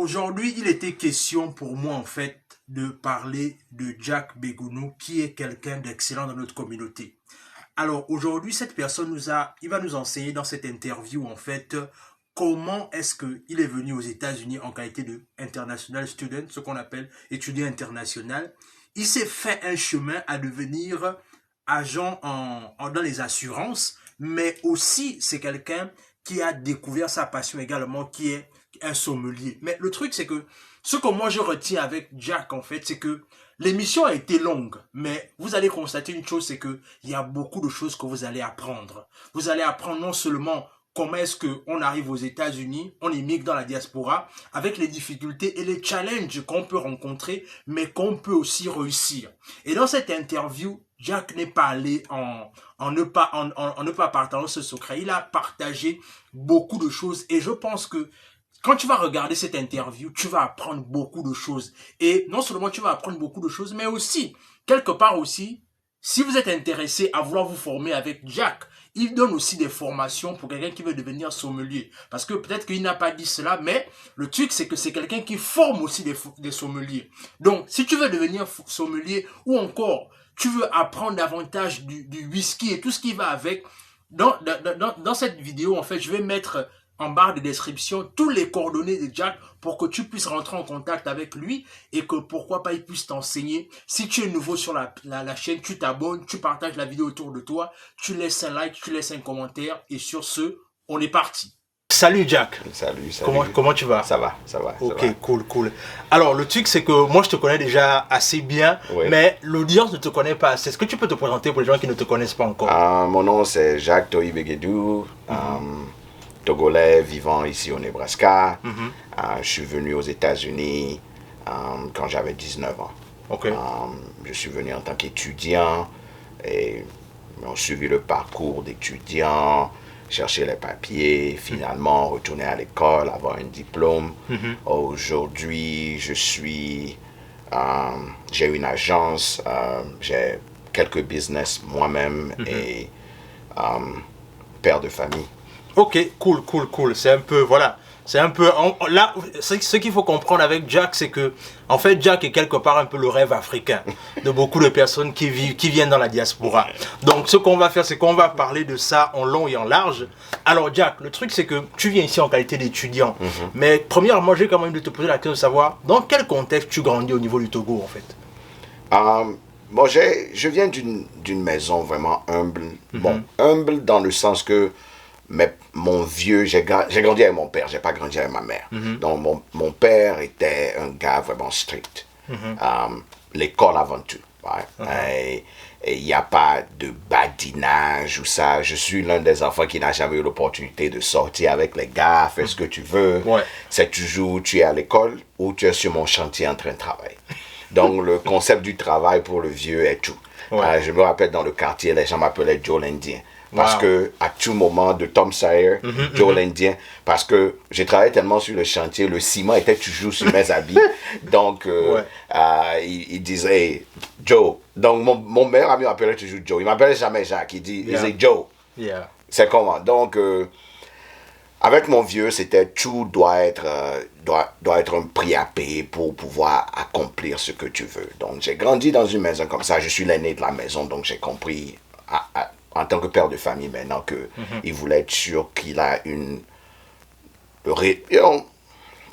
Aujourd'hui, il était question pour moi, en fait, de parler de Jack Begounou, qui est quelqu'un d'excellent dans notre communauté. Alors, aujourd'hui, cette personne il va nous enseigner dans cette interview, en fait, comment est-ce qu'il est venu aux États-Unis en qualité de international student, ce qu'on appelle étudiant international. Il s'est fait un chemin à devenir agent dans les assurances, mais aussi c'est quelqu'un qui a découvert sa passion également, qui est un sommelier. Mais le truc, c'est que ce que moi je retiens avec Jack, en fait, c'est que l'émission a été longue, mais vous allez constater une chose, c'est que il y a beaucoup de choses que vous allez apprendre. Vous allez apprendre non seulement comment est-ce qu'on arrive aux États-Unis, on émigre dans la diaspora, avec les difficultés et les challenges qu'on peut rencontrer, mais qu'on peut aussi réussir. Et dans cette interview, Jack n'est pas allé en ne pas partager ce secret. Il a partagé beaucoup de choses et je pense que quand tu vas regarder cette interview, tu vas apprendre beaucoup de choses. Et non seulement tu vas apprendre beaucoup de choses, mais aussi, quelque part aussi, si vous êtes intéressé à vouloir vous former avec Jack, il donne aussi des formations pour quelqu'un qui veut devenir sommelier. Parce que peut-être qu'il n'a pas dit cela, mais le truc, c'est que c'est quelqu'un qui forme aussi des sommeliers. Donc, si tu veux devenir sommelier ou encore, tu veux apprendre davantage du whisky et tout ce qui va avec, dans cette vidéo, en fait, je vais mettre en barre de description tous les coordonnées de Jack pour que tu puisses rentrer en contact avec lui et que pourquoi pas il puisse t'enseigner. Si tu es nouveau sur la chaîne, tu t'abonnes, tu partages la vidéo autour de toi, tu laisses un like, tu laisses un commentaire et sur ce, on est parti. Salut Jack. Salut. Comment tu vas? Ça va. Ok, cool. Alors le truc c'est que moi je te connais déjà assez bien, oui. Mais l'audience ne te connaît pas assez. Est-ce que tu peux te présenter pour les gens qui ne te connaissent pas encore? Mon nom c'est Jacques Toyi Begedou. Togolais vivant ici au Nebraska. Je suis venu aux États-Unis quand j'avais 19 ans. Okay. Je suis venu en tant qu'étudiant et on suivi le parcours d'étudiant, chercher les papiers, finalement retourner à l'école, avoir un diplôme. Aujourd'hui, j'ai une agence, j'ai quelques business moi-même et père de famille. Ok, cool. C'est un peu, voilà. Là, ce qu'il faut comprendre avec Jack, c'est que, en fait, Jack est quelque part un peu le rêve africain de beaucoup de personnes qui viennent dans la diaspora. Donc, ce qu'on va faire, c'est qu'on va parler de ça en long et en large. Alors, Jack, le truc, c'est que tu viens ici en qualité d'étudiant. Mais, premièrement, j'ai quand même de te poser la question de savoir, dans quel contexte tu grandis au niveau du Togo, en fait? Bon, je viens d'une maison vraiment humble. Bon, humble dans le sens que j'ai grandi avec mon père, j'ai pas grandi avec ma mère. Donc mon père était un gars vraiment strict. L'école avant tout. Ouais. Et il n'y a pas de badinage ou ça. Je suis l'un des enfants qui n'a jamais eu l'opportunité de sortir avec les gars, faire ce que tu veux. Ouais. C'est toujours tu es à l'école ou tu es sur mon chantier en train de travailler. Donc le concept du travail pour le vieux est tout. Ouais. Je me rappelle dans le quartier, les gens m'appelaient Joe l'Indien. Parce que à tout moment de Tom Sawyer, Joe l'Indien, parce que j'ai travaillé tellement sur le chantier, le ciment était toujours sur mes habits. Donc, il disait hey, Joe. Donc, mon meilleur ami m'appelait toujours Joe. Il m'appelait jamais Jacques. Il disait Joe. Yeah. C'est comment? Donc, avec mon vieux, c'était tout doit être un prix à payer pour pouvoir accomplir ce que tu veux. Donc, j'ai grandi dans une maison comme ça. Je suis l'aîné de la maison, donc j'ai compris en tant que père de famille maintenant qu'il voulait être sûr qu'il a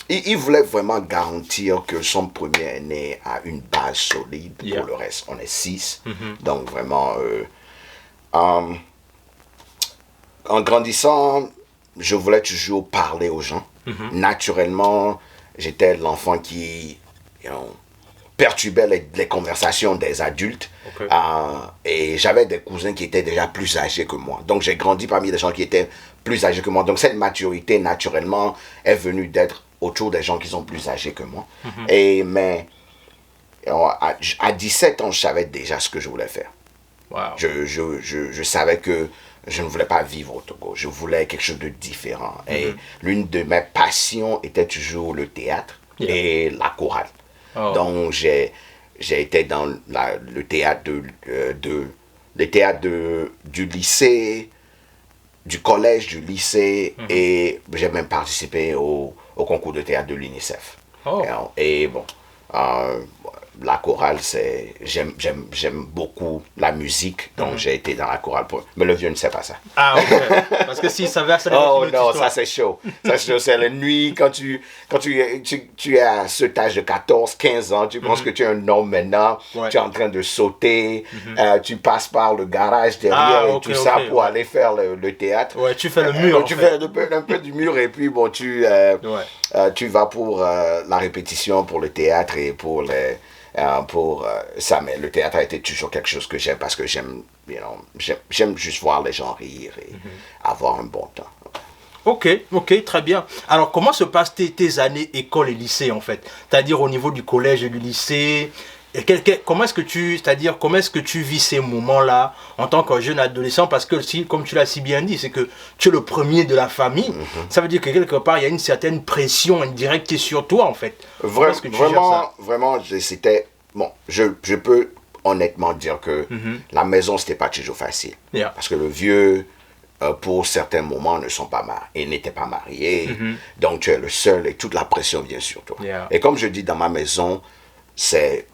il voulait vraiment garantir que son premier aîné a une base solide pour le reste. On est 6, donc vraiment en grandissant, je voulais toujours parler aux gens. Naturellement, j'étais l'enfant qui perturbait les conversations des adultes. Okay. Et j'avais des cousins qui étaient déjà plus âgés que moi. Donc j'ai grandi parmi des gens qui étaient plus âgés que moi. Donc cette maturité, naturellement, est venue d'être autour des gens qui sont plus âgés que moi. Mais à 17 ans, je savais déjà ce que je voulais faire. Wow. Je savais que je ne voulais pas vivre au Togo. Je voulais quelque chose de différent. Et l'une de mes passions était toujours le théâtre et la chorale. Donc j'ai été dans le théâtre du lycée, du collège, du lycée, et j'ai même participé au au concours de théâtre de l'UNICEF. Oh. Et bon, euh, la chorale, j'aime beaucoup la musique, donc j'ai été dans la chorale. Mais le vieux ne sait pas ça. Ah, ok. Parce que s'il savait, ça oh non, ça c'est chaud. Ça c'est chaud, c'est la nuit, quand tu es à cet âge de 14, 15 ans, tu penses que tu es un homme maintenant, tu es en train de sauter, tu passes par le garage derrière et tout ça pour aller faire le théâtre. Ouais, tu fais le mur. Tu fais un peu du mur et puis bon, tu vas pour la répétition, pour le théâtre et pour ça, mais le théâtre a été toujours quelque chose que j'aime parce que j'aime juste voir les gens rire et avoir un bon temps. Ok, très bien. Alors, comment se passent tes années école et lycée, en fait? C'est-à-dire au niveau du collège et du lycée, comment est-ce que tu vis ces moments-là en tant que jeune adolescent? Parce que, comme tu l'as si bien dit, c'est que tu es le premier de la famille. Ça veut dire que quelque part, il y a une certaine pression indirecte qui est sur toi, en fait. Vraiment, c'était... Bon, je peux honnêtement dire que la maison, c'était pas toujours facile. Yeah. Parce que le vieux, pour certains moments, n'était pas marié. Donc, tu es le seul et toute la pression vient sur toi. Yeah. Et comme je dis, dans ma maison, c'est...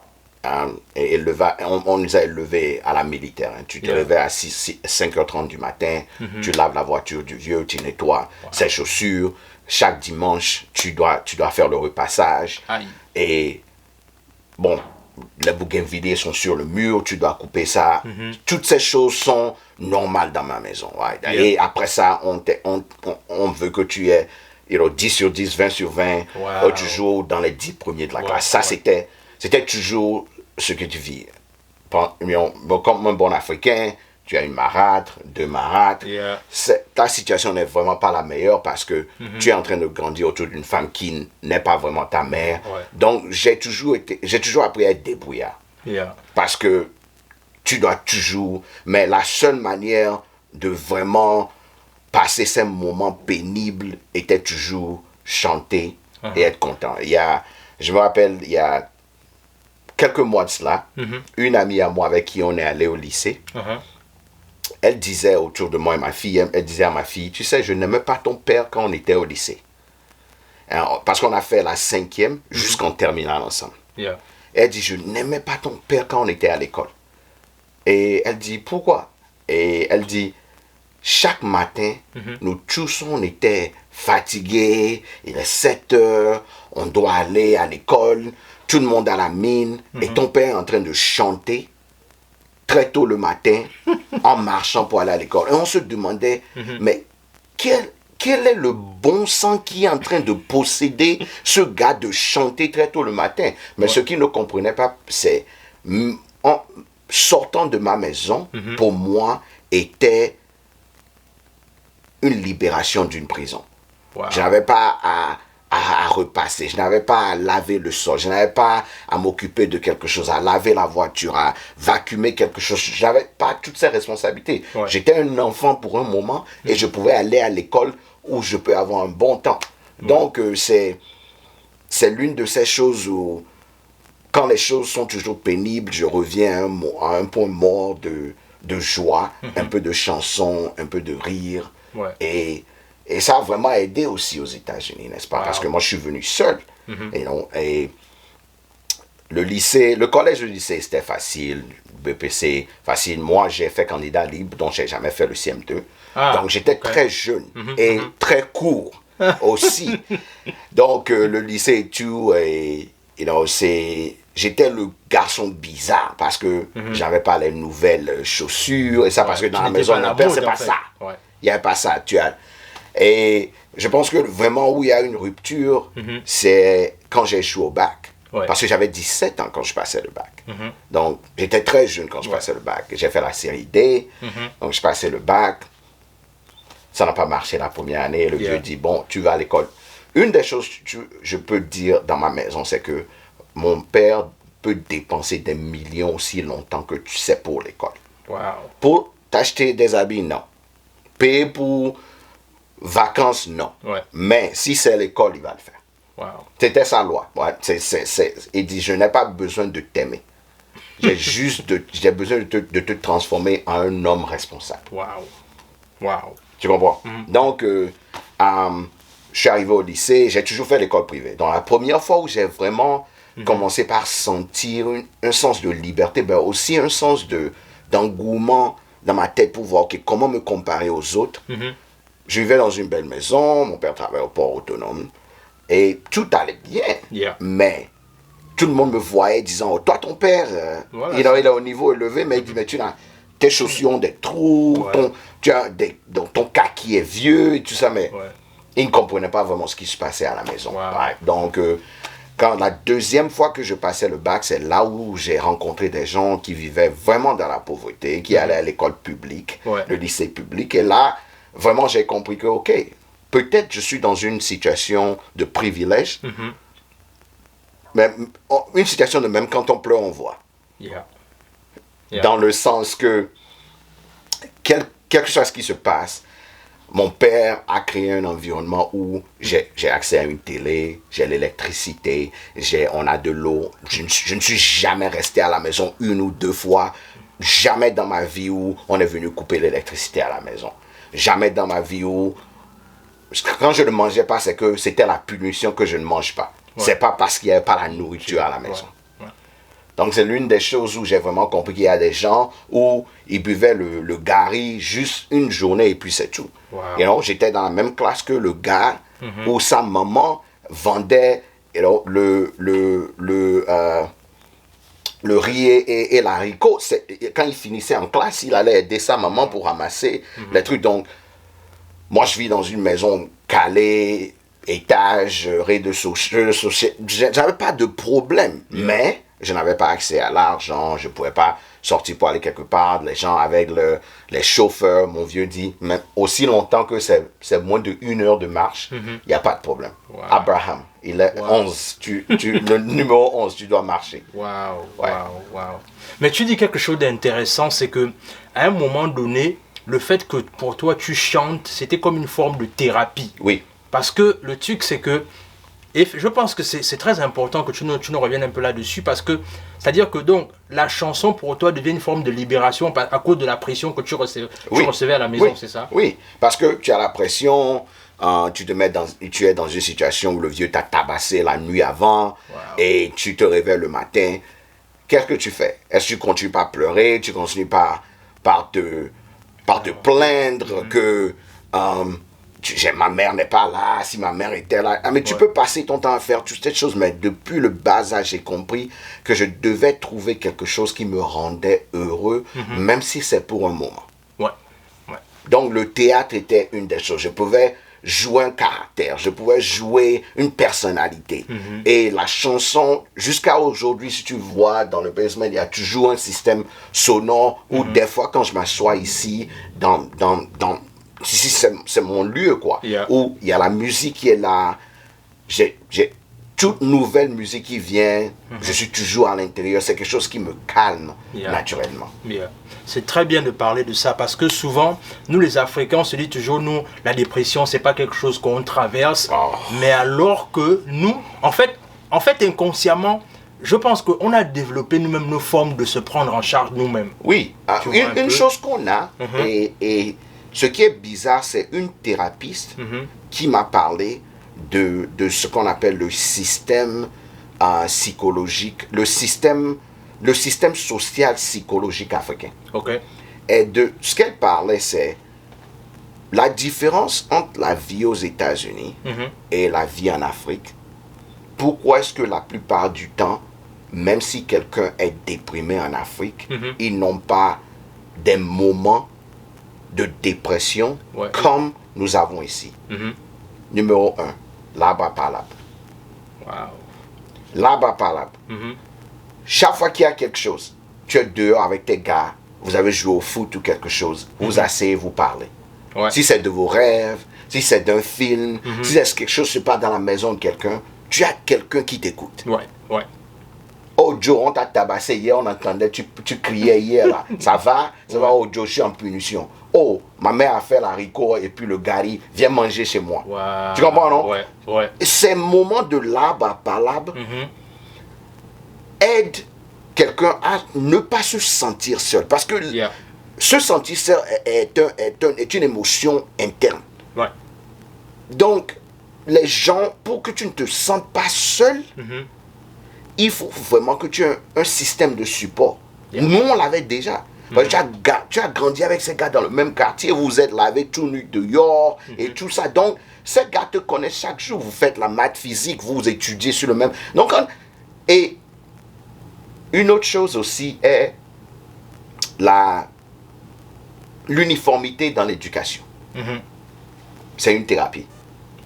on nous a élevés à la militaire. Tu te levais à 5h30 du matin, tu laves la voiture du vieux, tu nettoies ses chaussures. Chaque dimanche, tu dois faire le repassage. Aïe. Et bon, les bougainvilliers sont sur le mur, tu dois couper ça. Toutes ces choses sont normales dans ma maison. Ouais. Yeah. Et après ça, on veut que tu aies 10 sur 10, 20 sur 20, toujours dans les 10 premiers de la classe. Ça, c'était toujours ce que tu vis. Comme un bon Africain, tu as une marâtre, 2 marâtres. Yeah. Ta situation n'est vraiment pas la meilleure parce que tu es en train de grandir autour d'une femme qui n'est pas vraiment ta mère. Ouais. Donc, j'ai toujours appris à être débrouillard. Yeah. Parce que tu dois toujours... Mais la seule manière de vraiment passer ces moments pénibles était toujours chanter et être content. Je me rappelle, il y a quelques mois de cela, une amie à moi avec qui on est allé au lycée, elle disait autour de moi et ma fille, elle disait à ma fille, tu sais, je n'aimais pas ton père quand on était au lycée. Alors, parce qu'on a fait la 5e jusqu'en terminale ensemble. Yeah. Elle dit, je n'aimais pas ton père quand on était à l'école. Et elle dit, pourquoi? Et elle dit, chaque matin, nous tous, on était fatigués, il est 7h, on doit aller à l'école, tout le monde à la mine, et ton père est en train de chanter très tôt le matin, en marchant pour aller à l'école. Et on se demandait, mais quel est le bon sens qui est en train de posséder ce gars de chanter très tôt le matin? Mais ce qu'il ne comprenait pas, c'est, en sortant de ma maison, pour moi, était une libération d'une prison. Wow. Je n'avais pas à repasser, je n'avais pas à laver le sol, je n'avais pas à m'occuper de quelque chose, à laver la voiture, à vacuumer quelque chose. Je n'avais pas toutes ces responsabilités. Ouais. J'étais un enfant pour un moment et je pouvais aller à l'école où je peux avoir un bon temps. Donc, c'est l'une de ces choses où, quand les choses sont toujours pénibles, je reviens à un point mort de joie, un peu de chanson, un peu de rire. Ouais. Et ça a vraiment aidé aussi aux États-Unis, n'est-ce pas? Wow. Parce que moi, je suis venu seul. Et le collège et le lycée, c'était facile. BPC, facile. Moi, j'ai fait candidat libre, donc je n'ai jamais fait le CM2. Donc, j'étais très jeune et très court aussi. Donc, le lycée et tout, j'étais le garçon bizarre parce que j'avais pas les nouvelles chaussures et ça, parce que dans la maison de mon père, c'est pas ça. Ouais. Il n'y avait pas ça. Et je pense que vraiment où il y a une rupture, c'est quand j'ai échoué au bac. Ouais. Parce que j'avais 17 ans quand je passais le bac. Donc, j'étais très jeune quand je passais le bac. J'ai fait la série D, donc je passais le bac. Ça n'a pas marché la première année. Le vieux dit, bon, tu vas à l'école. Une des choses que je peux dire dans ma maison, c'est que mon père peut dépenser des millions aussi longtemps que tu sais pour l'école. Wow. Pour t'acheter des habits, non. Payer pour vacances, non. Ouais. Mais si c'est l'école, il va le faire. Wow. C'était sa loi. Ouais, il dit, je n'ai pas besoin de t'aimer. J'ai besoin de te transformer en un homme responsable. Wow. Wow. Tu comprends? Donc, je suis arrivé au lycée, j'ai toujours fait l'école privée. Donc la première fois où j'ai vraiment commencé par sentir un sens de liberté, ben aussi un sens d'engouement dans ma tête pour voir comment me comparer aux autres. Je vivais dans une belle maison, mon père travaillait au port autonome, et tout allait bien. Mais tout le monde me voyait disant, oh, toi ton père, il est au niveau élevé, mais il dit, mais tu as tes chaussures ont des trous, tu as ton kaki est vieux et tout ça, mais ils ne comprenaient pas vraiment ce qui se passait à la maison. Donc, quand la deuxième fois que je passais le bac, c'est là où j'ai rencontré des gens qui vivaient vraiment dans la pauvreté, qui allaient à l'école publique, le lycée public. Et là, vraiment, j'ai compris que, ok, peut-être je suis dans une situation de privilège, mais une situation de même quand on pleure, on voit. Dans le sens que quelque chose qui se passe, mon père a créé un environnement où j'ai accès à une télé, j'ai l'électricité, on a de l'eau. Je ne suis jamais resté à la maison 1 ou 2 fois. Jamais dans ma vie où on est venu couper l'électricité à la maison. Jamais dans ma vie où, quand je ne mangeais pas, c'est que c'était la punition que je ne mange pas. C'est pas parce qu'il n'y avait pas la nourriture à la maison. Donc, c'est l'une des choses où j'ai vraiment compris qu'il y a des gens où ils buvaient le gari juste une journée et puis c'est tout. You know, j'étais dans la même classe que le gars où sa maman vendait le riz et l'haricot. Quand il finissait en classe, il allait aider sa maman pour ramasser les trucs. Donc, moi, je vis dans une maison calée, étage, rez-de-chaussée. J'avais pas de problème, mais je n'avais pas accès à l'argent, je ne pouvais pas sortir pour aller quelque part. Les gens avec les chauffeurs, mon vieux dit, même aussi longtemps que c'est moins de 1 heure de marche, il n'y a pas de problème. Abraham, il est 11, le numéro 11, tu dois marcher. Mais tu dis quelque chose d'intéressant, c'est que à un moment donné, le fait que pour toi tu chantes, c'était comme une forme de thérapie. Oui. Parce que le truc, c'est que, et je pense que c'est très important que tu nous reviennes un peu là-dessus, parce que, c'est-à-dire que donc, la chanson pour toi devient une forme de libération à cause de la pression que tu recevais à la maison, c'est ça? Oui, parce que tu as la pression, tu es dans une situation où le vieux t'a tabassé la nuit avant, et tu te réveilles le matin. Qu'est-ce que tu fais? Est-ce que tu continues par pleurer? Tu continues par te plaindre que... ma mère n'est pas là, si ma mère était là. Mais tu peux passer ton temps à faire toutes ces choses, mais depuis le bas âge, j'ai compris que je devais trouver quelque chose qui me rendait heureux, même si c'est pour un moment. Donc le théâtre était une des choses. Je pouvais jouer un caractère, je pouvais jouer une personnalité. Et la chanson, jusqu'à aujourd'hui, si tu vois dans le basement, il y a toujours un système sonore où des fois quand je m'assois ici, ici, c'est mon lieu, quoi. Où il y a la musique qui est là. J'ai toute nouvelle musique qui vient. Je suis toujours à l'intérieur. C'est quelque chose qui me calme naturellement. C'est très bien de parler de ça parce que souvent, nous les Africains, on se dit toujours, nous, la dépression, c'est pas quelque chose qu'on traverse. Mais alors que nous, en fait, inconsciemment, je pense qu'on a développé nous-mêmes nos formes de se prendre en charge nous-mêmes. Oui, une chose qu'on a, et ce qui est bizarre, c'est une thérapeute qui m'a parlé de ce qu'on appelle le système psychologique, le système social psychologique africain. Et de ce qu'elle parlait, c'est la différence entre la vie aux États-Unis et la vie en Afrique. Pourquoi est-ce que la plupart du temps, même si quelqu'un est déprimé en Afrique, ils n'ont pas des moments de dépression comme nous avons ici. Numéro 1, l'arbre par l'arbre. L'arbre par l'arbre. Chaque fois qu'il y a quelque chose, tu es dehors avec tes gars, vous avez joué au foot ou quelque chose, vous asseyez, vous parlez. Si c'est de vos rêves, si c'est d'un film, si c'est quelque chose qui se passe dans la maison de quelqu'un, tu as quelqu'un qui t'écoute. Oh Joe, on t'a tabassé hier, on entendait, tu criais hier là. Ça va, oh Joe, je suis en punition. Oh, ma mère a fait l'haricot et puis le gari, viens manger chez moi. Tu comprends, non? Ces moments de l'arbre par l'arbre aident quelqu'un à ne pas se sentir seul. Parce que se sentir seul est une émotion interne. Donc, les gens, pour que tu ne te sentes pas seul, il faut vraiment que tu aies un système de support. Nous, on l'avait déjà. Parce que tu as grandi avec ces gars dans le même quartier, vous êtes lavé tout nu dehors et tout ça. Donc, ces gars te connaissent chaque jour. Vous faites la maths physique, vous étudiez sur le même. Donc, et une autre chose aussi est l'uniformité dans l'éducation. C'est une thérapie.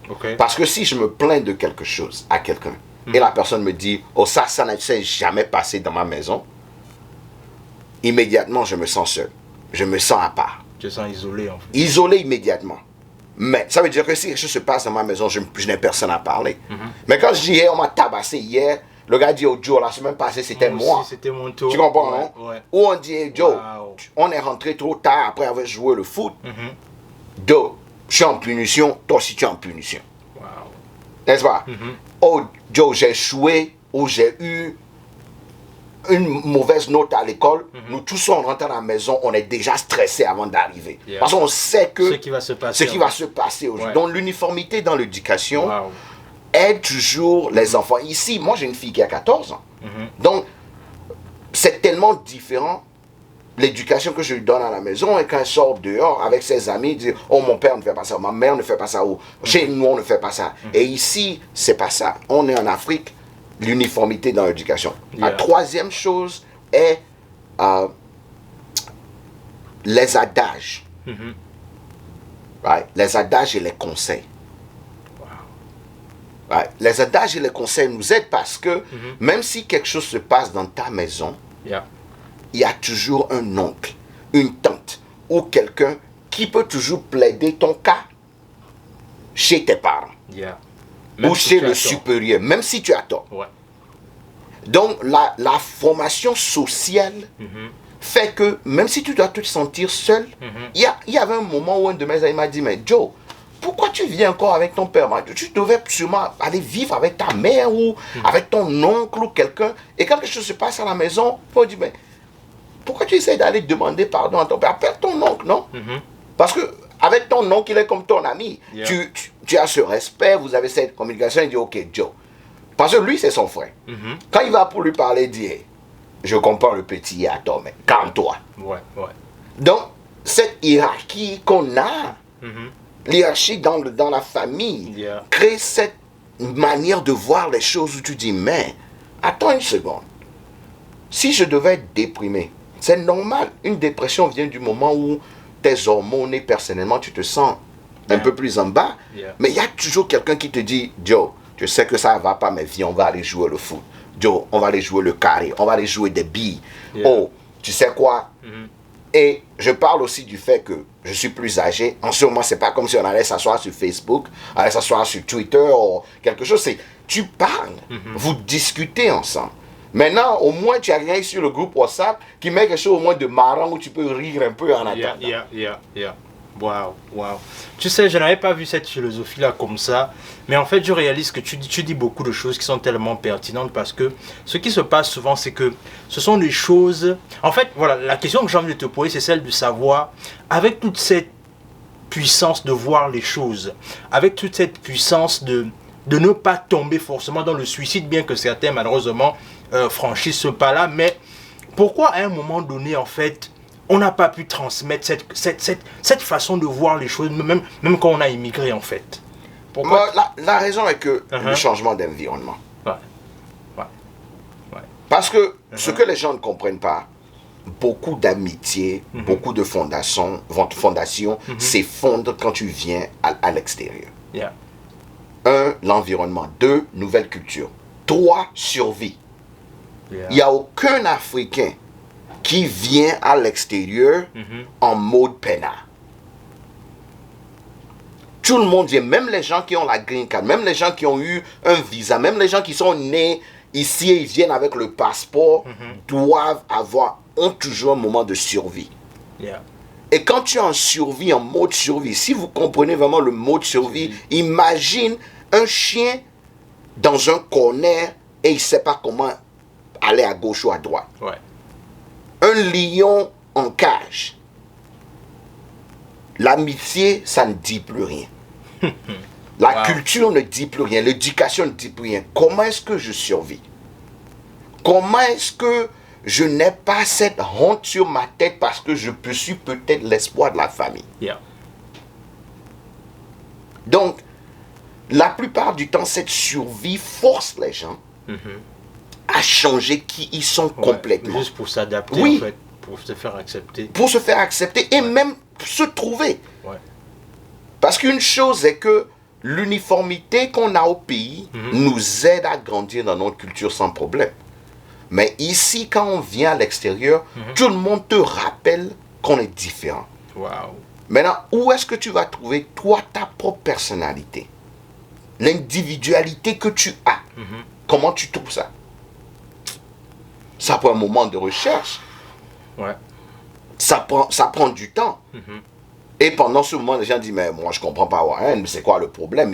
Okay. Parce que si je me plains de quelque chose à quelqu'un et la personne me dit « Oh, ça ne s'est jamais passé dans ma maison », immédiatement, je me sens seul. Je me sens à part. Tu te sens isolé, en fait. Isolé immédiatement. Mais ça veut dire que si quelque chose se passe dans ma maison, je n'ai personne à parler. Mais quand je dis « on m'a tabassé hier », le gars dit « Oh, Joe, la semaine passée, c'était moi. » C'était mon tour. Tu comprends, non? Ou on dit hey, « Joe, on est rentré trop tard après avoir joué le foot. Joe, je suis en punition, toi aussi tu es en punition. » N'est-ce pas? Oh, Joe, j'ai échoué ou j'ai eu une mauvaise note à l'école. Nous tous, on rentre à la maison, on est déjà stressé avant d'arriver. Parce qu'on sait que ce qui va se passer aujourd'hui. Donc, l'uniformité dans l'éducation aide toujours les enfants. Ici, moi, j'ai une fille qui a 14 ans. Donc, c'est tellement différent l'éducation que je lui donne à la maison et quand elle sort dehors avec ses amis, elle dit « Oh, mon père ne fait pas ça, ma mère ne fait pas ça, ou chez nous, on ne fait pas ça. » Et ici, c'est pas ça. On est en Afrique, l'uniformité dans l'éducation. La troisième chose est les adages. Right? Les adages et les conseils. Right? Les adages et les conseils nous aident parce que même si quelque chose se passe dans ta maison, il y a toujours un oncle, une tante ou quelqu'un qui peut toujours plaider ton cas chez tes parents ou chez le supérieur, même si tu as tort. Donc, la formation sociale fait que même si tu dois te sentir seul, il y avait un moment où un de mes amis m'a dit « Mais Joe, pourquoi tu viens encore avec ton père? Tu devais sûrement aller vivre avec ta mère ou avec ton oncle ou quelqu'un. Et quand quelque chose se passe à la maison, on dit « Mais pourquoi tu essaies d'aller demander pardon à ton père? Appelle ton oncle, non? Parce que avec ton oncle, il est comme ton ami. Tu as ce respect, vous avez cette communication. Il dit, ok, Joe. Parce que lui, c'est son frère. Quand il va pour lui parler, il dit, hey, je comprends le petit à toi, mais calme-toi. Donc, cette hiérarchie qu'on a, l'hiérarchie dans la famille, crée cette manière de voir les choses où tu dis, mais, attends une seconde. Si je devais être déprimé, c'est normal. Une dépression vient du moment où tes hormones et personnellement, tu te sens un peu plus en bas. Mais il y a toujours quelqu'un qui te dit, Joe, je sais que ça ne va pas, mais viens, on va aller jouer le foot. Joe, on va aller jouer le carré, on va aller jouer des billes. Oh, tu sais quoi? Et je parle aussi du fait que je suis plus âgé. En ce moment, ce n'est pas comme si on allait s'asseoir sur Facebook, on allait s'asseoir sur Twitter ou quelque chose. C'est, tu parles, vous discutez ensemble. Maintenant, au moins, tu as rien sur le groupe WhatsApp qui met quelque chose au moins de marrant où tu peux rire un peu en attendant. Wow. Tu sais, je n'avais pas vu cette philosophie-là comme ça. Mais en fait, je réalise que tu dis beaucoup de choses qui sont tellement pertinentes parce que ce qui se passe souvent, c'est que ce sont des choses... En fait, voilà, la question que j'ai envie de te poser, c'est celle de savoir, avec toute cette puissance de voir les choses, avec toute cette puissance de ne pas tomber forcément dans le suicide, bien que certains, malheureusement, franchissent ce pas-là, mais pourquoi à un moment donné, en fait, on n'a pas pu transmettre cette façon de voir les choses, même quand on a immigré, en fait? Pourquoi? La raison est que le changement d'environnement. Parce que ce que les gens ne comprennent pas, beaucoup d'amitiés, beaucoup de fondations s'effondrent quand tu viens à l'extérieur. 1, l'environnement. 2, nouvelle culture. 3, survie. Il n'y a aucun Africain qui vient à l'extérieur en mode peinard. Tout le monde vient, même les gens qui ont la green card, même les gens qui ont eu un visa, même les gens qui sont nés ici et ils viennent avec le passeport, ont toujours un moment de survie. Et quand tu es en survie, en mode survie, si vous comprenez vraiment le mode survie, imagine un chien dans un corner et il ne sait pas comment aller à gauche ou à droite. Un lion en cage. L'amitié, ça ne dit plus rien. La culture ne dit plus rien, l'éducation ne dit plus rien. Comment est-ce que je survis? Comment est-ce que je n'ai pas cette honte sur ma tête parce que je suis peut-être l'espoir de la famille? Yeah. Donc, la plupart du temps, cette survie force les gens à changer qui ils sont complètement. Juste pour s'adapter, oui. en fait, pour se faire accepter. Pour se faire accepter et même se trouver. Ouais. Parce qu'une chose est que l'uniformité qu'on a au pays nous aide à grandir dans notre culture sans problème. Mais ici, quand on vient à l'extérieur, tout le monde te rappelle qu'on est différent. Wow. Maintenant, où est-ce que tu vas trouver, toi, ta propre personnalité? L'individualité que tu as. Comment tu trouves ça? Ça prend un moment de recherche. Ouais. Ça prend du temps. Et pendant ce moment, les gens disent, mais moi, je ne comprends pas Warren, c'est quoi le problème?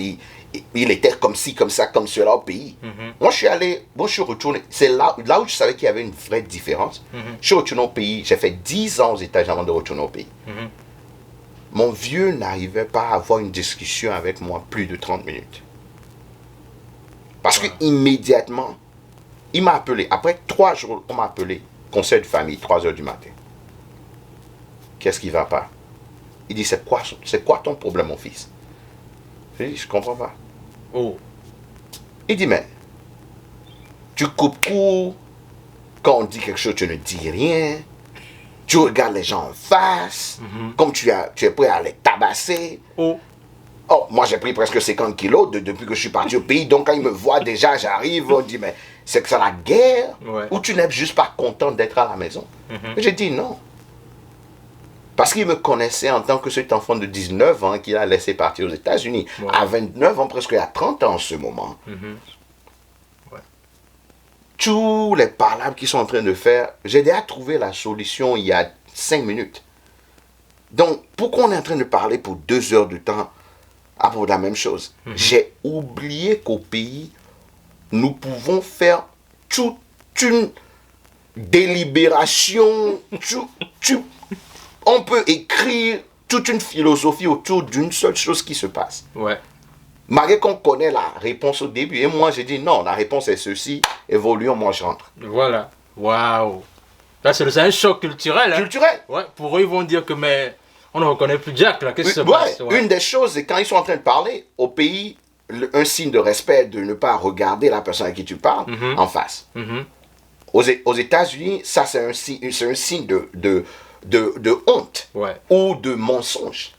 Il était comme ci, comme ça, comme cela au pays. Moi, je suis retourné. C'est là où je savais qu'il y avait une vraie différence. Je suis retourné au pays. J'ai fait 10 ans aux États-Unis avant de retourner au pays. Mon vieux n'arrivait pas à avoir une discussion avec moi plus de 30 minutes. Parce que immédiatement, il m'a appelé. Après 3 jours, on m'a appelé. Conseil de famille, 3 heures du matin. Qu'est-ce qui ne va pas? Il dit, c'est quoi ton problème, mon fils? Je dis, je ne comprends pas. Oh. Il dit, mais tu coupes court. Quand on dit quelque chose, tu ne dis rien. Tu regardes les gens en face. Comme tu es prêt à les tabasser. Oh. Oh, moi j'ai pris presque 50 kilos depuis que je suis parti au pays. Donc quand ils me voient déjà, j'arrive, on dit, mais c'est que c'est la guerre? Ou tu n'es juste pas content d'être à la maison? J'ai dit non. Parce qu'il me connaissait en tant que cet enfant de 19 ans qu'il a laissé partir aux États-Unis. À 29 ans, presque à 30 ans en ce moment. Tous les parlables qu'ils sont en train de faire, j'ai déjà trouvé la solution il y a 5 minutes. Donc, pourquoi on est en train de parler pour 2 heures de temps à propos de la même chose? J'ai oublié qu'au pays, nous pouvons faire toute une délibération, on peut écrire toute une philosophie autour d'une seule chose qui se passe. Malgré qu'on connaît la réponse au début. Et moi, j'ai dit non, la réponse est ceci, évoluons, moi je rentre. Voilà. Waouh. Là, c'est un choc culturel. Culturel. Ouais, pour eux, ils vont dire que, mais on ne reconnaît plus Jack, là. Qu'est-ce qui se passe? Une des choses, c'est quand ils sont en train de parler, au pays, un signe de respect de ne pas regarder la personne à qui tu parles en face. Aux États-Unis, ça, c'est un signe de honte ou de mensonge.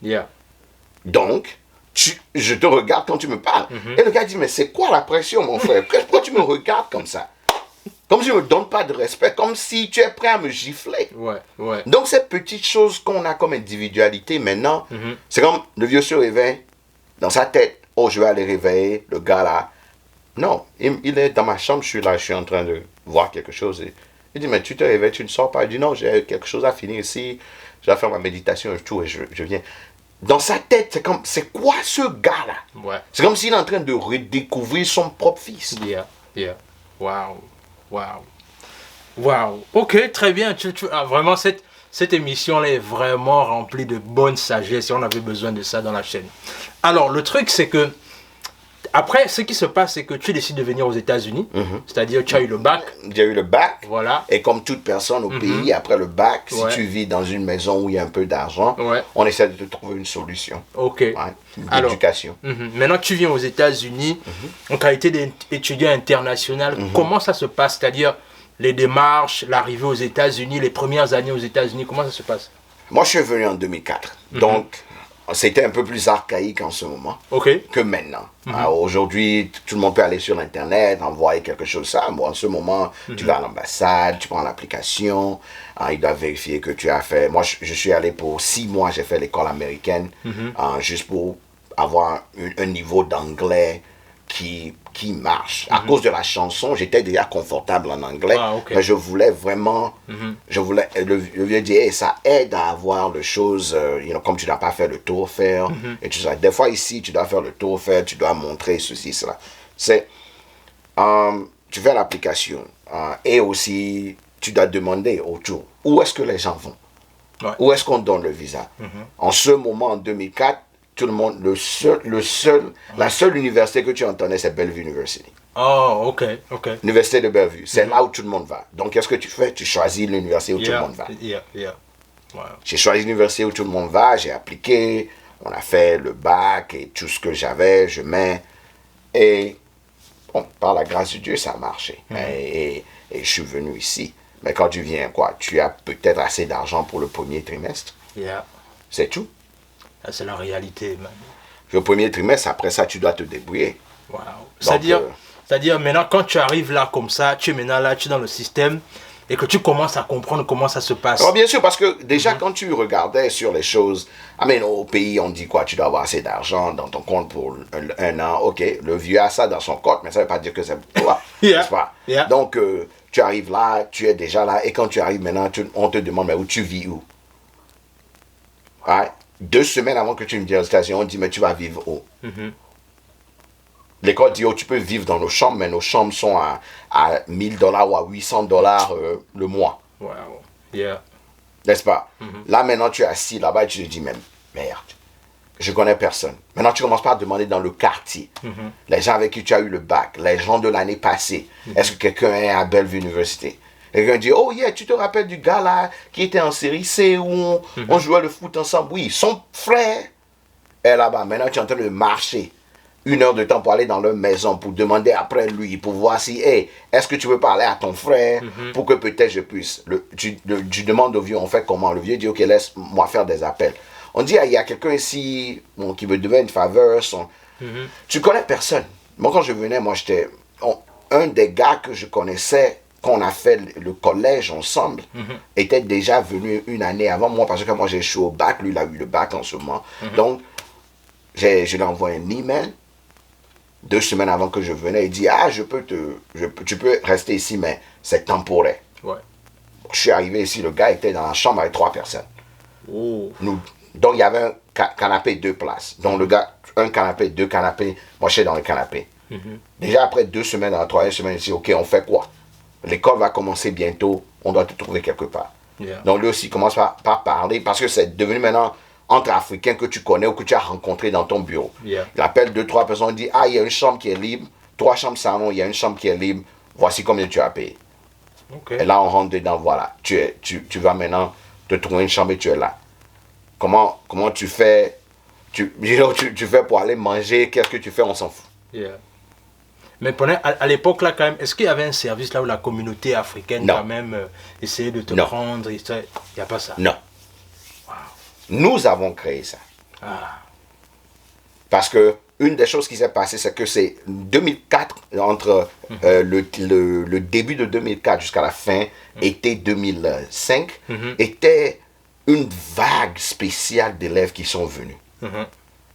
Donc, je te regarde quand tu me parles. Et le gars dit, mais c'est quoi la pression, mon frère? Pourquoi tu me regardes comme ça? Comme si je ne me donne pas de respect, comme si tu es prêt à me gifler. Donc, ces petites choses qu'on a comme individualité maintenant, c'est comme le vieux se réveille dans sa tête. Oh, je vais aller réveiller le gars là. Non, il est dans ma chambre, je suis là, je suis en train de voir quelque chose. Il dit, mais tu te réveilles, tu ne sors pas. Il dit, non, j'ai quelque chose à finir ici. Je vais faire ma méditation et tout, et je viens. Dans sa tête, c'est quoi ce gars-là? C'est comme s'il est en train de redécouvrir son propre fils. Wow. Ok, très bien. Vraiment, cette émission-là est vraiment remplie de bonne sagesse et on avait besoin de ça dans la chaîne. Alors, le truc, c'est que après, ce qui se passe, c'est que tu décides de venir aux États-Unis, c'est-à-dire tu as eu le bac. J'ai eu le bac. Voilà. Et comme toute personne au pays, après le bac, si tu vis dans une maison où il y a un peu d'argent, on essaie de te trouver une solution. Ok. D'éducation. Maintenant, tu viens aux États-Unis en qualité d'étudiant international. Comment ça se passe? C'est-à-dire les démarches, l'arrivée aux États-Unis, les premières années aux États-Unis, comment ça se passe? Moi, je suis venu en 2004. Donc, c'était un peu plus archaïque en ce moment que maintenant. Aujourd'hui, tout le monde peut aller sur Internet, envoyer quelque chose. Ça, moi, en ce moment, tu vas à l'ambassade, tu prends l'application, ils doivent vérifier que tu as fait. Moi, je suis allé pour 6 mois, j'ai fait l'école américaine, juste pour avoir un niveau d'anglais qui marche. À cause de la chanson, j'étais déjà confortable en anglais, mais je voulais vraiment, le vieux dit, hey, ça aide à avoir les choses, comme tu n'as pas fait le TOEFL, et tout ça. Des fois ici, tu dois faire le TOEFL, tu dois montrer ceci, cela. Tu fais l'application, et aussi, tu dois demander autour, où est-ce que les gens vont? Où est-ce qu'on donne le visa? En ce moment, en 2004, tout le monde, la seule université que tu entendais, c'est Bellevue University. Oh, ok. Université de Bellevue. C'est là où tout le monde va. Donc, qu'est-ce que tu fais? Tu choisis l'université où tout le monde va. Wow. J'ai choisi l'université où tout le monde va, j'ai appliqué, on a fait le bac et tout ce que j'avais, je mets. Et bon, par la grâce de Dieu, ça a marché. Et je suis venu ici. Mais quand tu viens, tu as peut-être assez d'argent pour le premier trimestre. C'est tout. C'est la réalité, man. Le premier trimestre, après ça, tu dois te débrouiller. Wow. C'est-à-dire, maintenant, quand tu arrives là comme ça, tu es maintenant là, tu es dans le système, et que tu commences à comprendre comment ça se passe. Alors, bien sûr, parce que déjà, quand tu regardais sur les choses, au pays, on dit quoi, tu dois avoir assez d'argent dans ton compte pour un an. Ok, le vieux a ça dans son compte, mais ça ne veut pas dire que c'est pour toi. N'est-ce pas? Donc, tu arrives là, tu es déjà là, et quand tu arrives maintenant, on te demande, mais où tu vis où? Ouais. 2 semaines avant que tu me dises aux États-Unis, on dit, mais tu vas vivre où? L'école dit, oh, tu peux vivre dans nos chambres, mais nos chambres sont à $1,000 ou à $800 le mois. Wow. N'est-ce pas? Là, maintenant, tu es assis là-bas et tu te dis, mais merde, je connais personne. Maintenant, tu commences par demander dans le quartier. Les gens avec qui tu as eu le bac, les gens de l'année passée. Est-ce que quelqu'un est à Bellevue University? Quelqu'un dit, oh yeah, tu te rappelles du gars là qui était en série C où on jouait le foot ensemble? Oui, son frère est là-bas. Maintenant, tu es en train de marcher 1 heure de temps pour aller dans leur maison, pour demander après lui, pour voir si, hey, est-ce que tu veux parler à ton frère pour que peut-être je puisse. Tu demandes au vieux, on fait comment? Le vieux dit, ok, laisse-moi faire des appels. On dit, il y a quelqu'un ici qui veut donner une faveur. Tu connais personne. Moi, quand je venais, j'étais un des gars que je connaissais, qu'on a fait le collège ensemble, était déjà venu 1 année avant moi, parce que moi j'ai échoué au bac, lui il a eu le bac en ce moment. Donc, je lui ai envoyé un email 2 semaines avant que je venais. Il dit, tu peux rester ici, mais c'est temporaire. Ouais. Je suis arrivé ici, le gars était dans la chambre avec 3 personnes. Oh. Donc, il y avait un canapé, 2 places. Donc, le gars, un canapé, 2 canapés. Moi, je suis dans le canapé. Déjà, après 2 semaines, dans la 3e semaine, il dit, ok, on fait quoi? L'école va commencer bientôt, on doit te trouver quelque part. Donc, lui aussi, il commence par parler, parce que c'est devenu maintenant entre Africains que tu connais ou que tu as rencontré dans ton bureau. Il appelle 2, 3 personnes, il dit, il y a une chambre qui est libre, 3 chambres salon, il y a une chambre qui est libre, voici combien tu as payé. Et là, on rentre dedans, voilà. Tu vas maintenant te trouver une chambre et tu es là. Comment tu fais? Tu fais pour aller manger, qu'est-ce que tu fais? On s'en fout. Mais à l'époque, là, quand même, est-ce qu'il y avait un service là où la communauté africaine, quand même, essayait de te prendre? Il n'y a pas ça? Non. Wow. Nous avons créé ça. Parce que une des choses qui s'est passée, c'est que c'est 2004, entre le début de 2004 jusqu'à la fin, été 2005, était une vague spéciale d'élèves qui sont venus.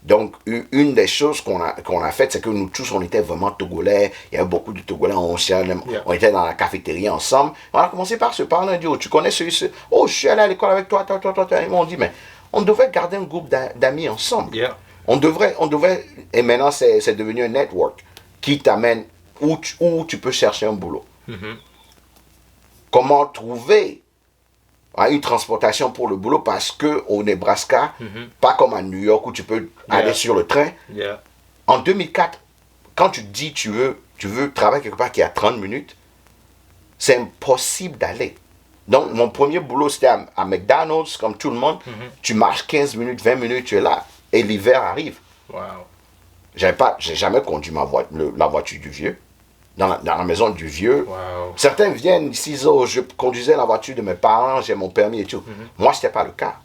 Donc, une des choses qu'on a faites, c'est que nous tous, on était vraiment Togolais. Il y avait beaucoup de Togolais. On était dans la cafétéria ensemble. On a commencé par se parler. On dit, oh, tu connais celui-ci? Oh, je suis allé à l'école avec toi. Et on dit, mais on devrait garder un groupe d'amis ensemble. On devrait, et maintenant, c'est devenu un network qui t'amène où tu peux chercher un boulot. Comment trouver une transportation pour le boulot, parce que au Nebraska, pas comme à New York où tu peux aller sur le train. En 2004, quand tu dis tu veux travailler quelque part qui est à 30 minutes, c'est impossible d'aller. Donc mon premier boulot c'était à McDonald's, comme tout le monde. Tu marches 15 minutes, 20 minutes, tu es là. Et l'hiver arrive. Wow. J'ai jamais conduit la voiture du vieux. Dans la maison du vieux. Wow. Certains viennent ici, oh, je conduisais la voiture de mes parents, j'ai mon permis et tout. Moi, ce n'était pas le cas.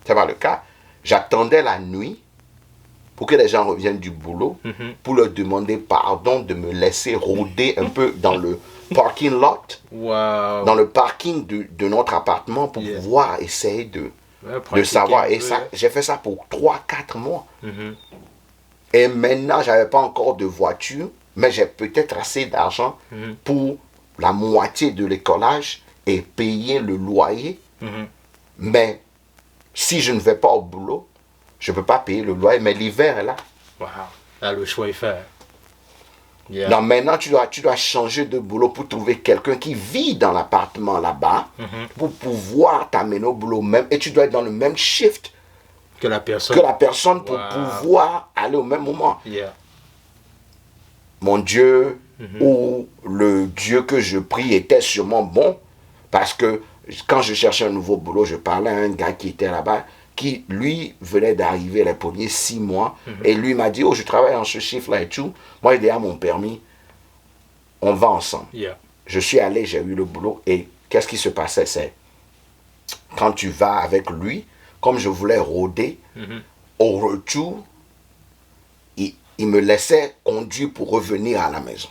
C'était pas le cas. J'attendais la nuit pour que les gens reviennent du boulot, pour leur demander pardon de me laisser rôder un peu dans le parking lot, dans le parking de notre appartement pour pouvoir essayer de savoir. Et ça, j'ai fait ça pour 3-4 mois. Et maintenant, je n'avais pas encore de voiture, mais j'ai peut-être assez d'argent pour la moitié de l'écolage et payer le loyer. Mais si je ne vais pas au boulot, je ne peux pas payer le loyer. Mais l'hiver est là. Wow. Là, le choix est fait. Non, maintenant, tu dois changer de boulot pour trouver quelqu'un qui vit dans l'appartement là-bas pour pouvoir t'amener au boulot même. Et tu dois être dans le même shift que la personne, pour pouvoir aller au même moment. Mon Dieu ou le Dieu que je prie était sûrement bon, parce que quand je cherchais un nouveau boulot, je parlais à un gars qui était là-bas, qui lui venait d'arriver les premiers 6 mois, et lui m'a dit, oh, je travaille en ce chiffre-là et tout, moi j'ai déjà mon permis, on va ensemble. Je suis allé, j'ai eu le boulot, et qu'est-ce qui se passait, c'est quand tu vas avec lui, comme je voulais rôder, au retour, il me laissait conduire pour revenir à la maison.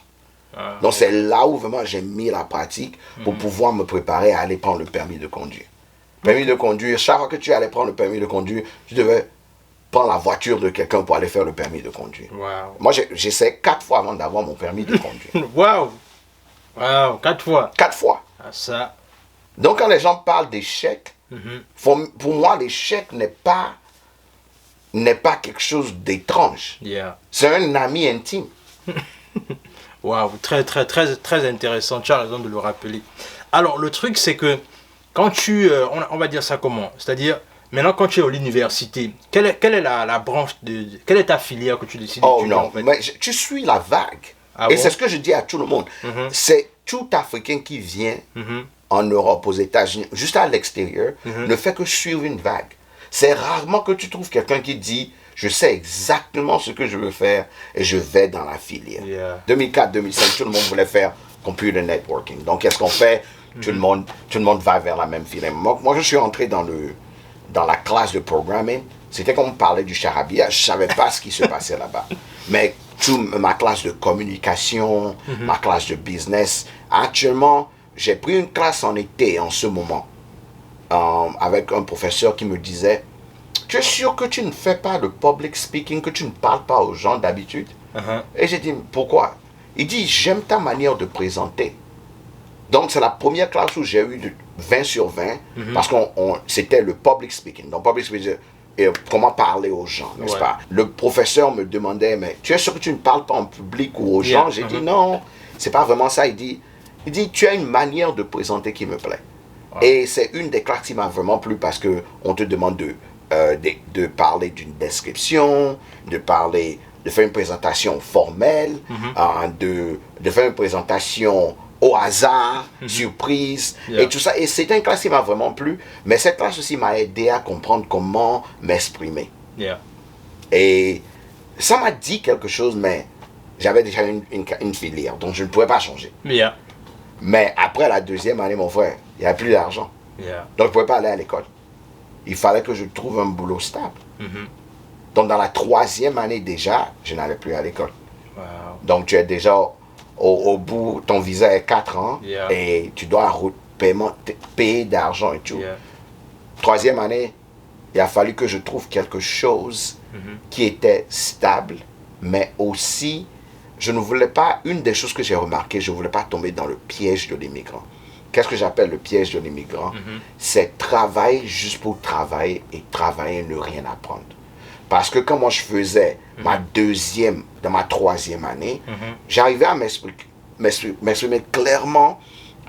Donc c'est là où vraiment j'ai mis la pratique pour pouvoir me préparer à aller prendre le permis de conduire. Permis de conduire, chaque fois que tu allais prendre le permis de conduire, tu devais prendre la voiture de quelqu'un pour aller faire le permis de conduire. Moi j'essaie 4 fois avant d'avoir mon permis de conduire. Waouh, 4 fois. 4 fois. Ça. Donc quand les gens parlent d'échec, pour moi l'échec n'est pas quelque chose d'étrange. C'est un ami intime. Waouh, très, très, très, très intéressant. Tu as raison de le rappeler. Alors, le truc, c'est que quand tu... on va dire ça comment? C'est-à-dire, maintenant, quand tu es à l'université, quelle est la branche quelle est ta filière que tu décides d'étudier, non, en fait? mais tu suis la vague. Et c'est ce que je dis à tout le monde. C'est tout Africain qui vient en Europe, aux États-Unis, juste à l'extérieur, ne fait que suivre une vague. C'est rarement que tu trouves quelqu'un qui dit je sais exactement ce que je veux faire et je vais dans la filière. 2004-2005, tout le monde voulait faire computer networking. Donc, qu'est-ce qu'on fait? Tout le monde va vers la même filière. Moi, je suis entré dans la classe de programming. C'était comme on parlait du charabia. Je ne savais pas ce qui se passait là-bas. Mais ma classe de communication, ma classe de business. Actuellement, j'ai pris une classe en été en ce moment avec un professeur qui me disait tu es sûr que tu ne fais pas le public speaking, que tu ne parles pas aux gens d'habitude? Et j'ai dit, pourquoi? Il dit, j'aime ta manière de présenter. Donc, c'est la première classe où j'ai eu 20 sur 20, parce que c'était le public speaking. Donc, public speaking, comment parler aux gens, n'est-ce pas? Le professeur me demandait, mais tu es sûr que tu ne parles pas en public ou aux gens? J'ai dit, non, c'est pas vraiment ça. Il dit, tu as une manière de présenter qui me plaît. Et c'est une des classes qui m'a vraiment plu, parce qu'on te demande de parler d'une description, de faire une présentation formelle, de faire une présentation au hasard, surprise, et tout ça. Et c'était une classe qui m'a vraiment plu, mais cette classe aussi m'a aidé à comprendre comment m'exprimer. Et ça m'a dit quelque chose, mais j'avais déjà une filière, donc je ne pouvais pas changer. Mais après la 2e année, mon frère, il n'y avait plus d'argent. Donc je ne pouvais pas aller à l'école. Il fallait que je trouve un boulot stable. Donc, dans la 3e année déjà, je n'allais plus à l'école. Donc, tu es déjà au bout, ton visa est 4 ans et tu dois payer d'argent et tout. 3e année, il a fallu que je trouve quelque chose qui était stable, mais aussi, je ne voulais pas, une des choses que j'ai remarqué, je ne voulais pas tomber dans le piège de l'immigrant. Qu'est-ce que j'appelle le piège de l'immigrant? C'est travailler juste pour travailler et travailler et ne rien apprendre. Parce que quand moi je faisais dans ma 3e année, j'arrivais à m'exprimer clairement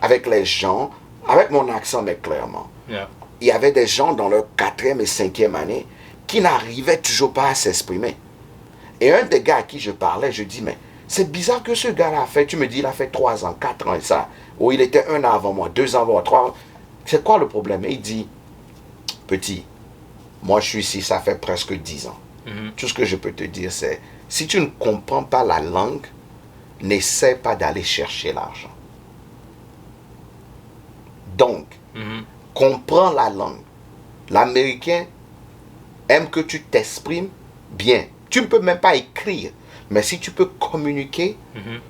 avec les gens, avec mon accent, mais clairement. Il y avait des gens dans leur 4e et 5e année qui n'arrivaient toujours pas à s'exprimer. Et un des gars à qui je parlais, je dis, mais c'est bizarre que ce gars-là a fait, tu me dis, il a fait 3 ans, 4 ans et ça. Ou il était 1 an avant moi, 2 ans avant moi, 3 ans. C'est quoi le problème? Et il dit, petit, moi je suis ici, ça fait presque 10 ans. Tout ce que je peux te dire, c'est, si tu ne comprends pas la langue, n'essaie pas d'aller chercher l'argent. Donc, comprends la langue. L'Américain aime que tu t'exprimes bien. Tu ne peux même pas écrire. Mais si tu peux communiquer,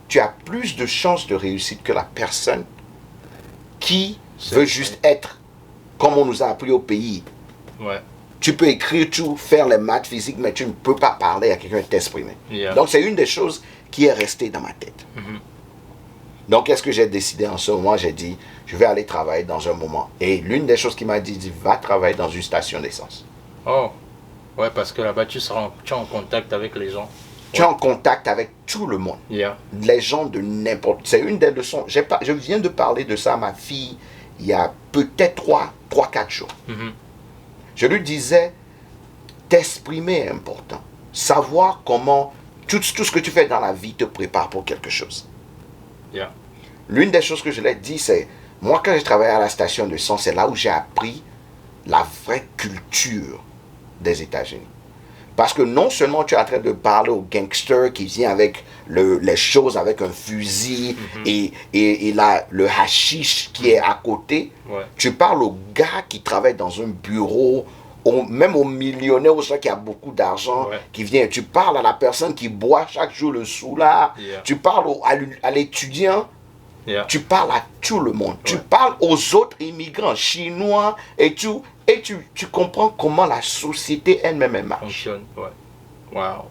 tu as plus de chances de réussite que la personne qui veut juste être, comme on nous a appris au pays. Tu peux écrire tout, faire les maths physiques, mais tu ne peux pas parler à quelqu'un et t'exprimer. Donc, c'est une des choses qui est restée dans ma tête. Donc, qu'est-ce que j'ai décidé en ce moment? J'ai dit, je vais aller travailler dans un moment. Et l'une des choses qui m'a dit, va travailler dans une station d'essence. Oh, ouais, parce que là-bas, tu es en contact avec les gens. Tu es en contact avec tout le monde. Les gens de n'importe... C'est une des leçons. Je viens de parler de ça à ma fille il y a peut-être 3-4 jours. Je lui disais, t'exprimer est important. Savoir comment tout ce que tu fais dans la vie te prépare pour quelque chose. Yeah. L'une des choses que je l'ai dit, c'est, moi quand j'ai travaillé à la station de son, c'est là où j'ai appris la vraie culture des États-Unis. Parce que non seulement tu es en train de parler au gangster qui vient avec les choses, avec un fusil et le hashish qui est à côté, tu parles au gars qui travaille dans un bureau, même au millionnaire, au gars qui a beaucoup d'argent, qui vient. Tu parles à la personne qui boit chaque jour le soulard, tu parles à l'étudiant. Yeah. Tu parles à tout le monde. Tu parles aux autres immigrants chinois et tout. Et tu comprends comment la société elle-même marche. Fonctionne, ouais. Wow.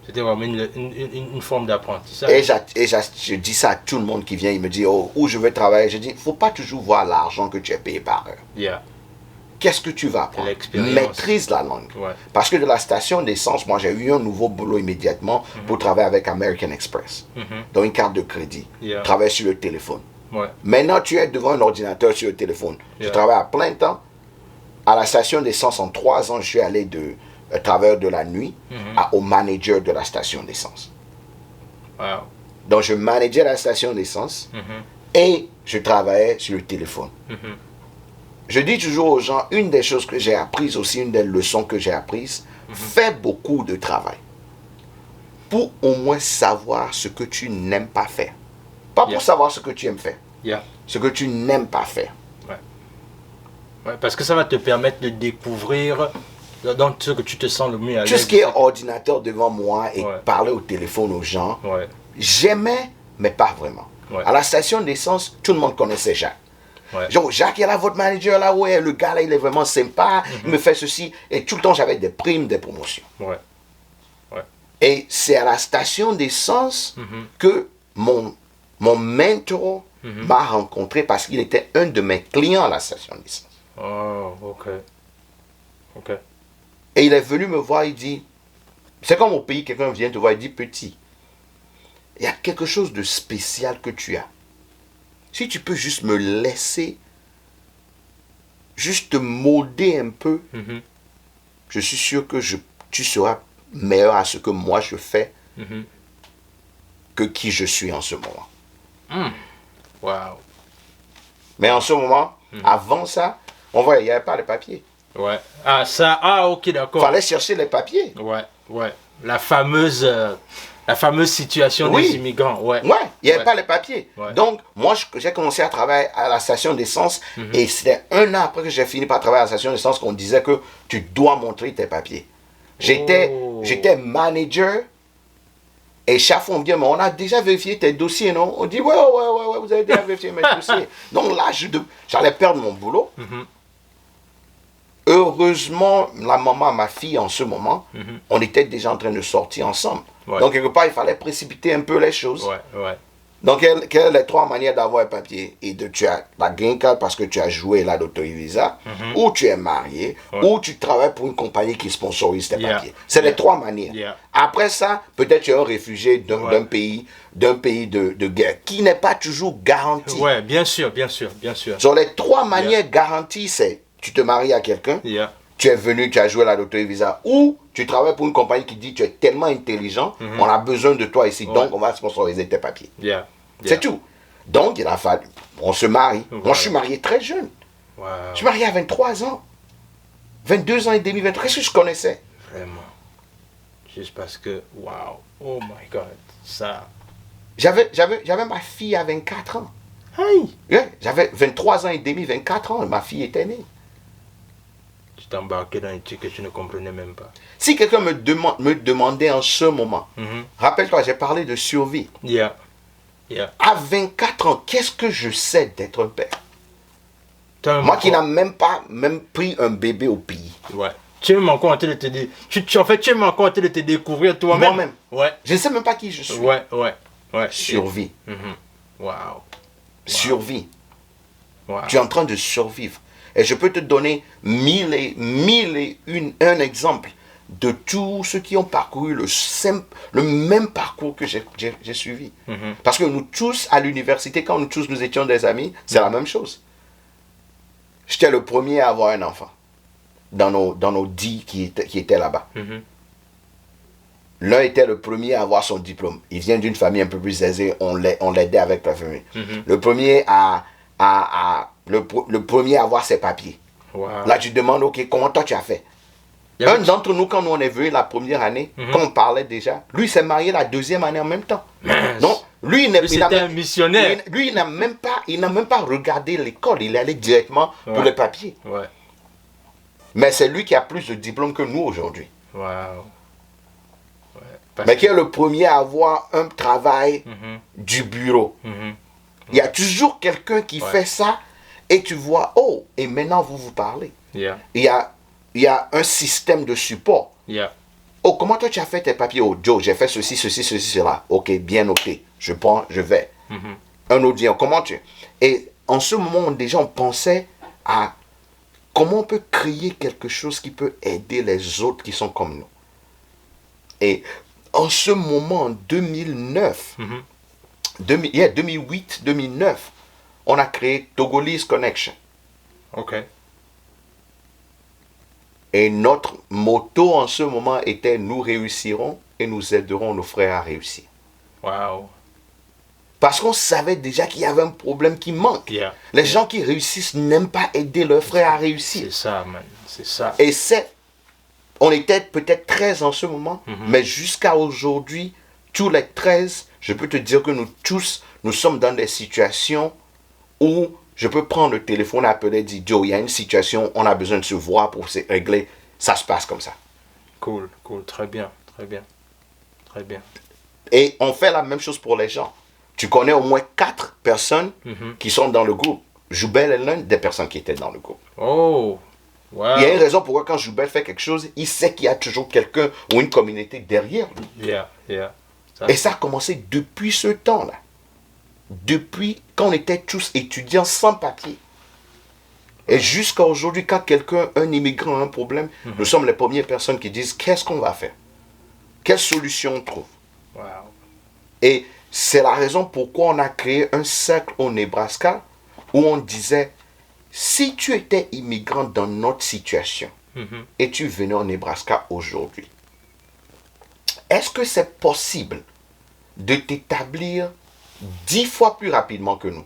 C'était vraiment une forme d'apprentissage. Et je dis ça à tout le monde qui vient. Il me dit, oh, où je vais travailler. Je dis, il ne faut pas toujours voir l'argent que tu es payé par heure. Yeah. Qu'est-ce que tu vas apprendre? Maîtrise la langue. Ouais. Parce que de la station d'essence, moi j'ai eu un nouveau boulot immédiatement pour travailler avec American Express. Dans une carte de crédit. Travailler sur le téléphone. Ouais. Maintenant tu es devant un ordinateur sur le téléphone. Je travaille à plein temps. À la station d'essence, en 3 ans, je suis allé de travailleur de la nuit au manager de la station d'essence. Wow. Donc je manageais la station d'essence et je travaillais sur le téléphone. Je dis toujours aux gens, une des choses que j'ai apprises aussi, une des leçons que j'ai apprises, fais beaucoup de travail. Pour au moins savoir ce que tu n'aimes pas faire. Pas pour savoir ce que tu aimes faire. Ce que tu n'aimes pas faire. Ouais, parce que ça va te permettre de découvrir dans ce que tu te sens le mieux à l'aise. Tout ce qui est ordinateur devant moi et parler au téléphone aux gens, j'aimais, mais pas vraiment. À la station d'essence, tout le monde connaissait Jacques. Genre, Jacques, il est là, votre manager là, ouais, le gars là, il est vraiment sympa, il me fait ceci. Et tout le temps, j'avais des primes, des promotions. Et c'est à la station d'essence que mon mentor m'a rencontré parce qu'il était un de mes clients à la station d'essence. Oh, ok. Et il est venu me voir, il dit, c'est comme au pays, quelqu'un vient te voir, il dit, petit, il y a quelque chose de spécial que tu as. Si tu peux juste me laisser, juste te molder un peu, je suis sûr que tu seras meilleur à ce que moi je fais que qui je suis en ce moment. Wow. Mais en ce moment, avant ça, on voyait, il n'y avait pas les papiers. Ouais. Ok, d'accord. Il fallait chercher les papiers. Ouais. La fameuse situation des immigrants. Ouais, il n'y avait pas les papiers. Donc, moi, j'ai commencé à travailler à la station d'essence et c'était 1 an après que j'ai fini par travailler à la station d'essence qu'on disait que tu dois montrer tes papiers. J'étais manager et chaque fois on me dit, mais on a déjà vérifié tes dossiers, non? On dit, ouais, vous avez déjà vérifié mes dossiers. Donc là, j'allais perdre mon boulot. Heureusement, la maman, ma fille, en ce moment, on était déjà en train de sortir ensemble. Donc, quelque part, il fallait précipiter un peu les choses. Donc, quelles sont les 3 manières d'avoir un papier? Et tu as la green card parce que tu as joué la loterie visa, ou tu es marié, ou tu travailles pour une compagnie qui sponsorise tes papiers. C'est les 3 manières. Après ça, peut-être tu es un réfugié d'un pays de guerre, qui n'est pas toujours garanti. Ouais, bien sûr. Sur les 3 manières garanties, c'est tu te maries à quelqu'un, tu es venu, tu as joué la loterie visa, ou tu travailles pour une compagnie qui dit tu es tellement intelligent, on a besoin de toi ici, donc on va sponsoriser tes papiers. C'est tout. Donc il a fallu, on se marie. Moi je suis marié très jeune. Je suis marié à 23 ans. 22 ans et demi, 23, qu'est-ce que je connaissais? Vraiment. Juste parce que, wow, oh my God, ça... J'avais ma fille à 24 ans. Hey. J'avais 23 ans et demi, 24 ans, et ma fille était née. Tu t'es embarqué dans un truc que tu ne comprenais même pas. Si quelqu'un me demandait en ce moment, rappelle-toi, j'ai parlé de survie. À 24 ans, qu'est-ce que je sais d'être un père? Moi qui n'ai même pas pris un bébé au pays. Tu es même encore en train de te découvrir toi-même. Moi-même. Je ne sais même pas qui je suis. Survie. Wow. Survie. Tu es en train de survivre. Et je peux te donner un exemple de tous ceux qui ont parcouru le même parcours que j'ai suivi. Parce que nous tous, à l'université, quand nous étions des amis, c'est la même chose. J'étais le premier à avoir un enfant. dans nos 10 qui étaient là-bas. L'un était le premier à avoir son diplôme. Il vient d'une famille un peu plus aisée, on l'aidait avec la famille. Le premier le premier à avoir ses papiers. Wow. Là, tu te demandes, ok, comment toi tu as fait? Un d'entre nous, quand nous on est venu la première année, quand on parlait déjà, lui s'est marié la deuxième année en même temps. Donc, lui, c'était un missionnaire. Lui, il n'a même pas regardé l'école, il est allé directement pour les papiers. Ouais. Mais c'est lui qui a plus de diplômes que nous aujourd'hui. Wow. Mais qui est le premier à avoir un travail du bureau. Il y a toujours quelqu'un qui fait ça et tu vois, oh, et maintenant vous parlez. Yeah. Il y a un système de support. Yeah. Oh, comment toi tu as fait tes papiers? Oh, Joe, j'ai fait ceci, cela. Ok, bien noté. Je prends, je vais. Un autre dit, comment tu... Et en ce moment, déjà, on pensait à comment on peut créer quelque chose qui peut aider les autres qui sont comme nous. Et en ce moment, en 2009, 2008, 2009, on a créé Togolese Connection. Ok. Et notre motto en ce moment était « Nous réussirons et nous aiderons nos frères à réussir ». Wow. Parce qu'on savait déjà qu'il y avait un problème qui manque. Yeah. Les gens qui réussissent n'aiment pas aider leurs frères à réussir. C'est ça, man. C'est ça. Et on était peut-être 13 en ce moment, mais jusqu'à aujourd'hui, tous les 13, je peux te dire que nous tous, nous sommes dans des situations où je peux prendre le téléphone, appeler, dire Joe, il y a une situation, on a besoin de se voir pour se régler. Ça se passe comme ça. Cool, très bien. Et on fait la même chose pour les gens. Tu connais au moins 4 personnes qui sont dans le groupe. Joubel est l'une des personnes qui étaient dans le groupe. Oh, wow. Il y a une raison pourquoi quand Joubel fait quelque chose, il sait qu'il y a toujours quelqu'un ou une communauté derrière lui. Yeah. Et ça a commencé depuis ce temps-là. Depuis quand on était tous étudiants sans papier. Et jusqu'à aujourd'hui, quand un immigrant a un problème, nous sommes les premières personnes qui disent qu'est-ce qu'on va faire? Quelle solution on trouve? Wow. Et c'est la raison pourquoi on a créé un cercle au Nebraska où on disait si tu étais immigrant dans notre situation et tu venais au Nebraska aujourd'hui, est-ce que c'est possible de t'établir 10 fois plus rapidement que nous?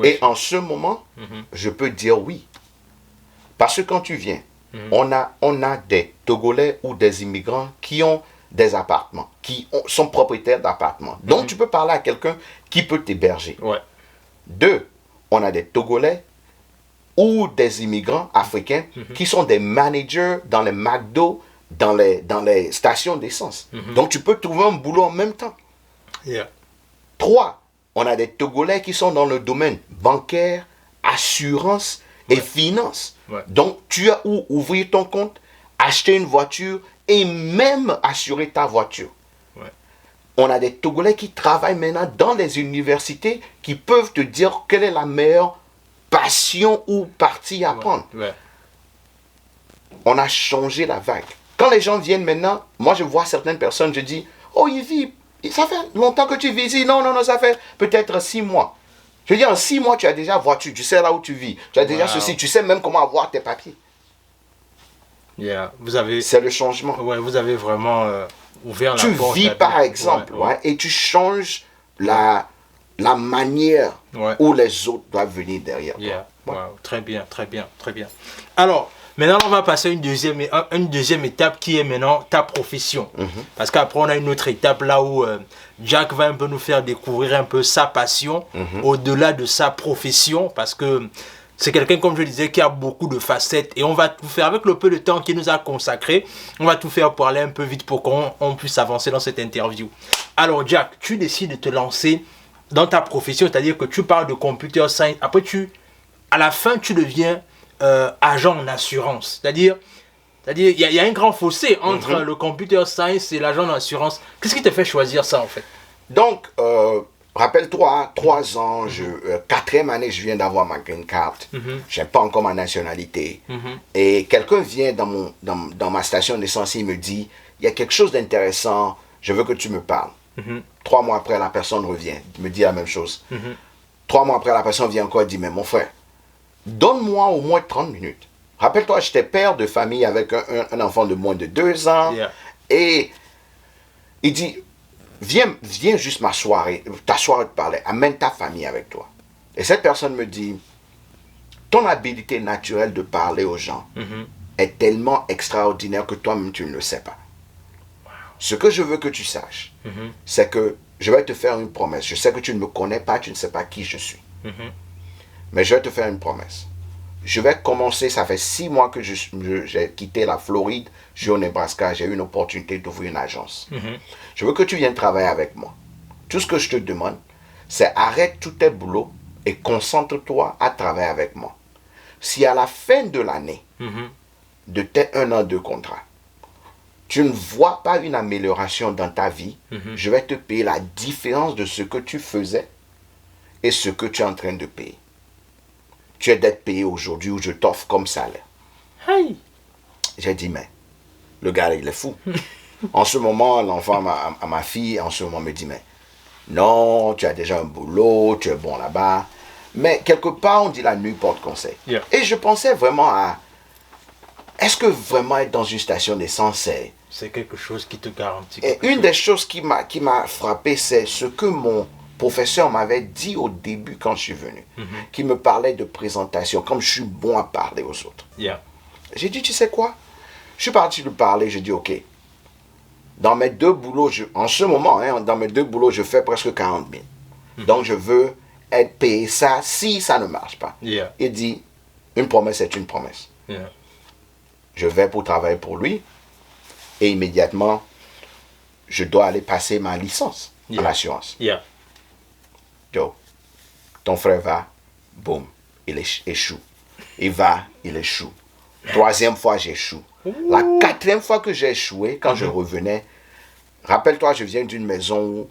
Et en ce moment, je peux dire oui. Parce que quand tu viens, on a des Togolais ou des immigrants qui ont des appartements, sont propriétaires d'appartements. Donc, tu peux parler à quelqu'un qui peut t'héberger. Ouais. 2, on a des Togolais ou des immigrants africains qui sont des managers dans les McDo, dans les stations d'essence. Donc, tu peux trouver un boulot en même temps. Yeah. 3, on a des Togolais qui sont dans le domaine bancaire, assurance et finance. Ouais. Donc, tu as où ouvrir ton compte, acheter une voiture et même assurer ta voiture. Ouais. On a des Togolais qui travaillent maintenant dans les universités qui peuvent te dire quelle est la meilleure passion ou partie à prendre. Ouais. On a changé la vague. Quand les gens viennent maintenant, moi je vois certaines personnes, je dis, oh, il vit, ça fait longtemps que tu vis ici. Non, ça fait peut-être 6 mois. Je dis, en 6 mois, tu as déjà voiture, tu sais là où tu vis. Tu as déjà ceci, tu sais même comment avoir tes papiers. Yeah. C'est le changement. Ouais, vous avez vraiment ouvert la porte. Tu vis par exemple, et tu changes la manière où les autres doivent venir derrière toi. Yeah. Wow. Très bien. Alors, maintenant, on va passer à une deuxième étape qui est maintenant ta profession. Parce qu'après, on a une autre étape là où Jack va un peu nous faire découvrir un peu sa passion au-delà de sa profession. Parce que c'est quelqu'un, comme je disais, qui a beaucoup de facettes. Et on va tout faire avec le peu de temps qu'il nous a consacré. On va tout faire pour aller un peu vite pour qu'on puisse avancer dans cette interview. Alors, Jack, tu décides de te lancer dans ta profession. C'est-à-dire que tu parles de computer science. Après, à la fin, tu deviens agent en assurance. C'est-à-dire, il y a un grand fossé entre le computer science et l'agent en assurance. Qu'est-ce qui te fait choisir ça, en fait? Donc, rappelle-toi, 3 ans, 4e année, je viens d'avoir ma green card. Je n'ai pas encore ma nationalité. Et quelqu'un vient dans ma station d'essence, il me dit, il y a quelque chose d'intéressant, je veux que tu me parles. 3 mois après, la personne revient, me dit la même chose. 3 mois après, la personne vient encore et dit, mais mon frère, donne-moi au moins 30 minutes. Rappelle-toi, j'étais père de famille avec un enfant de moins de 2 ans. Yeah. Et il dit, viens juste t'asseoir et te parler. Amène ta famille avec toi. Et cette personne me dit, ton habilité naturelle de parler aux gens est tellement extraordinaire que toi-même tu ne le sais pas. Ce que je veux que tu saches, c'est que je vais te faire une promesse. Je sais que tu ne me connais pas, tu ne sais pas qui je suis. Mais je vais te faire une promesse. Je vais commencer, ça fait 6 mois que j'ai quitté la Floride, je suis au Nebraska, j'ai eu une opportunité d'ouvrir une agence. Je veux que tu viennes travailler avec moi. Tout ce que je te demande, c'est arrête tous tes boulots et concentre-toi à travailler avec moi. Si à la fin de l'année, de tes 1 an de contrat, tu ne vois pas une amélioration dans ta vie, je vais te payer la différence de ce que tu faisais et ce que tu es en train de payer. Tu es d'être payé aujourd'hui ou je t'offre comme salaire. Hey. J'ai dit, mais le gars, il est fou. En ce moment, l'enfant à ma fille, en ce moment, me dit, mais non, tu as déjà un boulot, tu es bon là-bas. Mais quelque part, on dit la nuit porte conseil. Yeah. Et je pensais vraiment à, est-ce que vraiment être dans une station d'essence, c'est quelque chose qui te garantit. Et une des choses qui m'a frappé, c'est ce que mon professeur m'avait dit au début quand je suis venu, qui me parlait de présentation, comme je suis bon à parler aux autres. Yeah. J'ai dit, tu sais quoi? Je suis parti lui parler, j'ai dit, ok. Dans mes 2 boulots, en ce moment, dans mes 2 boulots, je fais presque 40 000. Donc, je veux être payé ça si ça ne marche pas. Yeah. Il dit, une promesse est une promesse. Yeah. Je vais pour travailler pour lui et immédiatement, je dois aller passer ma licence en assurance. Yeah. Yo, ton frère va, boum, il échoue. Il va, il échoue. 3e fois, j'échoue. La 4e fois que j'ai échoué, quand je revenais, rappelle-toi, je viens d'une maison où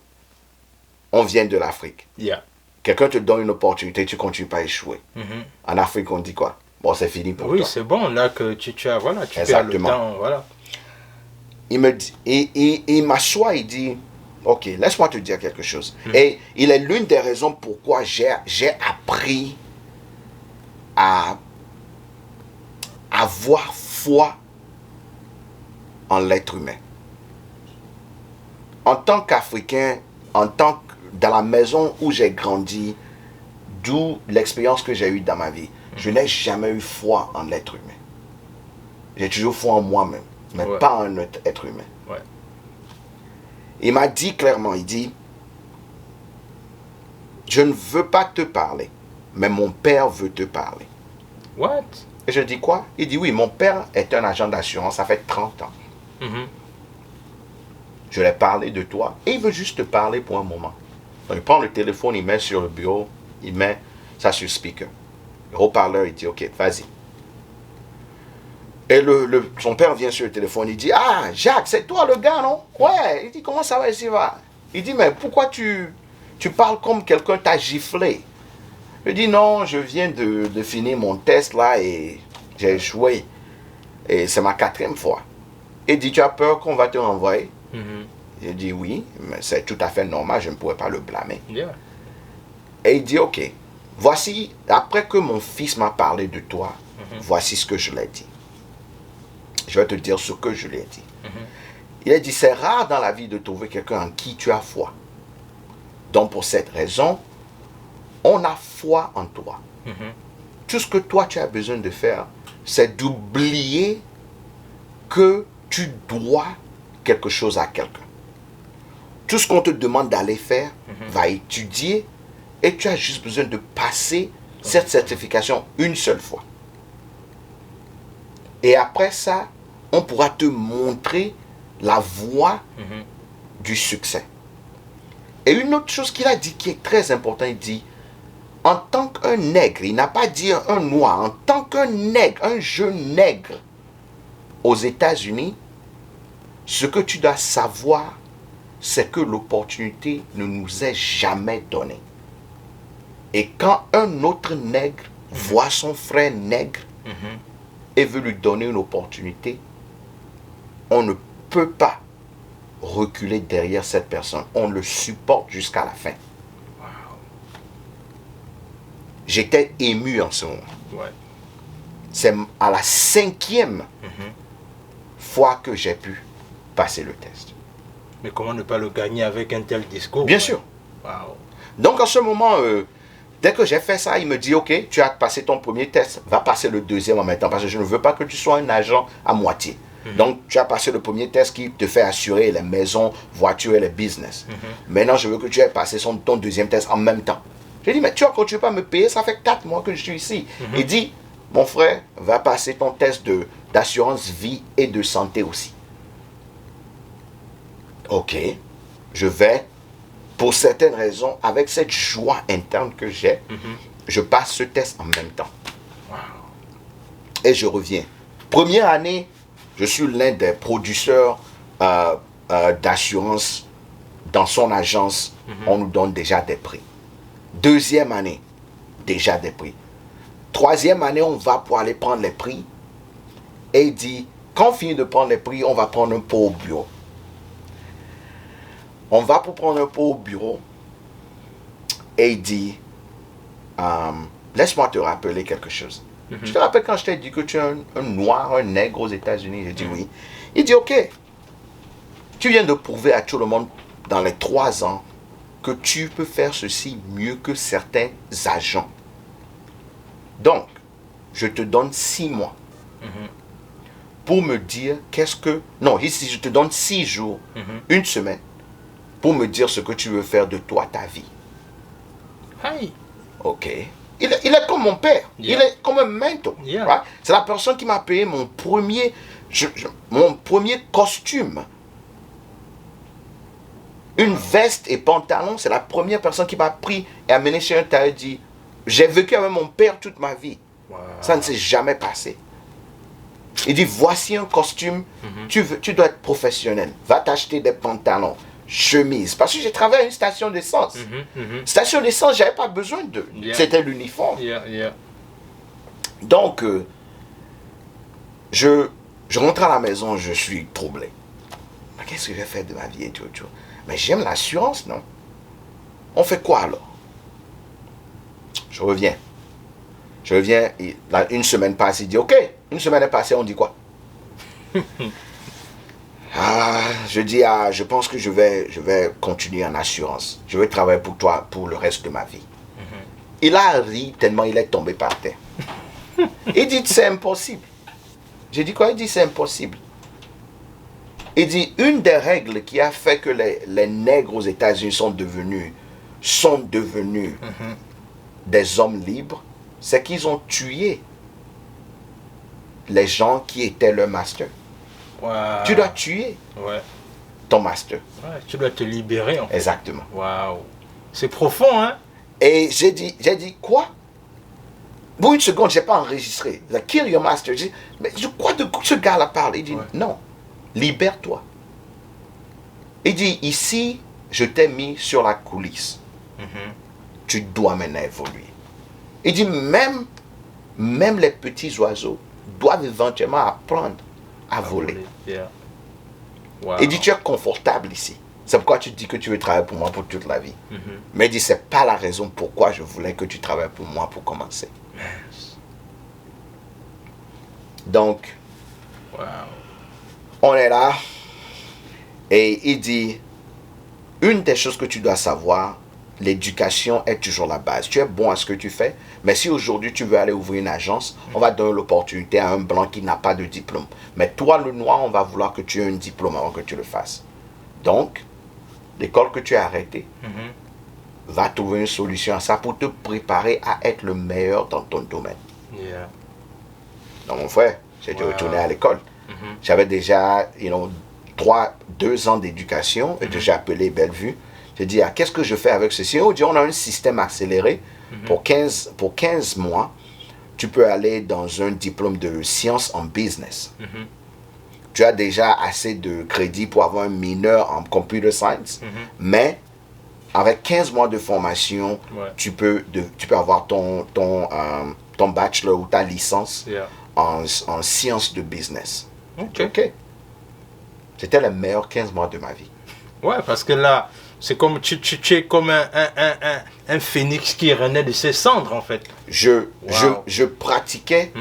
on vient de l'Afrique. Yeah. Quelqu'un te donne une opportunité, tu ne continues pas à échouer. En Afrique, on dit quoi? Bon, c'est fini pour toi. Oui, c'est bon, là que tu as, voilà, tu Exactement. perds le temps, voilà. Il me dit, il m'assoit, il dit, ok, laisse-moi te dire quelque chose. Et il est l'une des raisons pourquoi j'ai appris à avoir foi en l'être humain. En tant qu'Africain, dans la maison où j'ai grandi, d'où l'expérience que j'ai eue dans ma vie, je n'ai jamais eu foi en l'être humain. J'ai toujours foi en moi-même, mais pas en un être humain. Ouais. Il m'a dit clairement, il dit, je ne veux pas te parler, mais mon père veut te parler. What? Et je dis quoi? Il dit, oui, mon père est un agent d'assurance, ça fait 30 ans. Je lui ai parlé de toi et il veut juste te parler pour un moment. Donc il prend le téléphone, il met sur le bureau, il met ça sur speaker. Le haut-parleur, il dit, ok, vas-y. Et son père vient sur le téléphone, il dit, ah, Jacques, c'est toi le gars, non? Ouais. Il dit, comment ça va ici, va? Il dit, mais pourquoi tu parles comme quelqu'un t'a giflé? Je dis, non, je viens de finir mon test là et j'ai échoué. Et c'est ma 4e fois. Il dit, tu as peur qu'on va te renvoyer? J'ai dit, oui, mais c'est tout à fait normal, je ne pourrais pas le blâmer. Yeah. Et il dit, ok, voici, après que mon fils m'a parlé de toi, voici ce que je lui ai dit. Je vais te dire ce que je lui ai dit. Il a dit, c'est rare dans la vie de trouver quelqu'un en qui tu as foi. Donc pour cette raison, on a foi en toi. Tout ce que toi tu as besoin de faire, c'est d'oublier que tu dois quelque chose à quelqu'un. Tout ce qu'on te demande d'aller faire, va étudier et tu as juste besoin de passer cette certification une seule fois. Et après ça, on pourra te montrer la voie du succès. Et une autre chose qu'il a dit qui est très important, il dit, en tant qu'un nègre, il n'a pas dit un noir, en tant qu'un nègre, un jeune nègre aux États-Unis, ce que tu dois savoir, c'est que l'opportunité ne nous est jamais donnée. Et quand un autre nègre voit son frère nègre et veut lui donner une opportunité, on ne peut pas reculer derrière cette personne. On le supporte jusqu'à la fin. Wow. J'étais ému en ce moment. Ouais. C'est à la 5e fois que j'ai pu passer le test. Mais comment ne pas le gagner avec un tel discours? Bien sûr. Wow. Donc en ce moment, dès que j'ai fait ça, il me dit, ok, tu as passé ton premier test, va passer le deuxième en même temps, parce que je ne veux pas que tu sois un agent à moitié. Donc tu as passé le premier test qui te fait assurer les maisons, voitures et les business. Maintenant, je veux que tu aies passé ton deuxième test en même temps. J'ai dit, mais tu ne pas me payer, ça fait 4 mois que je suis ici. Il dit, mon frère, va passer ton test d'assurance vie et de santé aussi. Ok, je vais, pour certaines raisons, avec cette joie interne que j'ai, je passe ce test en même temps. Wow. Et je reviens. Première année, je suis l'un des producteurs d'assurance dans son agence. On nous donne déjà des prix. Deuxième année, déjà des prix. Troisième année, on va pour aller prendre les prix. Et il dit, quand on finit de prendre les prix, on va prendre un pot au bureau. On va pour prendre un pot au bureau. Et il dit, laisse-moi te rappeler quelque chose. Je te rappelle quand je t'ai dit que tu es un noir, un nègre aux États-Unis. J'ai dit oui. Il dit, ok, tu viens de prouver à tout le monde dans les 3 ans que tu peux faire ceci mieux que certains agents. Donc, je te donne 6 mois pour me dire qu'est-ce que... Non, ici, je te donne 6 jours, 1 semaine, pour me dire ce que tu veux faire de toi, ta vie. Hey. Ok. Il est comme mon père. Yeah. Il est comme un mentor. Yeah. Right? C'est la personne qui m'a payé mon premier costume. Une veste et pantalon, c'est la première personne qui m'a pris et amené chez un tailleur et dit, j'ai vécu avec mon père toute ma vie. Wow. Ça ne s'est jamais passé. Il dit, voici un costume, tu dois être professionnel. Va t'acheter des pantalons, chemises. Parce que j'ai travaillé à une station d'essence. Station d'essence, je n'avais pas besoin de. Yeah. C'était l'uniforme. Yeah. Donc, je rentre à la maison, je suis troublé. Mais qu'est-ce que j'ai fait de ma vie et tout. Mais j'aime l'assurance, non? On fait quoi alors? Je reviens. Une semaine passe, il dit, ok, une semaine est passée, on dit quoi? Je dis, je pense que je vais continuer en assurance. Je vais travailler pour toi pour le reste de ma vie. Il a ri tellement il est tombé par terre. Il dit, c'est impossible. J'ai dit quoi? Il dit, c'est impossible. Il dit, une des règles qui a fait que les nègres aux États-Unis sont devenus des hommes libres, c'est qu'ils ont tué les gens qui étaient leur master. Wow. Tu dois tuer ton master. Ouais, tu dois te libérer en fait. Exactement. Waouh. C'est profond, hein? Et j'ai dit, quoi? Pour une seconde, je n'ai pas enregistré. Like, kill your master. J'ai dit, mais de quoi ce gars-là parle? Il dit, non, libère-toi. Il dit, ici, je t'ai mis sur la coulisse. Tu dois maintenant évoluer. Il dit, même les petits oiseaux doivent éventuellement apprendre à voler. Yeah. Wow. Il dit, tu es confortable ici. C'est pourquoi tu dis que tu veux travailler pour moi pour toute la vie. Mais il dit, c'est pas la raison pourquoi je voulais que tu travailles pour moi pour commencer. Yes. Donc, on est là. Et il dit, une des choses que tu dois savoir, l'éducation est toujours la base. Tu es bon à ce que tu fais, mais si aujourd'hui tu veux aller ouvrir une agence, on va donner l'opportunité à un blanc qui n'a pas de diplôme. Mais toi, le noir, on va vouloir que tu aies un diplôme avant que tu le fasses. Donc, l'école que tu as arrêtée, va trouver une solution à ça pour te préparer à être le meilleur dans ton domaine. Yeah. Donc, mon frère, j'étais retourné à l'école. J'avais déjà, 2 ans d'éducation et j'ai appelé Bellevue. J'ai dit, qu'est-ce que je fais avec ceci? On dit, on a un système accéléré. Pour 15 mois, tu peux aller dans un diplôme de sciences en business. Tu as déjà assez de crédit pour avoir un mineur en computer science. Mais avec 15 mois de formation, tu peux avoir ton bachelor ou ta licence en sciences de business. Ok. C'était les meilleurs 15 mois de ma vie. Ouais, parce que là, c'est comme tu es comme un phénix qui renaît de ses cendres, en fait. Je pratiquais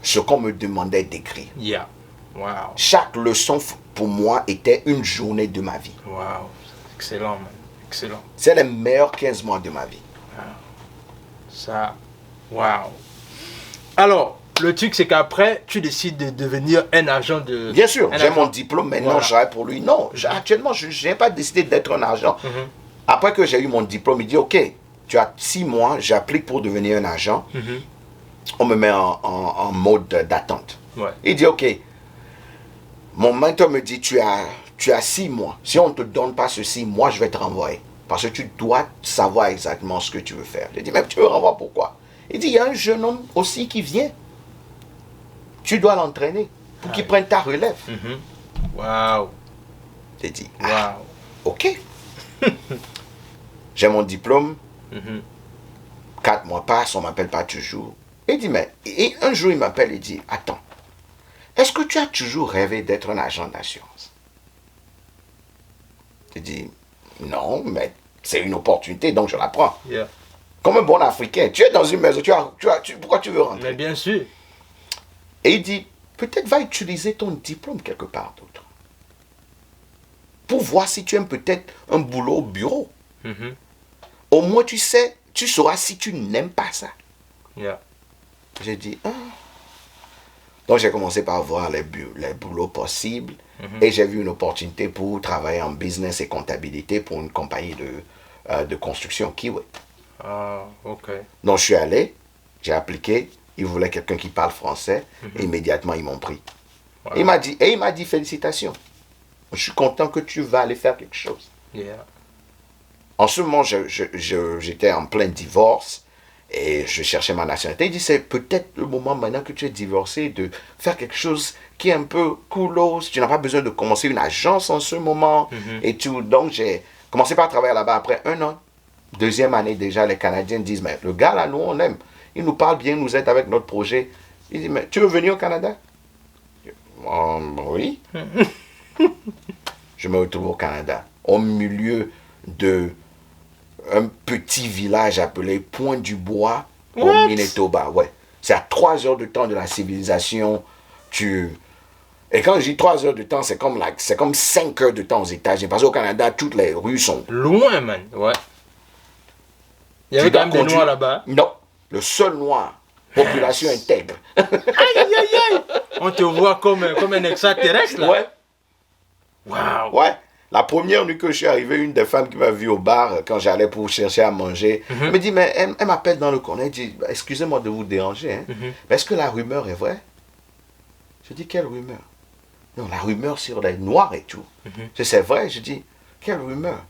ce qu'on me demandait d'écrire. Yeah. Wow. Chaque leçon pour moi était une journée de ma vie. Wow. Excellent, man. Excellent. C'est les meilleurs 15 mois de ma vie. Ça, wow. Alors, le truc, c'est qu'après, tu décides de devenir un agent de... Bien sûr, j'ai mon diplôme, maintenant Voilà. je travaille pour lui. Non, actuellement, je n'ai pas décidé d'être un agent. Après que j'ai eu mon diplôme, il dit, OK, tu as 6 mois, j'applique pour devenir un agent. On me met en mode d'attente. Ouais. Il dit, OK, mon mentor me dit, tu as 6 mois. Si on ne te donne pas ce 6 mois, je vais te renvoyer. Parce que tu dois savoir exactement ce que tu veux faire. Je dis, mais tu me renvoies pourquoi? Il dit, il y a un jeune homme aussi qui vient. Tu dois l'entraîner pour qu'il prenne ta relève. Wow. J'ai dit, Wow. OK. J'ai mon diplôme. 4 mois passent, on ne m'appelle pas toujours. Il dit, mais... Et un jour, il m'appelle et dit, attends, est-ce que tu as toujours rêvé d'être un agent d'assurance? J'ai dit, non, mais c'est une opportunité, donc je la prends. Yeah. Comme un bon Africain, tu es dans une maison, pourquoi tu veux rentrer? Mais bien sûr. Et il dit, peut-être va utiliser ton diplôme quelque part d'autre. Pour voir si tu aimes peut-être un boulot au bureau. Au moins tu sais, tu sauras si tu n'aimes pas ça. Yeah. J'ai dit, ah. Donc j'ai commencé par voir les boulots possibles. Et j'ai vu une opportunité pour travailler en business et comptabilité pour une compagnie de construction Kiwi. Ah, ok. Donc je suis allé, j'ai appliqué. Ils voulaient quelqu'un qui parle français. Et immédiatement, ils m'ont pris. Wow. Il m'a dit, félicitations. Je suis content que tu vas aller faire quelque chose. Yeah. En ce moment, j'étais en plein divorce et je cherchais ma nationalité. Il dit, c'est peut-être le moment maintenant que tu es divorcé de faire quelque chose qui est un peu coolos. Tu n'as pas besoin de commencer une agence en ce moment et tout. Donc, j'ai commencé par travailler là-bas après 1 an. 2e année déjà, les Canadiens disent, mais le gars là, nous, on aime. Il nous parle bien, nous aide avec notre projet. Il dit, mais tu veux venir au Canada? Oui. Je me retrouve au Canada, au milieu de un petit village appelé Pointe-du-Bois, au Manitoba. Ouais. C'est à 3 heures de temps de la civilisation. Et quand je dis 3 heures de temps, c'est comme 5 heures de temps aux États-Unis. Parce qu'au Canada, toutes les rues sont... Loin, man. Ouais. Il y avait quand même des noirs là-bas. Non. Le seul noir, population intègre. Aïe, aïe, aïe. On te voit comme un extraterrestre, là. Ouais. Wow. Ouais. La première nuit que je suis arrivé, une des femmes qui m'a vu au bar, quand j'allais pour chercher à manger, elle me dit, mais elle m'appelle dans le coin. Elle dit, excusez-moi de vous déranger, hein, mais est-ce que la rumeur est vraie? Je dis, quelle rumeur? Non, la rumeur sur les noirs et tout. C'est vrai, je dis, quelle rumeur?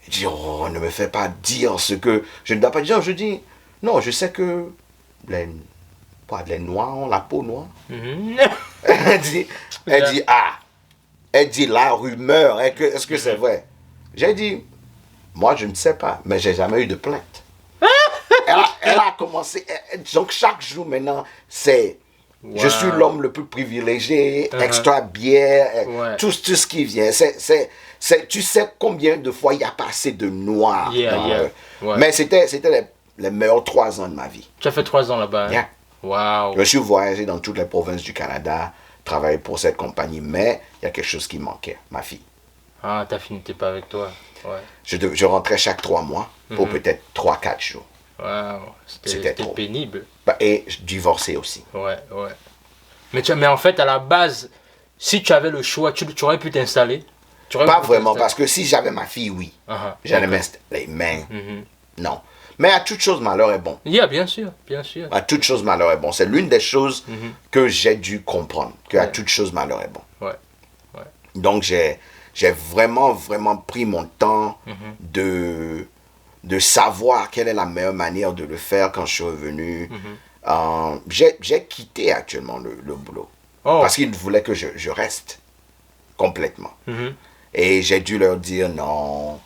Il dit, oh, ne me fais pas dire ce que je ne dois pas dire. Je dis, non, je sais que les noirs ont la peau noire. Elle dit, ah, elle dit la rumeur, est-ce que c'est vrai? J'ai dit, moi je ne sais pas, mais j'ai jamais eu de plainte. elle a commencé, donc chaque jour maintenant, c'est, je suis l'homme le plus privilégié, extra bière, tout ce qui vient. Tu sais combien de fois il y a pas assez de noirs. Mais c'était les meilleurs 3 ans de ma vie. Tu as fait 3 ans là-bas. Yeah. Wow. Je suis voyagé dans toutes les provinces du Canada, travaillé pour cette compagnie, mais il y a quelque chose qui manquait, ma fille. Ah, ta fille n'était pas avec toi. Ouais. Je rentrais chaque 3 mois pour peut-être 3-4 jours. Wow. C'était pénible. Et divorcé aussi. Ouais. Mais en fait, à la base, si tu avais le choix, tu aurais pu t'installer. Pas vraiment, parce que si j'avais ma fille, oui. J'allais m'installer, mais non. Mais à toute chose, malheur est bon. Yeah, bien sûr. À toute chose, malheur est bon. C'est l'une des choses que j'ai dû comprendre, qu'à toute chose, malheur est bon. Ouais. Donc, j'ai vraiment pris mon temps de savoir quelle est la meilleure manière de le faire quand je suis revenu. J'ai quitté actuellement le boulot. Parce qu'ils voulaient que je reste complètement. Et j'ai dû leur dire non,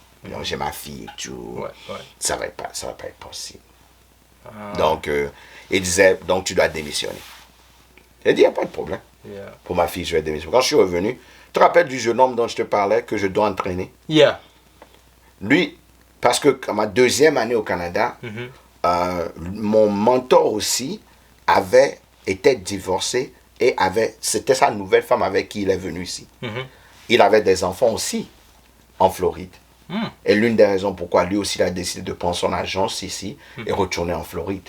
j'ai ma fille et tout. Ça va pas être possible. Donc, ils disaient, donc tu dois démissionner. J'ai dit, il n'y a pas de problème. Pour ma fille, je vais démissionner. Quand je suis revenu, tu te rappelles du jeune homme dont je te parlais, que je dois entraîner? Lui, parce que ma 2e année au Canada, mon mentor aussi avait était divorcé et c'était sa nouvelle femme avec qui il est venu ici. Il avait des enfants aussi en Floride. Et l'une des raisons pourquoi lui aussi il a décidé de prendre son agence ici et retourner en Floride.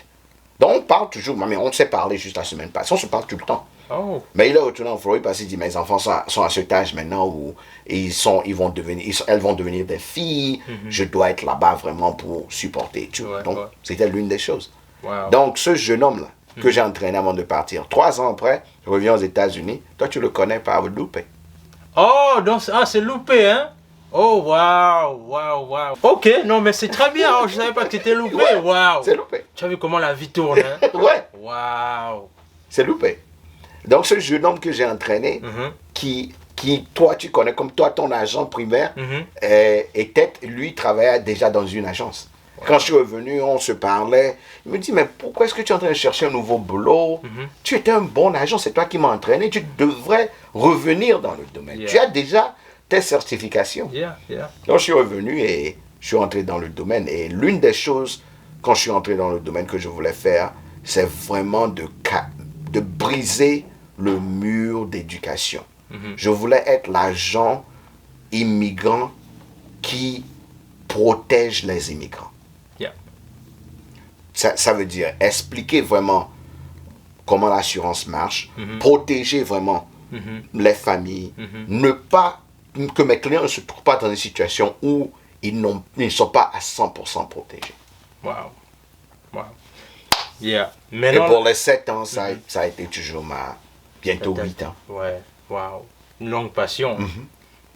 Donc on parle toujours, mais on s'est parlé juste la semaine passée, on se parle tout le temps. Oh. Mais il est retourné en Floride parce qu'il dit mes enfants sont à cet âge maintenant où elles vont devenir des filles, je dois être là-bas vraiment pour supporter. Donc c'était l'une des choses. Wow. Donc ce jeune homme-là que j'ai entraîné avant de partir, 3 ans après, je reviens aux États-Unis, toi tu le connais par Lupe. Oh, donc c'est Loupé, hein? Oh, waouh. Ok, non, mais c'est très bien. Je ne savais pas que c'était Loupé. Ouais, Waouh. c'est Loupé. Tu as vu comment la vie tourne, hein? Ouais. Waouh. C'est Loupé. Donc ce jeune homme que j'ai entraîné, qui toi tu connais comme toi, ton agent primaire, lui travaillait déjà dans une agence. Wow. Quand je suis revenu, on se parlait. Il me dit, mais pourquoi est-ce que tu es en train de chercher un nouveau boulot? Tu étais un bon agent, c'est toi qui m'as entraîné. Tu devrais revenir dans le domaine. Tu as déjà tes certifications. Donc je suis revenu et je suis entré dans le domaine. Et l'une des choses, quand je suis entré dans le domaine que je voulais faire, c'est vraiment de briser le mur d'éducation. Je voulais être l'agent immigrant qui protège les immigrants. Ça veut dire expliquer vraiment comment l'assurance marche, protéger vraiment les familles, ne pas que mes clients ne se trouvent pas dans une situation où ils ne sont pas à 100% protégés. Yeah. Et pour les 7 ans, ça a été toujours bientôt 8 ans. Ouais, waouh. Une longue passion.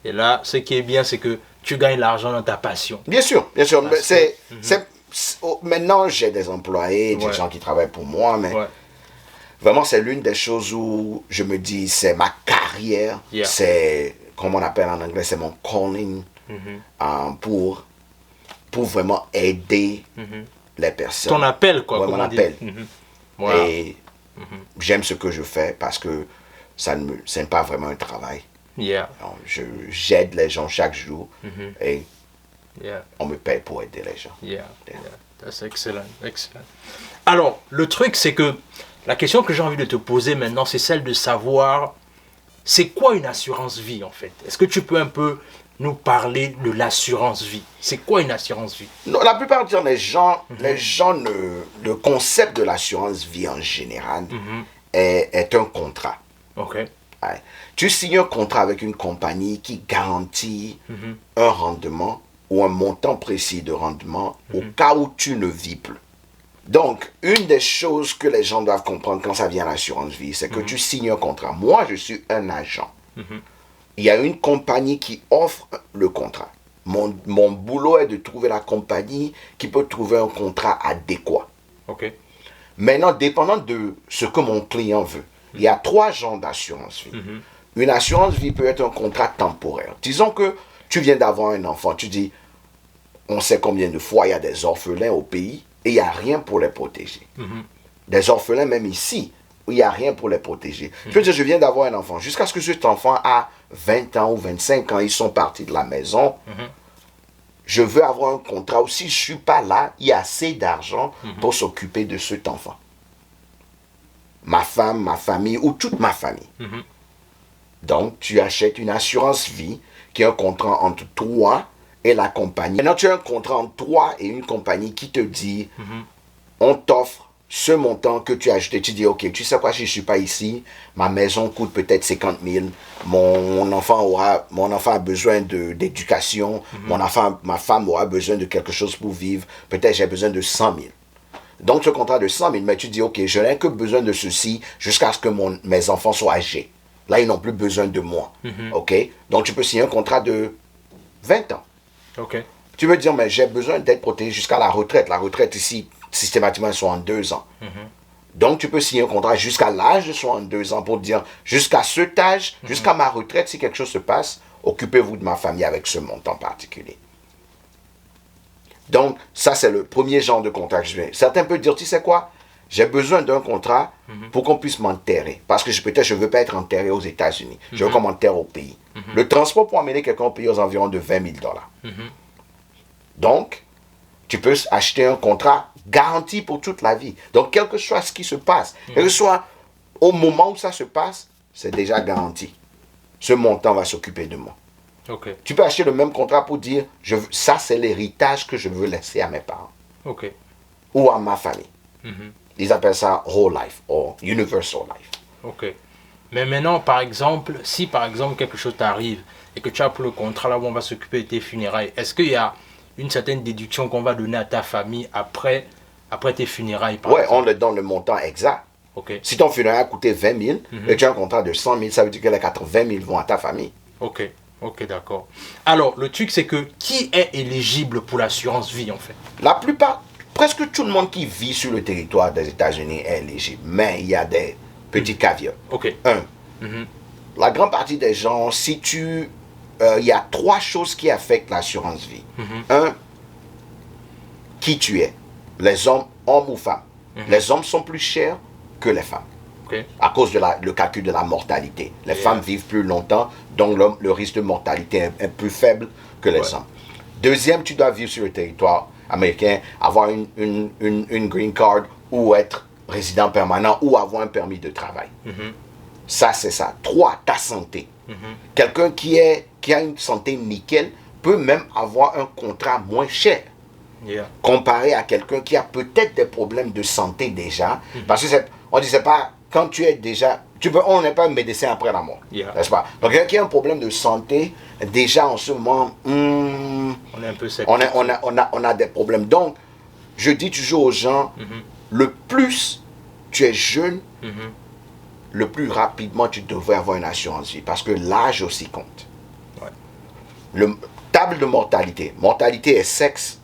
Et là, ce qui est bien, c'est que tu gagnes l'argent dans ta passion. Bien sûr. Maintenant, j'ai des employés, des gens qui travaillent pour moi, mais vraiment, c'est l'une des choses où je me dis, c'est ma carrière, c'est, comme on appelle en anglais, c'est mon calling pour vraiment aider les personnes. Ton appel, quoi. Mon appel. Et j'aime ce que je fais parce que c'est pas vraiment un travail. J'aide les gens chaque jour et on me paye pour aider les gens. C'est excellent. Alors, le truc, c'est que la question que j'ai envie de te poser maintenant, c'est celle de savoir, c'est quoi une assurance vie, en fait? Est-ce que tu peux un peu nous parler de l'assurance vie? C'est quoi une assurance vie? Non, la plupart du temps, les gens le concept de l'assurance vie en général est un contrat. Tu signes un contrat avec une compagnie qui garantit un rendement ou un montant précis de rendement au cas où tu ne vis plus. Donc, une des choses que les gens doivent comprendre quand ça vient à l'assurance vie, c'est que tu signes un contrat. Moi, je suis un agent. Il y a une compagnie qui offre le contrat. Mon boulot est de trouver la compagnie qui peut trouver un contrat adéquat. Maintenant, dépendant de ce que mon client veut, il y a 3 genres d'assurance vie. Une assurance vie peut être un contrat temporaire. Disons que tu viens d'avoir un enfant, tu dis, on sait combien de fois il y a des orphelins au pays et il n'y a rien pour les protéger. Des orphelins même ici, où il n'y a rien pour les protéger. Je veux dire, je viens d'avoir un enfant. Jusqu'à ce que cet enfant a 20 ans ou 25 ans, ils sont partis de la maison. Je veux avoir un contrat où si je ne suis pas là, il y a assez d'argent pour s'occuper de cet enfant. Ma femme, ma famille ou toute ma famille. Donc, tu achètes une assurance vie qui est un contrat entre toi et la compagnie. Maintenant, tu as un contrat entre toi et une compagnie qui te dit, on t'offre ce montant que tu as ajouté. Tu dis, ok, tu sais quoi, si je ne suis pas ici, ma maison coûte peut-être 50 000, mon enfant a besoin d'éducation, ma femme aura besoin de quelque chose pour vivre, peut-être j'ai besoin de 100 000. Donc, ce contrat de 100 000, mais tu dis, ok, je n'ai que besoin de ceci jusqu'à ce que mes enfants soient âgés. Là, ils n'ont plus besoin de moi. Ok? Donc, tu peux signer un contrat de 20 ans. Tu veux dire, mais j'ai besoin d'être protégé jusqu'à la retraite. La retraite ici, systématiquement, elles sont en 2 ans. Donc, tu peux signer un contrat jusqu'à l'âge de 62 ans pour dire, jusqu'à cet âge, jusqu'à ma retraite, si quelque chose se passe, occupez-vous de ma famille avec ce montant particulier. Donc, ça, c'est le premier genre de contrat que je vais. Certains peuvent dire, tu sais quoi, j'ai besoin d'un contrat pour qu'on puisse m'enterrer. Parce que peut-être je ne veux pas être enterré aux États-Unis. Je veux qu'on m'enterre au pays. Le transport pour amener quelqu'un au pays aux environs de 20 000 $. Donc, tu peux acheter un contrat garanti pour toute la vie. Donc, quel que soit ce qui se passe, quel que soit au moment où ça se passe, c'est déjà garanti. Ce montant va s'occuper de moi. Ok. Tu peux acheter le même contrat pour dire, ça c'est l'héritage que je veux laisser à mes parents. Ok. Ou à ma famille. Ils appellent ça whole life ou universal life. Ok. Mais maintenant, par exemple, si par exemple quelque chose t'arrive et que tu as pris le contrat là où on va s'occuper de tes funérailles, est-ce qu'il y a une certaine déduction qu'on va donner à ta famille après tes funérailles par Ouais, exemple? on le donne le montant exact. Ok. Si ton funérail a coûté 20 000 et tu as un contrat de 100 000, ça veut dire que les 80 000 vont à ta famille. Ok. Ok, d'accord. Alors, le truc, c'est que qui est éligible pour l'assurance vie, en fait? La plupart, presque tout le monde qui vit sur le territoire des États-Unis est éligible. Mais il y a des petits caveats. Ok. La grande partie des gens, il y a 3 choses qui affectent l'assurance vie. Qui tu es. Les hommes ou femmes. Les hommes sont plus chers que les femmes. Ok. À cause de le calcul de la mortalité. Les femmes vivent plus longtemps, donc le risque de mortalité est plus faible que les hommes. Deuxième, tu dois vivre sur le territoire américain, avoir une green card ou être résident permanent ou avoir un permis de travail. Ça, c'est ça. 3, ta santé. Quelqu'un qui a une santé nickel peut même avoir un contrat moins cher. Comparé à quelqu'un qui a peut-être des problèmes de santé déjà. Parce que on ne disait pas, quand tu es déjà... on n'est pas un médecin après la mort. N'est-ce pas? Donc, quelqu'un qui a un problème de santé, déjà en ce moment, on est un peu sceptique. On a des problèmes. Donc, je dis toujours aux gens, le plus tu es jeune, le plus rapidement tu devrais avoir une assurance vie. Parce que l'âge aussi compte. Le table de mortalité. Mortalité est sexe,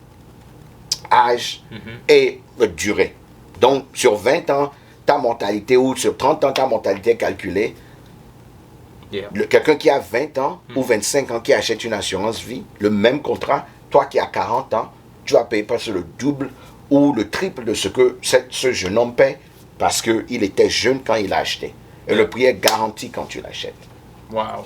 âge et durée. Donc, sur 20 ans, ta mortalité, ou sur 30 ans, ta mortalité est calculée. Quelqu'un qui a 20 ans ou 25 ans qui achète une assurance vie, le même contrat, toi qui as 40 ans, tu vas payer presque le double ou le triple de ce que ce jeune homme paie parce qu'il était jeune quand il a acheté. Et le prix est garanti quand tu l'achètes. Waouh.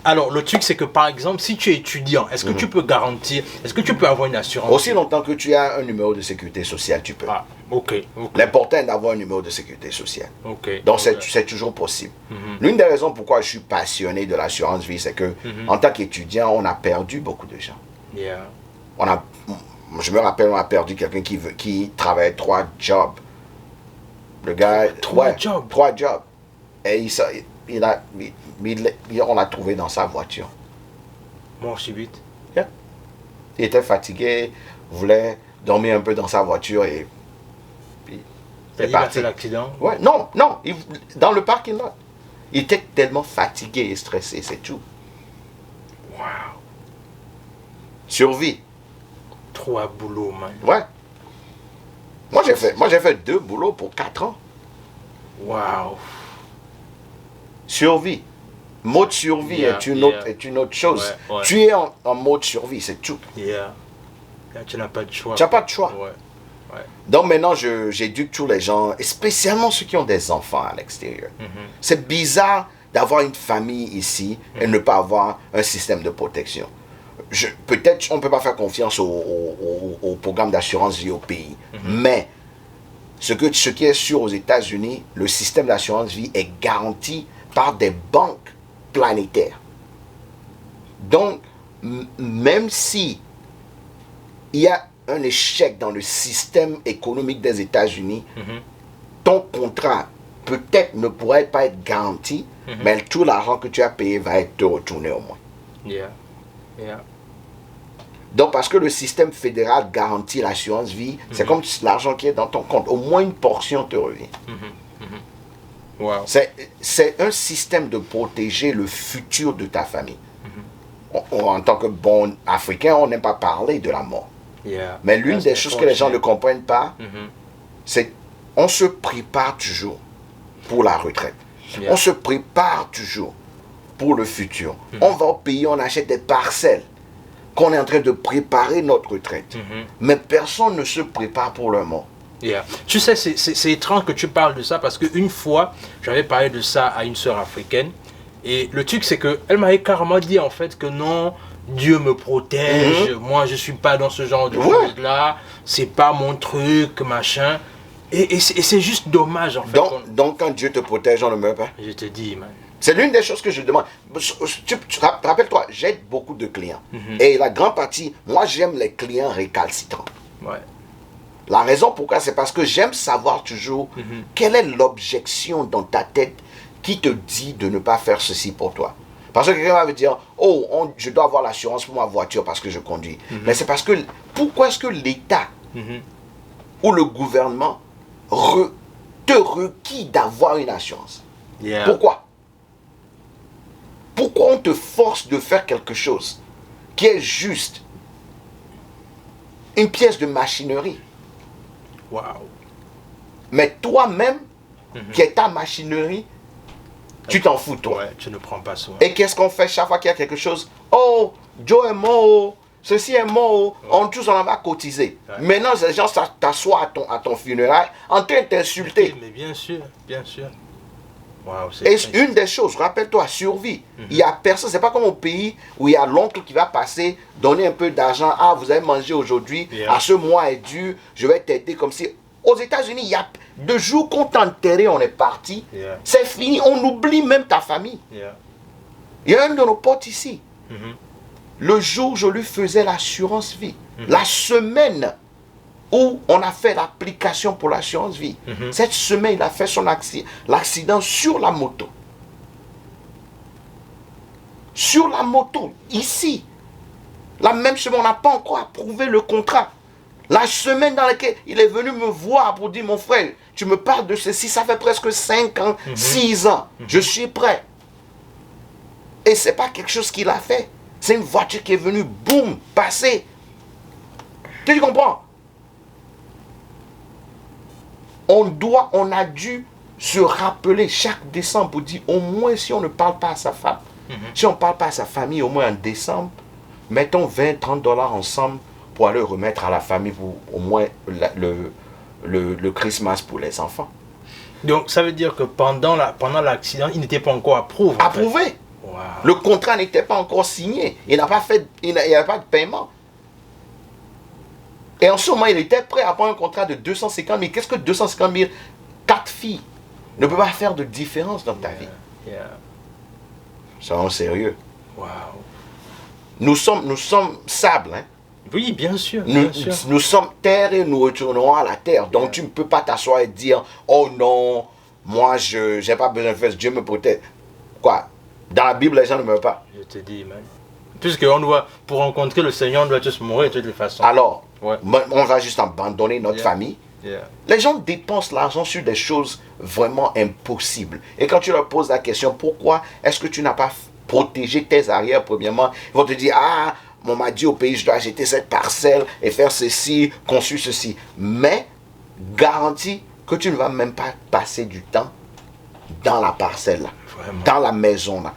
Alors, le truc, c'est que par exemple, si tu es étudiant, est-ce que tu peux garantir, est-ce que tu peux avoir une assurance? Aussi longtemps que tu as un numéro de sécurité sociale, tu peux. Ah, ok. L'important est d'avoir un numéro de sécurité sociale. Ok. Donc, c'est toujours possible. L'une des raisons pourquoi je suis passionné de l'assurance vie, c'est que en tant qu'étudiant, on a perdu beaucoup de gens. Je me rappelle, on a perdu quelqu'un qui travaillait 3 jobs. Le gars... 3 jobs? 3 jobs. Et on l'a trouvé dans sa voiture. Mort subite. Il était fatigué, voulait dormir un peu dans sa voiture et puis il a fait l'accident? Ouais, non, dans le parking lot. Il était tellement fatigué et stressé, c'est tout. Wow. Survie. 3 boulots, man. Ouais. Moi, j'ai fait 2 boulots pour 4 ans. Wow. Survie. Mode survie est une autre chose. Tu es en mode survie, c'est tout. Là, tu n'as pas de choix. Tu n'as pas de choix. Donc maintenant, j'éduque tous les gens, et spécialement ceux qui ont des enfants à l'extérieur. C'est bizarre d'avoir une famille ici et ne pas avoir un système de protection. Peut-être on ne peut pas faire confiance au programme d'assurance vie au pays, mais ce qui est sûr aux États-Unis, le système d'assurance vie est garanti par des banques planétaires. Donc, même si il y a un échec dans le système économique des États-Unis, ton contrat peut-être ne pourrait pas être garanti, mais tout l'argent que tu as payé va te retourner au moins. Donc, parce que le système fédéral garantit l'assurance vie, c'est comme l'argent qui est dans ton compte. Au moins une portion te revient. Wow. C'est un système de protéger le futur de ta famille. En tant que bon Africain, on n'aime pas parler de la mort. Mais l'une des choses que les gens ne comprennent pas, c'est qu'on se prépare toujours pour la retraite. On se prépare toujours pour le futur. On va au pays, on achète des parcelles qu'on est en train de préparer notre retraite. Mais personne ne se prépare pour le mort. Tu sais, c'est étrange que tu parles de ça parce qu'une fois, j'avais parlé de ça à une sœur africaine. Et le truc, c'est qu'elle m'avait carrément dit en fait que non, Dieu me protège, moi je suis pas dans ce genre de choses-là, c'est pas mon truc, machin. Et c'est juste dommage, en fait. Donc, quand Dieu te protège, on ne meurt pas. Je te dis, man. C'est l'une des choses que je demande. Rappelle-toi, j'aide beaucoup de clients. Et la grande partie, moi, j'aime les clients récalcitrants. Ouais. La raison pourquoi, c'est parce que j'aime savoir toujours quelle est l'objection dans ta tête qui te dit de ne pas faire ceci pour toi. Parce que quelqu'un va me dire, oh, je dois avoir l'assurance pour ma voiture parce que je conduis. Mais c'est parce que, pourquoi est-ce que l'État ou le gouvernement te requis d'avoir une assurance? Yeah. Pourquoi? Pourquoi on te force de faire quelque chose qui est juste une pièce de machinerie? Wow. Mais toi-même, qui est ta machinerie, tu t'en fous, toi. Ouais, tu ne prends pas soin. Et qu'est-ce qu'on fait chaque fois qu'il y a quelque chose? Oh, Joe est mort, ceci est mort, on va cotiser. Ouais. Maintenant, les gens t'assoient à ton funérail en train de t'insulter. Mais bien sûr, bien sûr. Wow, Et une des choses, rappelle-toi, survie. Il y a personne, c'est pas comme au pays où il y a l'oncle qui va passer, donner un peu d'argent. Ah, vous avez mangé aujourd'hui, à ce mois est dû, je vais t'aider comme si. Aux États-Unis, il y a 2 jours qu'on t'a enterré, on est parti. C'est fini, on oublie même ta famille. Il y a un de nos potes ici. Le jour où je lui faisais l'assurance vie, la semaine où on a fait l'application pour l'assurance vie, cette semaine, il a fait l'accident sur la moto. Sur la moto, ici. La même semaine, on n'a pas encore approuvé le contrat. La semaine dans laquelle il est venu me voir pour dire, mon frère, tu me parles de ceci, ça fait presque 5 ans, 6 ans, je suis prêt. Et ce n'est pas quelque chose qu'il a fait. C'est une voiture qui est venue, boum, passer. Tu comprends? On a dû se rappeler chaque décembre pour dire, au moins si on ne parle pas à sa femme, si on ne parle pas à sa famille, au moins en décembre, mettons 20-30 $ ensemble pour aller remettre à la famille pour au moins le Christmas pour les enfants. Donc ça veut dire que pendant l'accident, il n'était pas encore approuvé. Approuvé. Wow. Le contrat n'était pas encore signé. Il n'y avait pas de paiement. Et en ce moment, il était prêt à prendre un contrat de 250 000. Qu'est-ce que 250 000? 4 filles ne peuvent pas faire de différence dans ta vie. Soyons sérieux. Wow. Nous sommes sable. Hein? Oui, bien sûr. Nous sommes terre et nous retournerons à la terre. Donc tu ne peux pas t'asseoir et dire, oh non, moi je n'ai pas besoin de faire, Dieu me protège. Quoi? Dans la Bible, les gens ne meurent pas. Je te dis, man. Puisqu'on doit, pour rencontrer le Seigneur, on doit tous mourir de toute façon. Alors, on va juste abandonner notre famille. Les gens dépensent l'argent sur des choses vraiment impossibles. Et quand tu leur poses la question, pourquoi est-ce que tu n'as pas protégé tes arrières, premièrement, ils vont te dire, ah, on m'a dit au pays, je dois acheter cette parcelle et faire ceci, construire ceci. Mais, garantis que tu ne vas même pas passer du temps dans la parcelle là, dans la maison là,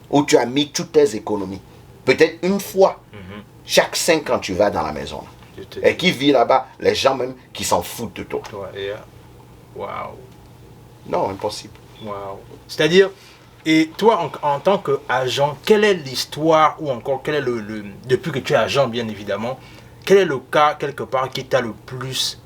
où tu as mis toutes tes économies. Peut-être une fois, chaque 5 ans, tu vas dans la maison là. Et qui vit là-bas, les gens même qui s'en foutent de toi. Wow. Non, impossible. Wow. C'est-à-dire, et toi, en tant qu'agent, quelle est l'histoire, ou encore, quel est depuis que tu es agent, bien évidemment, quel est le cas, quelque part, qui t'a le plus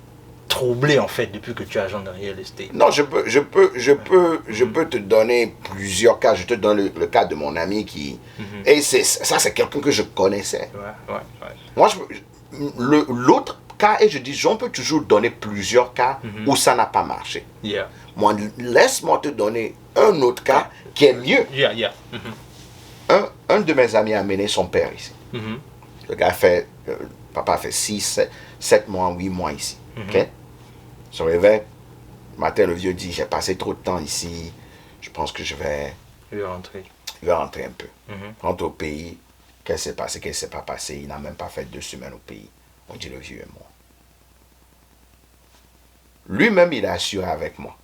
troublé, en fait, depuis que tu es agent de real estate? Non, je peux te donner plusieurs cas. Je te donne le cas de mon ami qui... Et ça, c'est quelqu'un que je connaissais. Moi, l'autre cas, et je dis, on peut toujours donner plusieurs cas où ça n'a pas marché. Moi, laisse-moi te donner un autre cas qui est mieux. Un de mes amis a amené son père ici. Le gars papa a fait 6, 7 mois, 8 mois ici. Ok? Se réveille, le matin, le vieux dit, j'ai passé trop de temps ici, je pense que je vais rentrer. Il va rentrer un peu. Rentre au pays, qu'est-ce qui s'est passé, qu'est-ce qui s'est pas passé, il n'a même pas fait 2 semaines au pays. On dit, le vieux est mort. Lui-même, il a assuré avec moi.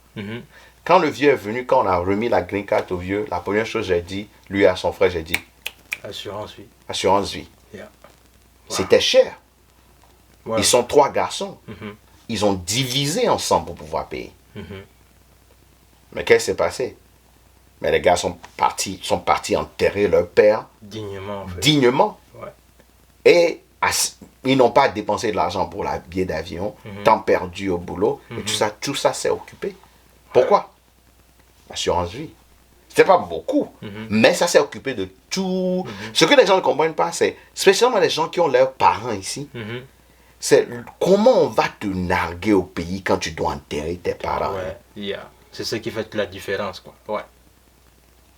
Quand le vieux est venu, quand on a remis la green card au vieux, la première chose que j'ai dit, lui et à son frère, j'ai dit, assurance vie. Assurance vie. Wow. C'était cher. Wow. Ils sont 3 garçons. Ils ont divisé ensemble pour pouvoir payer. Mais qu'est-ce qui s'est passé? Mais les gars sont partis enterrer leur père dignement. En fait. Dignement. Ouais. Et ils n'ont pas dépensé de l'argent pour la billet d'avion, temps perdu au boulot, et tout ça s'est occupé. Pourquoi? Assurance vie. C'est pas beaucoup, mais ça s'est occupé de tout. Ce que les gens ne comprennent pas, c'est, spécialement les gens qui ont leurs parents ici, c'est comment on va te narguer au pays quand tu dois enterrer tes parents. Ouais, c'est ce qui fait la différence, quoi. Ouais.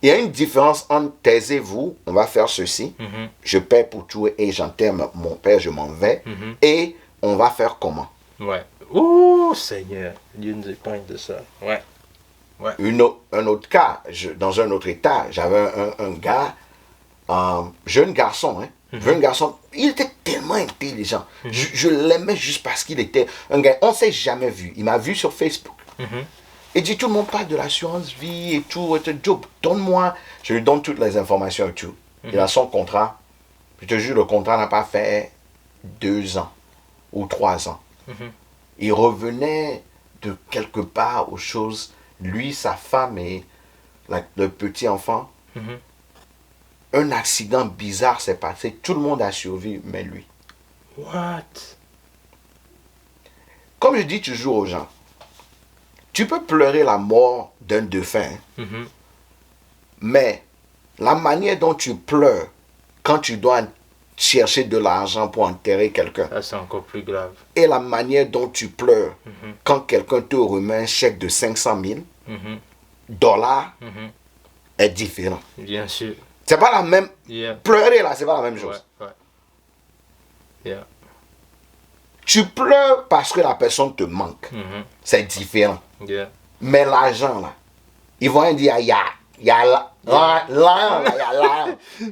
Il y a une différence entre taisez-vous, on va faire ceci, je paie pour tout et j'enterre mon père, je m'en vais, et on va faire comment? Ouais. Ouh, Seigneur, Dieu nous épargne de ça. Ouais. Ouais. Un autre cas, dans un autre état, j'avais un gars, jeune garçon, jeune garçon, il était tellement intelligent. Je l'aimais juste parce qu'il était un gars, on ne s'est jamais vu. Il m'a vu sur Facebook. Il dit, tout le monde parle de l'assurance vie et tout. Job, donne-moi. Je lui donne toutes les informations et tout. Il a son contrat. Je te jure, le contrat n'a pas fait 2 ans ou 3 ans. Il revenait de quelque part aux choses. Lui, sa femme et le petit enfant. Un accident bizarre s'est passé. Tout le monde a survécu, mais lui. What? Comme je dis toujours aux gens, tu peux pleurer la mort d'un défunt, mais la manière dont tu pleures quand tu dois chercher de l'argent pour enterrer quelqu'un, c'est encore plus grave. Et la manière dont tu pleures quand quelqu'un te remet un chèque de 500 000 dollars est différent. Bien sûr. C'est pas la même. Pleurer là, c'est pas la même chose. Tu pleures parce que la personne te manque. C'est différent. Mais l'argent là, ils vont dire, il y a là.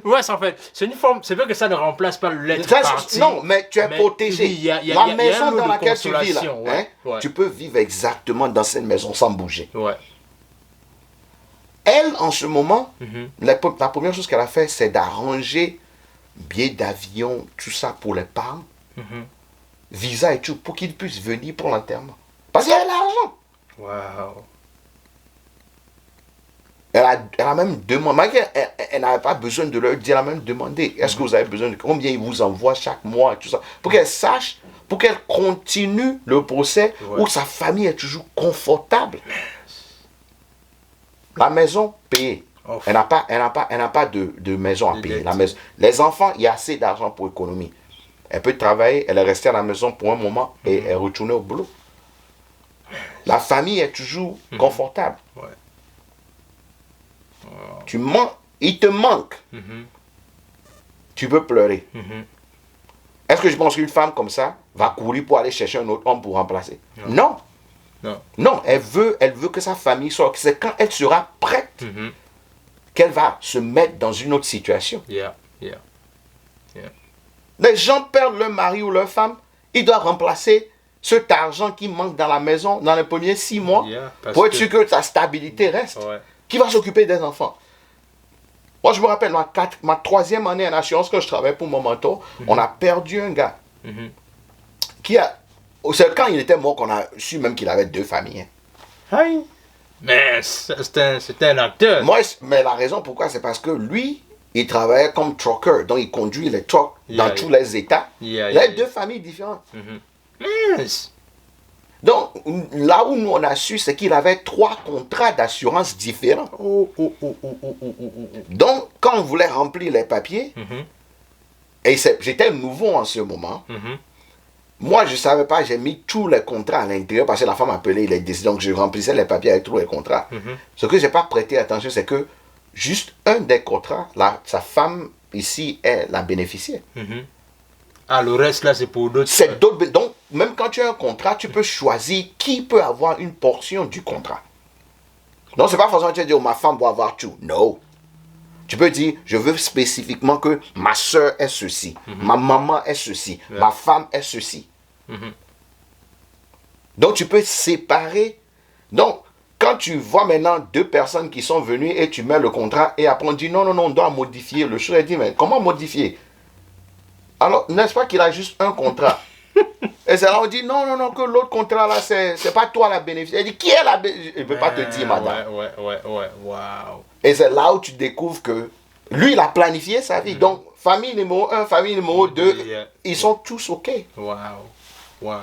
Ouais, c'est en fait, c'est une forme, c'est vrai que ça ne remplace pas l'être parti. Non, mais tu es protégé. Oui, la maison dans laquelle tu vis là, tu peux vivre exactement dans cette maison sans bouger. Elle, en ce moment, la première chose qu'elle a fait, c'est d'arranger billets d'avion, tout ça pour les parents, visa et tout, pour qu'ils puissent venir pour l'enterrement. Parce qu'il y a l'argent. Wow. Elle a même demandé, elle n'avait pas besoin de leur dire, elle a même demandé, est-ce que vous avez besoin de combien ils vous envoient chaque mois, tout ça, pour qu'elle sache, pour qu'elle continue le procès où sa famille est toujours confortable. La maison payée. Elle n'a pas de maison à payer. Les enfants, il y a assez d'argent pour l'économie. Elle peut travailler, elle est restée à la maison pour un moment et elle est retournée au boulot. La famille est toujours confortable. Il te manque. Tu peux pleurer. Est-ce que je pense qu'une femme comme ça va courir pour aller chercher un autre homme pour remplacer? Non. Non, elle veut que sa famille soit. C'est quand elle sera prête qu'elle va se mettre dans une autre situation. Les gens perdent leur mari ou leur femme, ils doivent remplacer cet argent qui manque dans la maison dans les premiers 6 mois pour être sûr que sa stabilité reste. Qui va s'occuper des enfants? Moi, je me rappelle, ma 3e année en assurance, quand je travaillais pour mon mentor, on a perdu un gars qui a... C'est quand il était mort qu'on a su même qu'il avait 2 familles. Mais c'était un acteur. Mais la raison pourquoi, c'est parce que lui, il travaillait comme trucker, donc il conduit les trucks dans tous les États. Il a 2 familles différentes. Donc, là où nous on a su, c'est qu'il avait 3 contrats d'assurance différents. Donc, quand on voulait remplir les papiers, et j'étais nouveau en ce moment, moi je ne savais pas, j'ai mis tous les contrats à l'intérieur parce que la femme appelait, il est décédé, donc je remplissais les papiers avec tous les contrats. Ce que je n'ai pas prêté attention, c'est que juste un des contrats, sa femme ici est la bénéficiaire. Ah, le reste là, c'est pour d'autres. C'est d'autres. Donc, même quand tu as un contrat, tu peux choisir qui peut avoir une portion du contrat. Donc, c'est pas forcément que tu vas dire, ma femme doit avoir tout. Non. Tu peux dire, je veux spécifiquement que ma soeur est ceci, ma maman est ceci, ma femme est ceci. Donc, tu peux séparer. Donc, quand tu vois maintenant 2 personnes qui sont venues et tu mets le contrat et après on dit, non, on doit modifier le choix. Elle dit, mais comment modifier? Alors, n'est-ce pas qu'il a juste un contrat? Et c'est là on dit, non, que l'autre contrat là, c'est pas toi la bénéficiaire. Elle dit, qui est la bénéficiaire? Il ne peut pas te dire, madame. Wow. Et c'est là où tu découvres que lui, il a planifié sa vie. Donc, famille numéro 1, famille numéro 2, ils sont tous OK. Wow.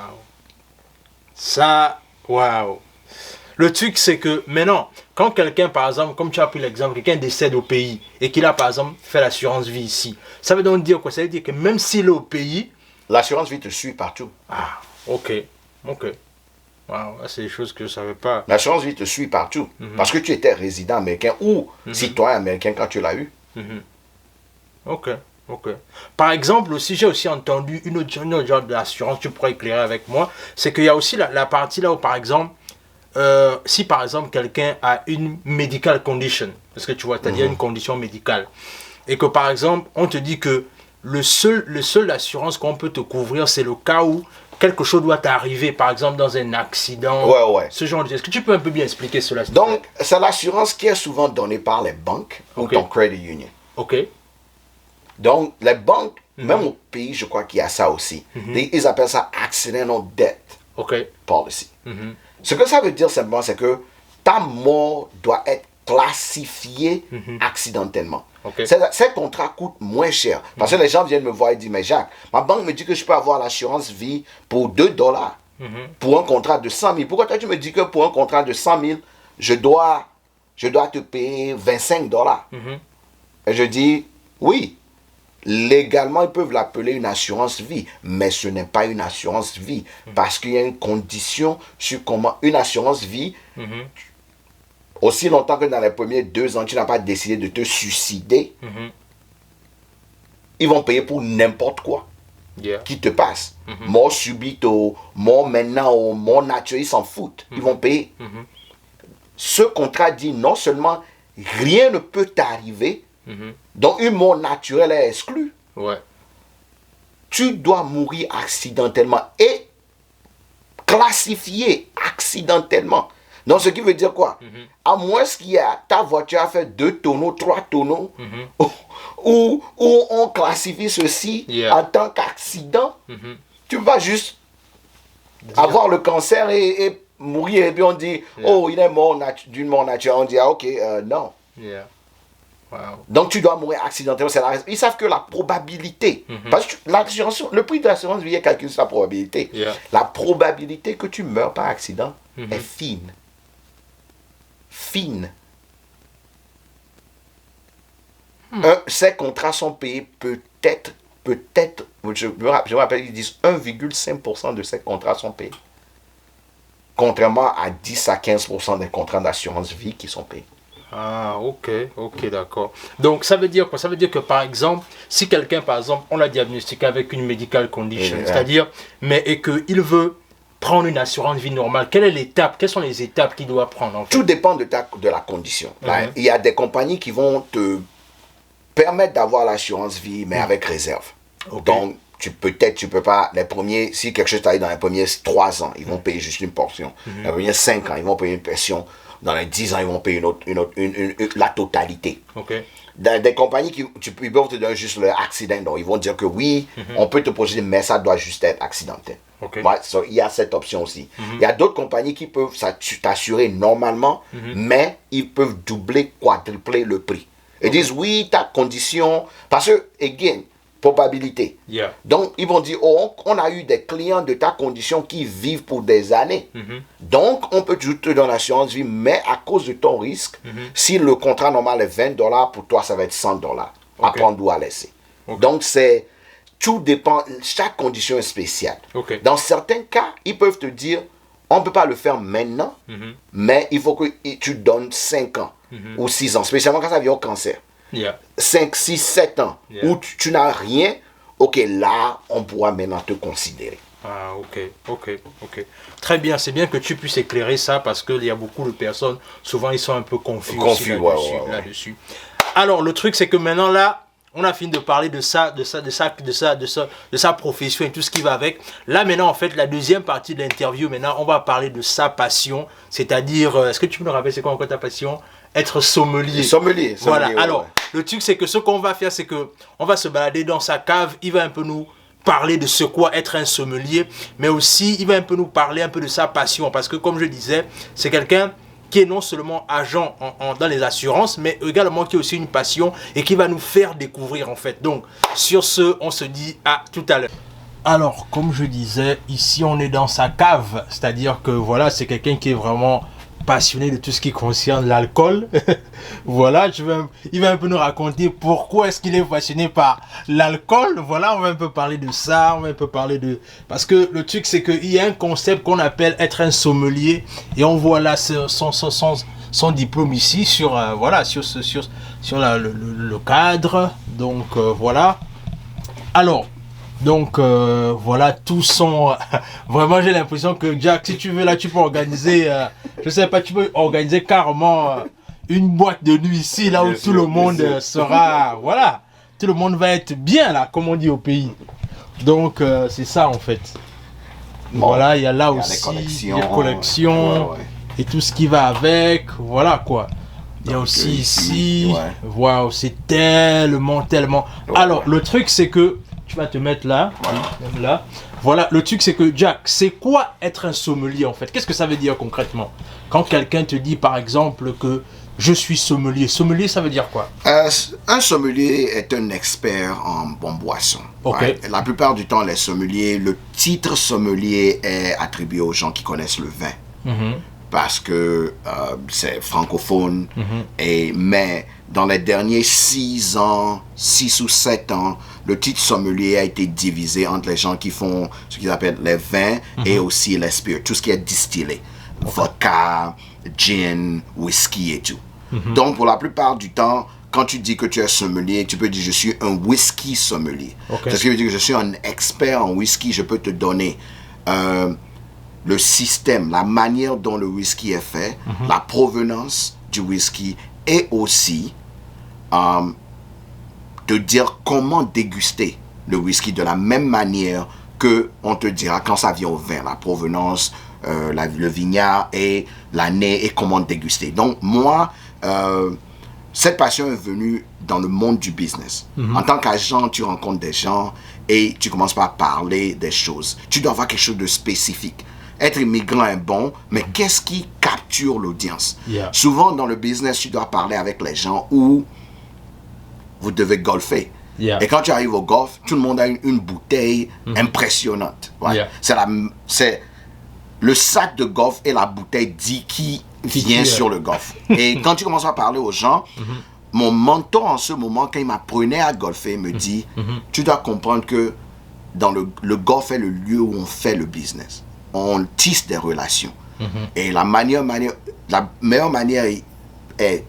Ça, wow. Le truc, c'est que maintenant, quand quelqu'un, par exemple, comme tu as pris l'exemple, quelqu'un décède au pays et qu'il a, par exemple, fait l'assurance vie ici, ça veut donc dire quoi? Ça veut dire que même s'il est au pays... L'assurance vie te suit partout. Ah, ok. Wow, c'est des choses que je ne savais pas. L'assurance vie te suit partout. Parce que tu étais résident américain ou citoyen américain quand tu l'as eu. Ok. Par exemple, aussi, j'ai aussi entendu une autre genre d'assurance, tu pourrais éclairer avec moi, c'est qu'il y a aussi la partie là où, par exemple, si par exemple quelqu'un a une medical condition, parce que tu vois, c'est-à-dire une condition médicale, et que par exemple, on te dit que le seul assurance qu'on peut te couvrir, c'est le cas où quelque chose doit t'arriver, par exemple dans un accident, ce genre de... Est-ce que tu peux un peu bien expliquer cela? Donc, c'est l'assurance qui est souvent donnée par les banques ou ton credit union. Ok. Donc, les banques, même au pays, je crois qu'il y a ça aussi. Ils appellent ça accidental death policy. Ce que ça veut dire simplement, c'est que ta mort doit être classifiée accidentellement. Ces contrats coûtent moins cher. Parce que les gens viennent me voir et disent, mais Jacques, ma banque me dit que je peux avoir l'assurance vie pour $2 pour un contrat de 100 000. Pourquoi toi tu me dis que pour un contrat de 100 000, je dois te payer $25 Et je dis, oui, légalement, ils peuvent l'appeler une assurance vie, mais ce n'est pas une assurance vie, parce qu'il y a une condition sur comment une assurance vie, aussi longtemps que dans les premiers 2 ans, tu n'as pas décidé de te suicider, ils vont payer pour n'importe quoi qui te passe. Mort subite, mort maintenant, mort naturelle, ils s'en foutent, ils vont payer. Ce contrat dit non seulement rien ne peut t'arriver, donc une mort naturelle est exclue. Tu dois mourir accidentellement et classifié accidentellement. Donc ce qui veut dire quoi? À moins qu'il y a ta voiture a fait 2 tonneaux, 3 tonneaux, où on classifie ceci en tant qu'accident, tu vas juste avoir le cancer et mourir et puis on dit oh il est mort d'une mort naturelle, on dit ah ok non. Donc tu dois mourir accidentellement. Ils savent que la probabilité, parce que le prix de l'assurance vie est calculé sur la probabilité. La probabilité que tu meurs par accident est fine. Ces contrats sont payés peut-être, je me rappelle, ils disent 1,5% de ces contrats sont payés. Contrairement à 10 à 15% des contrats d'assurance vie qui sont payés. Ah, ok, d'accord. Donc, ça veut dire quoi? Ça veut dire que, par exemple, si quelqu'un, par exemple, on l'a diagnostiqué avec une medical condition, c'est-à-dire, et qu'il veut prendre une assurance vie normale, quelles sont les étapes qu'il doit prendre en fait? Tout dépend de la condition. Il y a des compagnies qui vont te permettre d'avoir l'assurance vie, mais avec réserve. Donc, tu peux pas, si quelque chose t'arrive dans les premiers 3 ans, ils vont payer juste une portion. Dans les premiers 5 ans, ils vont payer une portion. Dans les 10 ans, ils vont payer la totalité. Des compagnies ils peuvent te donner juste l'accident. Donc, ils vont dire que oui, on peut te poser, mais ça doit juste être accidentel. Il y a cette option aussi. Il y a d'autres compagnies qui peuvent t'assurer normalement, mais ils peuvent doubler, quadrupler le prix. Ils disent oui, ta condition, parce que, again, probabilité. Donc, ils vont dire, oh, on a eu des clients de ta condition qui vivent pour des années. Donc, on peut toujours te donner l'assurance vie, mais à cause de ton risque, si le contrat normal est $20, pour toi, ça va être $100. À prendre ou à laisser. Donc, tout dépend, chaque condition est spéciale. Dans certains cas, ils peuvent te dire, on ne peut pas le faire maintenant, mais il faut que tu donnes 5 ans ou 6 ans, spécialement quand ça vient au cancer. 5, 6, 7 ans où tu n'as rien, ok, là, on pourra maintenant te considérer. Ah, ok. Très bien, c'est bien que tu puisses éclairer ça parce qu'il y a beaucoup de personnes, souvent ils sont un peu confus là-dessus. Alors, le truc, c'est que maintenant, là, on a fini de parler de sa profession et tout ce qui va avec. Là, maintenant, en fait, la deuxième partie de l'interview, maintenant, on va parler de sa passion, c'est-à-dire, est-ce que tu peux nous rappeler c'est quoi encore ta passion? Être sommelier. Sommelier. Voilà. Alors, le truc, c'est que ce qu'on va faire, c'est que on va se balader dans sa cave. Il va un peu nous parler de ce quoi être un sommelier, mais aussi, il va un peu nous parler un peu de sa passion. Parce que, comme je disais, c'est quelqu'un qui est non seulement agent dans les assurances, mais également qui est aussi une passion et qui va nous faire découvrir en fait. Donc, sur ce, on se dit à tout à l'heure. Alors, comme je disais, ici on est dans sa cave, c'est-à-dire que voilà, c'est quelqu'un qui est vraiment passionné de tout ce qui concerne l'alcool. Voilà, il va un peu nous raconter pourquoi est-ce qu'il est passionné par l'alcool. Voilà, on va un peu parler de ça, on va un peu parler de... Parce que le truc, c'est qu'il y a un concept qu'on appelle être un sommelier. Et on voit là son diplôme ici sur, voilà, sur le cadre. Donc, voilà. Alors... Donc voilà, tous sont vraiment, j'ai l'impression que Jack, si tu veux là, tu peux organiser, je sais pas, tu peux organiser carrément une boîte de nuit ici, là où tout le monde sera, voilà, tout le monde va être bien là, comme on dit au pays. Donc c'est ça en fait. Bon, voilà, il y a là aussi les collections et tout ce qui va avec, voilà quoi. Il y a aussi ici, waouh, c'est tellement. Alors le truc c'est que tu vas te mettre là, même là. Voilà, le truc c'est que Jack, c'est quoi être un sommelier en fait? Qu'est-ce que ça veut dire concrètement? Quand quelqu'un te dit par exemple que je suis sommelier, sommelier ça veut dire quoi? Un sommelier est un expert en bonne boisson. Okay. La plupart du temps, les sommeliers, le titre sommelier est attribué aux gens qui connaissent le vin. Parce que c'est francophone, mais dans les derniers 6 ou 7 ans, le titre sommelier a été divisé entre les gens qui font ce qu'ils appellent les vins et aussi les spirits, tout ce qui est distillé, vodka, gin, whisky et tout. Donc pour la plupart du temps, quand tu dis que tu es sommelier, tu peux dire je suis un whisky sommelier. C'est ce qui veut dire que je suis un expert en whisky, je peux te donner... le système, la manière dont le whisky est fait, la provenance du whisky et aussi de dire comment déguster le whisky de la même manière que on te dira quand ça vient au vin, la provenance, le vignard et l'année et comment déguster. Donc moi, cette passion est venue dans le monde du business. En tant qu'agent, tu rencontres des gens et tu commences par parler des choses. Tu dois avoir quelque chose de spécifique. Être immigrant est bon, mais qu'est-ce qui capture l'audience? Souvent, dans le business, tu dois parler avec les gens où vous devez golfer. Et quand tu arrives au golf, tout le monde a une bouteille impressionnante. C'est le sac de golf et la bouteille dit qui vient sur le golf. Et quand tu commences à parler aux gens, mon mentor en ce moment, quand il m'apprenait à golfer, il me dit, tu dois comprendre que dans le golf est le lieu où on fait le business. On tisse des relations. Et la meilleure manière est,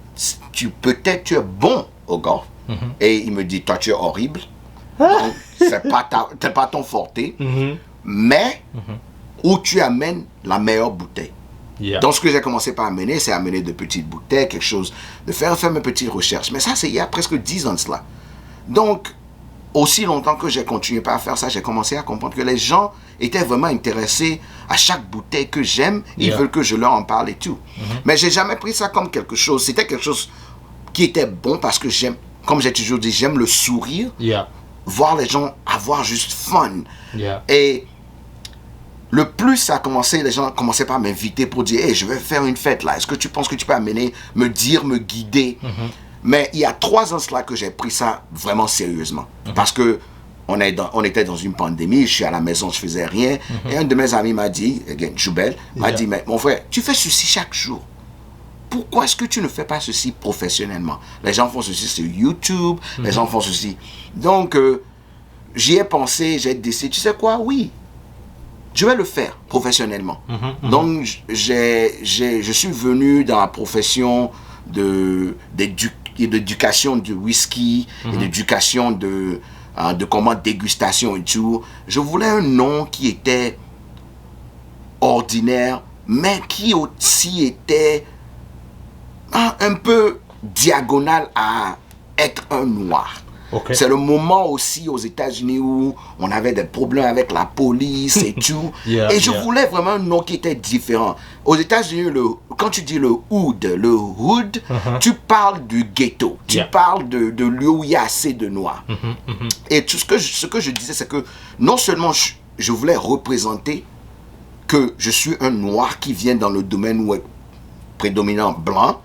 peut-être tu es bon au golf. Et il me dit, toi tu es horrible. Donc, c'est pas ton forté. Mais où tu amènes la meilleure bouteille. Donc ce que j'ai commencé par amener, c'est amener de petites bouteilles, quelque chose, de faire mes petites recherches. Mais ça, c'est il y a presque 10 ans de cela. Donc, aussi longtemps que j'ai continué par faire ça, j'ai commencé à comprendre que les gens étaient vraiment intéressés à chaque bouteille que j'aime. Ils veulent que je leur en parle et tout. Mais j'ai jamais pris ça comme quelque chose. C'était quelque chose qui était bon parce que j'aime, comme j'ai toujours dit, j'aime le sourire. Voir les gens avoir juste fun. Et le plus ça a commencé, les gens commençaient par m'inviter pour dire hey, je vais faire une fête là. Est-ce que tu penses que tu peux amener, me dire, me guider? Mais il y a 3 ans cela que j'ai pris ça vraiment sérieusement. Parce que on était dans une pandémie, je suis à la maison, je faisais rien. Et un de mes amis m'a dit, Joubel, m'a dit, mais mon frère, tu fais ceci chaque jour. Pourquoi est-ce que tu ne fais pas ceci professionnellement? Les gens font ceci sur YouTube, les gens font ceci. Donc, j'y ai pensé, j'ai décidé, tu sais quoi, oui, je vais le faire professionnellement. Donc, je suis venu dans la profession d'éducation de whisky et d'éducation de comment dégustation et tout. Je voulais un nom qui était ordinaire, mais qui aussi était un peu diagonal à être un noir. C'est le moment aussi aux États-Unis où on avait des problèmes avec la police et tout. Et je voulais vraiment un nom qui était différent. Aux États-Unis, quand tu dis le hood, tu parles du ghetto. Tu parles de lieu où il y a assez de noirs. Et tout ce que je disais, c'est que non seulement je voulais représenter que je suis un noir qui vient dans le domaine où prédominant blanc,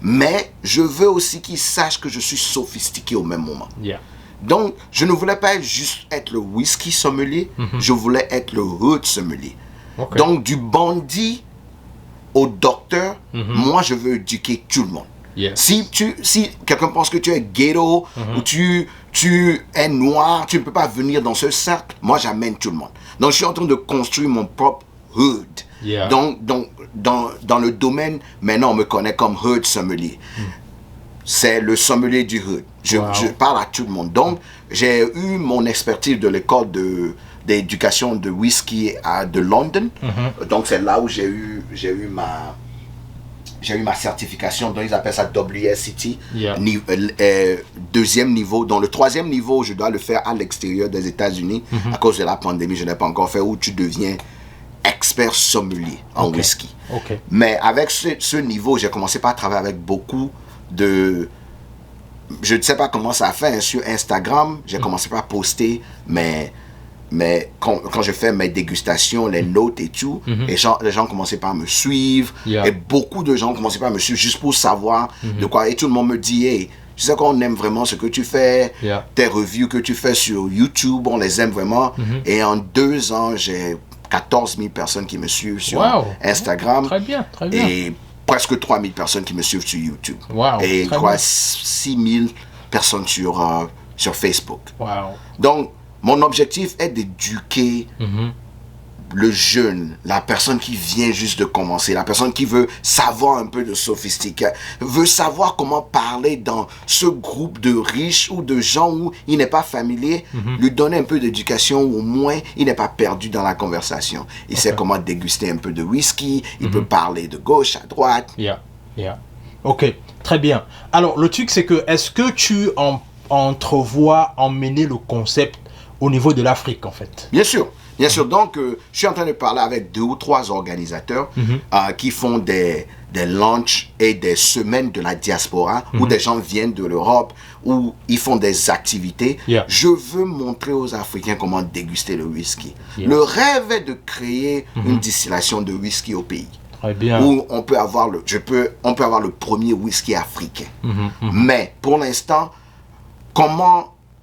mais je veux aussi qu'ils sachent que je suis sophistiqué au même moment. Yeah. Donc, je ne voulais pas juste être le whisky sommelier, je voulais être le hood sommelier. Okay. Donc, du bandit au docteur, moi, je veux éduquer tout le monde. Yeah. Si quelqu'un pense que tu es ghetto ou tu es noir, tu ne peux pas venir dans ce cercle, moi, j'amène tout le monde. Donc, je suis en train de construire mon propre hood. Yeah. Donc, dans le domaine, maintenant, on me connaît comme hood sommelier. C'est le sommelier du hood. Je parle à tout le monde. Donc, j'ai eu mon expertise de l'école d'éducation de whisky de London. Donc, c'est là où j'ai eu ma certification. Donc, ils appellent ça WSET. Yeah. Deuxième niveau. Donc, le troisième niveau, je dois le faire à l'extérieur des États-Unis. À cause de la pandémie, je n'ai pas encore fait, où tu deviens expert sommelier en whisky. Okay. Mais avec ce niveau, j'ai commencé par travailler avec beaucoup de... Je ne sais pas comment ça a fait, hein, sur Instagram, j'ai commencé par poster mais quand je fais mes dégustations, les notes et tout, les gens commençaient par me suivre. Yeah. Et beaucoup de gens commençaient par me suivre juste pour savoir de quoi. Et tout le monde me dit, hey, tu sais qu'on aime vraiment ce que tu fais, tes reviews que tu fais sur YouTube, on les aime vraiment. Et en 2 ans, j'ai 14 000 personnes qui me suivent sur Instagram. Très bien, très bien. Et presque 3 000 personnes qui me suivent sur YouTube. Wow, et quoi, 6 000 personnes sur Facebook. Wow. Donc, mon objectif est d'éduquer le jeune, la personne qui vient juste de commencer, la personne qui veut savoir un peu de sophistiqué, veut savoir comment parler dans ce groupe de riches ou de gens où il n'est pas familier, lui donner un peu d'éducation, au moins il n'est pas perdu dans la conversation. Il sait comment déguster un peu de whisky, il peut parler de gauche à droite. Ok, très bien. Alors, le truc, c'est que, est-ce que tu entrevois emmener le concept au niveau de l'Afrique, en fait? Bien sûr. Bien sûr, donc je suis en train de parler avec 2 ou 3 organisateurs qui font des lunchs et des semaines de la diaspora où des gens viennent de l'Europe, où ils font des activités. Je veux montrer aux Africains comment déguster le whisky. Le rêve est de créer une distillation de whisky au pays. Très bien. Où on peut avoir le premier whisky africain. Mais pour l'instant,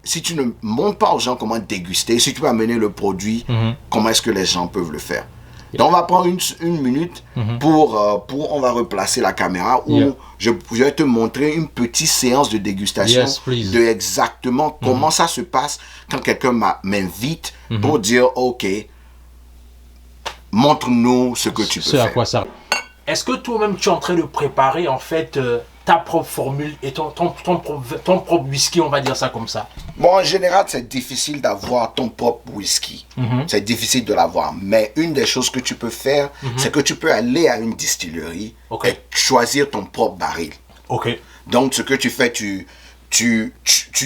si tu ne montres pas aux gens comment déguster, si tu peux amener le produit, comment est-ce que les gens peuvent le faire? Donc on va prendre une minute on va replacer la caméra où je vais te montrer une petite séance de dégustation de exactement comment ça se passe quand quelqu'un m'invite pour dire ok, montre-nous ce que tu peux faire. À quoi ça? Est-ce que toi-même tu es en train de préparer en fait ta propre formule et ton propre whisky, on va dire ça comme ça? Bon, en général, c'est difficile d'avoir ton propre whisky. C'est difficile de l'avoir. Mais une des choses que tu peux faire, c'est que tu peux aller à une distillerie et choisir ton propre baril. Donc, ce que tu fais, tu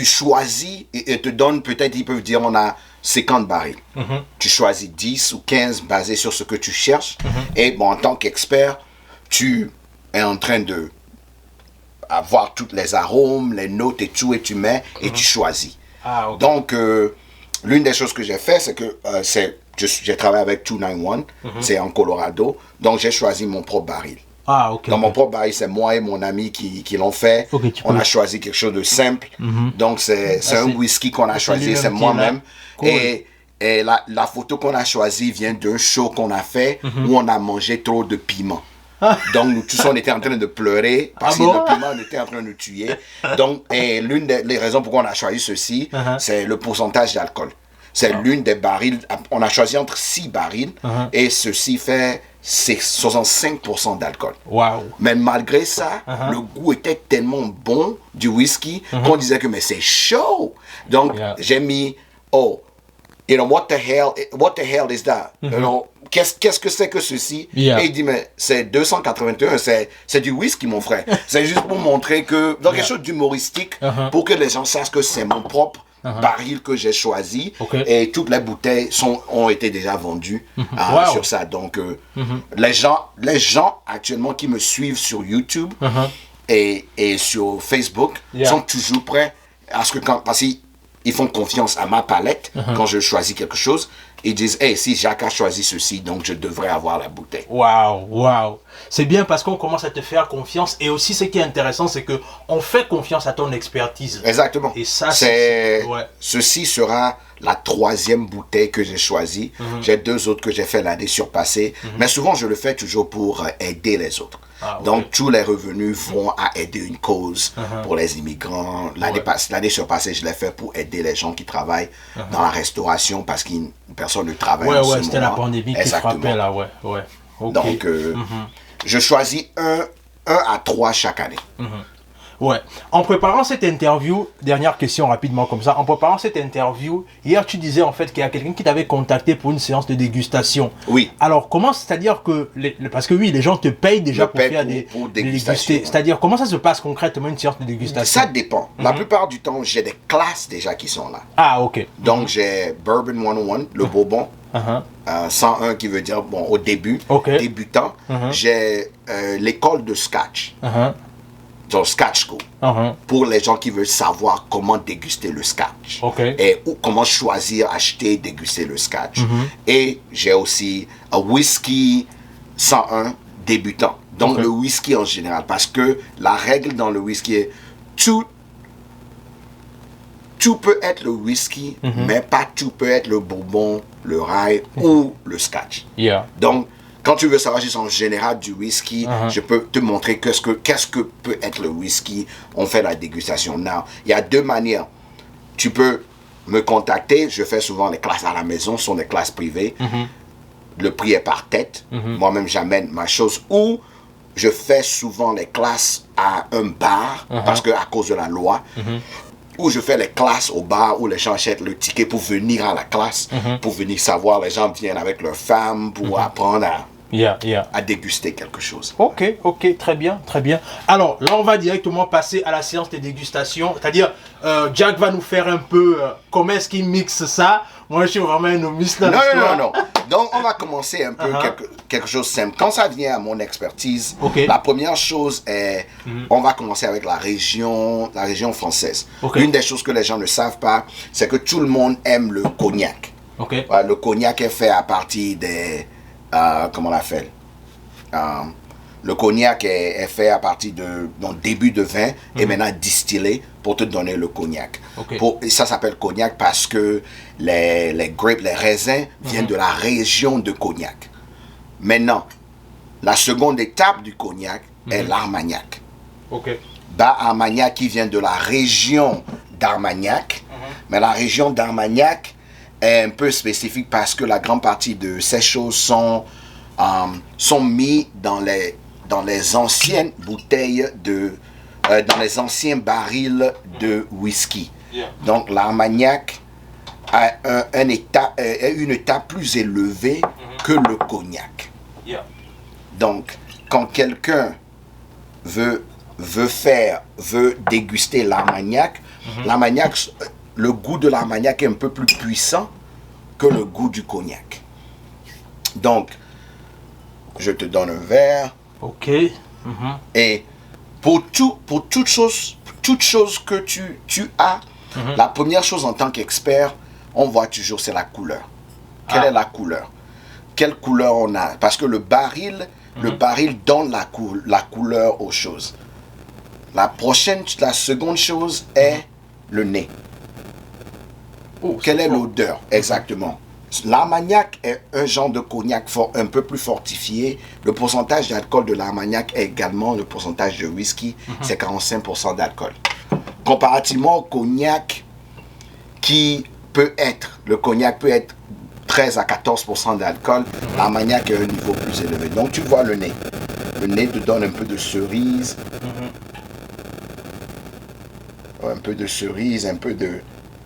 choisis et te donnes, peut-être, ils peuvent dire, on a 50 barils. Tu choisis 10 ou 15 basés sur ce que tu cherches. Et bon, en tant qu'expert, tu es en train de avoir tous les arômes, les notes et tout, et tu mets et tu choisis. Donc, l'une des choses que j'ai fait, c'est que j'ai travaillé avec 291, c'est en Colorado, donc j'ai choisi mon propre baril. Donc, mon propre baril, c'est moi et mon ami qui l'ont fait. On a choisi quelque chose de simple. Donc, c'est un whisky qu'on a choisi, c'est moi-même. Cool. Et la photo qu'on a choisie vient d'un show qu'on a fait où on a mangé trop de piment. Donc, nous tous, on était en train de pleurer parce que le piment était en train de nous tuer. Donc, l'une des raisons pourquoi on a choisi ceci, c'est le pourcentage d'alcool. C'est l'une des barils. On a choisi entre 6 barils et ceci fait 65% d'alcool. Mais malgré ça, le goût était tellement bon du whisky qu'on disait que mais c'est chaud. Donc, j'ai mis, what the hell is that? You know, qu'est-ce que c'est que ceci? Et il dit, mais c'est 281, c'est du whisky, mon frère. C'est juste pour montrer que, donc quelque chose d'humoristique, pour que les gens sachent que c'est mon propre baril que j'ai choisi. Et toutes les bouteilles ont été déjà vendues sur ça. Donc, les gens actuellement qui me suivent sur YouTube et sur Facebook sont toujours prêts à ce que parce qu'ils font confiance à ma palette quand je choisis quelque chose. ils disent, hey, si Jacques a choisi ceci, donc je devrais avoir la bouteille. Waouh, waouh. C'est bien parce qu'on commence à te faire confiance. Et aussi, ce qui est intéressant, c'est que on fait confiance à ton expertise. Exactement. Et ça, c'est... Ouais. Ceci sera la 3e bouteille que j'ai choisie. J'ai 2 autres que j'ai fait l'année surpassée. Mais souvent, je le fais toujours pour aider les autres. Ah, okay. Donc, tous les revenus vont à aider une cause pour les immigrants. L'année surpassée, je l'ai fait pour aider les gens qui travaillent dans la restauration parce qu'une personne ne travaille en ce moment. Ouais, c'était la pandémie qui frappait là, ouais. Okay. Donc, je choisis un à 3 chaque année. Ouais. En préparant cette interview, dernière question rapidement comme ça, en préparant cette interview, hier tu disais en fait qu'il y a quelqu'un qui t'avait contacté pour une séance de dégustation. Oui. Alors comment, c'est-à-dire que, parce que oui, les gens te payent déjà pour faire pour déguster. C'est-à-dire comment ça se passe concrètement une séance de dégustation? Ça dépend. La plupart du temps, j'ai des classes déjà qui sont là. Ah, ok. Donc j'ai Bourbon 101, le Bourbon. 101 qui veut dire, bon, au début, débutant. J'ai l'école de Scotch. Genre Scotch School, pour les gens qui veulent savoir comment déguster le Scotch et comment choisir, acheter, déguster le Scotch. Et j'ai aussi un whisky 101 débutant, donc le whisky en général, parce que la règle dans le whisky est tout peut être le whisky, mais pas tout peut être le bourbon, le rye ou le Scotch. Donc quand tu veux savoir juste en général du whisky, je peux te montrer qu'est-ce que peut être le whisky. On fait la dégustation. Now, il y a 2 manières. Tu peux me contacter. Je fais souvent les classes à la maison. Ce sont des classes privées. Le prix est par tête. Moi-même, j'amène ma chose. Ou je fais souvent les classes à un bar parce que à cause de la loi. Ou je fais les classes au bar où les gens achètent le ticket pour venir à la classe, pour venir savoir. Les gens viennent avec leurs femmes pour apprendre à déguster quelque chose. Ok, très bien. Alors, là, on va directement passer à la séance de dégustation. C'est-à-dire, Jack va nous faire un peu comment est-ce qu'il mixe ça. Moi, je suis vraiment un novice là. Non. Donc, on va commencer un peu quelque chose de simple. Quand ça vient à mon expertise, la première chose est, on va commencer avec la région française. Une des choses que les gens ne savent pas, c'est que tout le monde aime le cognac. Le cognac est fait à partir des... comment on l'appelle? Le cognac est fait à partir d'un début de vin et maintenant distillé pour te donner le cognac. Ça s'appelle cognac parce que les grapes, les raisins viennent de la région de Cognac. Maintenant, la seconde étape du cognac est l'Armagnac. Armagnac qui vient de la région d'Armagnac. Mais la région d'Armagnac est un peu spécifique parce que la grande partie de ces choses sont mis dans les anciennes bouteilles dans les anciens barils de whisky. Donc l'Armagnac a une étape plus élevée que le cognac. Donc quand quelqu'un veut déguster l'Armagnac, le goût de l'Armagnac est un peu plus puissant que le goût du cognac. Donc, je te donne un verre. Et pour toute chose que tu as, la première chose en tant qu'expert, on voit toujours, c'est la couleur. Quelle est la couleur? Quelle couleur on a? Parce que le baril donne la couleur aux choses. La seconde chose est le nez. Quelle est l'odeur? Exactement. L'Armagnac est un genre de cognac un peu plus fortifié. Le pourcentage d'alcool de l'Armagnac est également le pourcentage de whisky. C'est 45% d'alcool. Comparativement au cognac le cognac peut être 13 à 14% d'alcool. L'Armagnac est à un niveau plus élevé. Donc tu vois le nez. Le nez te donne un peu de cerise. Un peu de cerise, un peu de...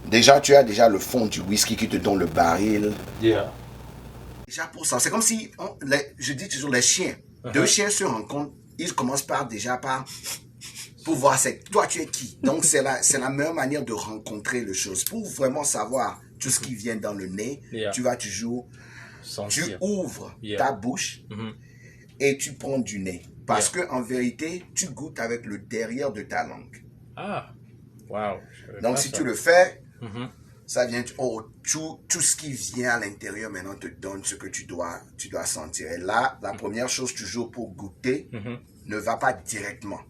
Déjà, tu as déjà le fond du whisky qui te donne le baril. Déjà pour ça, c'est comme si, je dis toujours les chiens. 2 chiens se rencontrent, ils commencent pour voir toi tu es qui. Donc c'est la meilleure manière de rencontrer les choses. Pour vraiment savoir tout ce qui vient dans le nez, tu vas toujours, tu ouvres ta bouche et tu prends du nez. Parce que en vérité, tu goûtes avec le derrière de ta langue. Wow. Donc si tu le fais, Ça vient, tout ce qui vient à l'intérieur maintenant te donne ce que tu dois sentir. Et là, la première chose toujours pour goûter, ne va pas directement.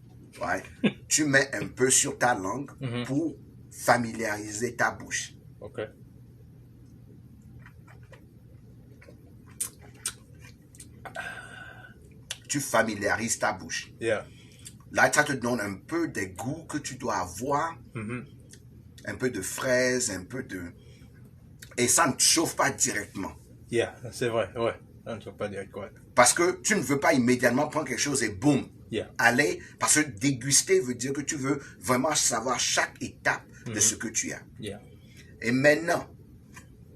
Ouais. Tu mets un peu sur ta langue pour familiariser ta bouche. Ok. Tu familiarises ta bouche. Yeah. Là, ça te donne un peu des goûts que tu dois avoir. Un peu de fraise, un peu de... Et ça ne te chauffe pas directement. Yeah, c'est vrai, ouais. Ça ne chauffe pas directement. Ouais. Parce que tu ne veux pas immédiatement prendre quelque chose et boum. Yeah. Aller, parce que déguster veut dire que tu veux vraiment savoir chaque étape de ce que tu as. Yeah. Et maintenant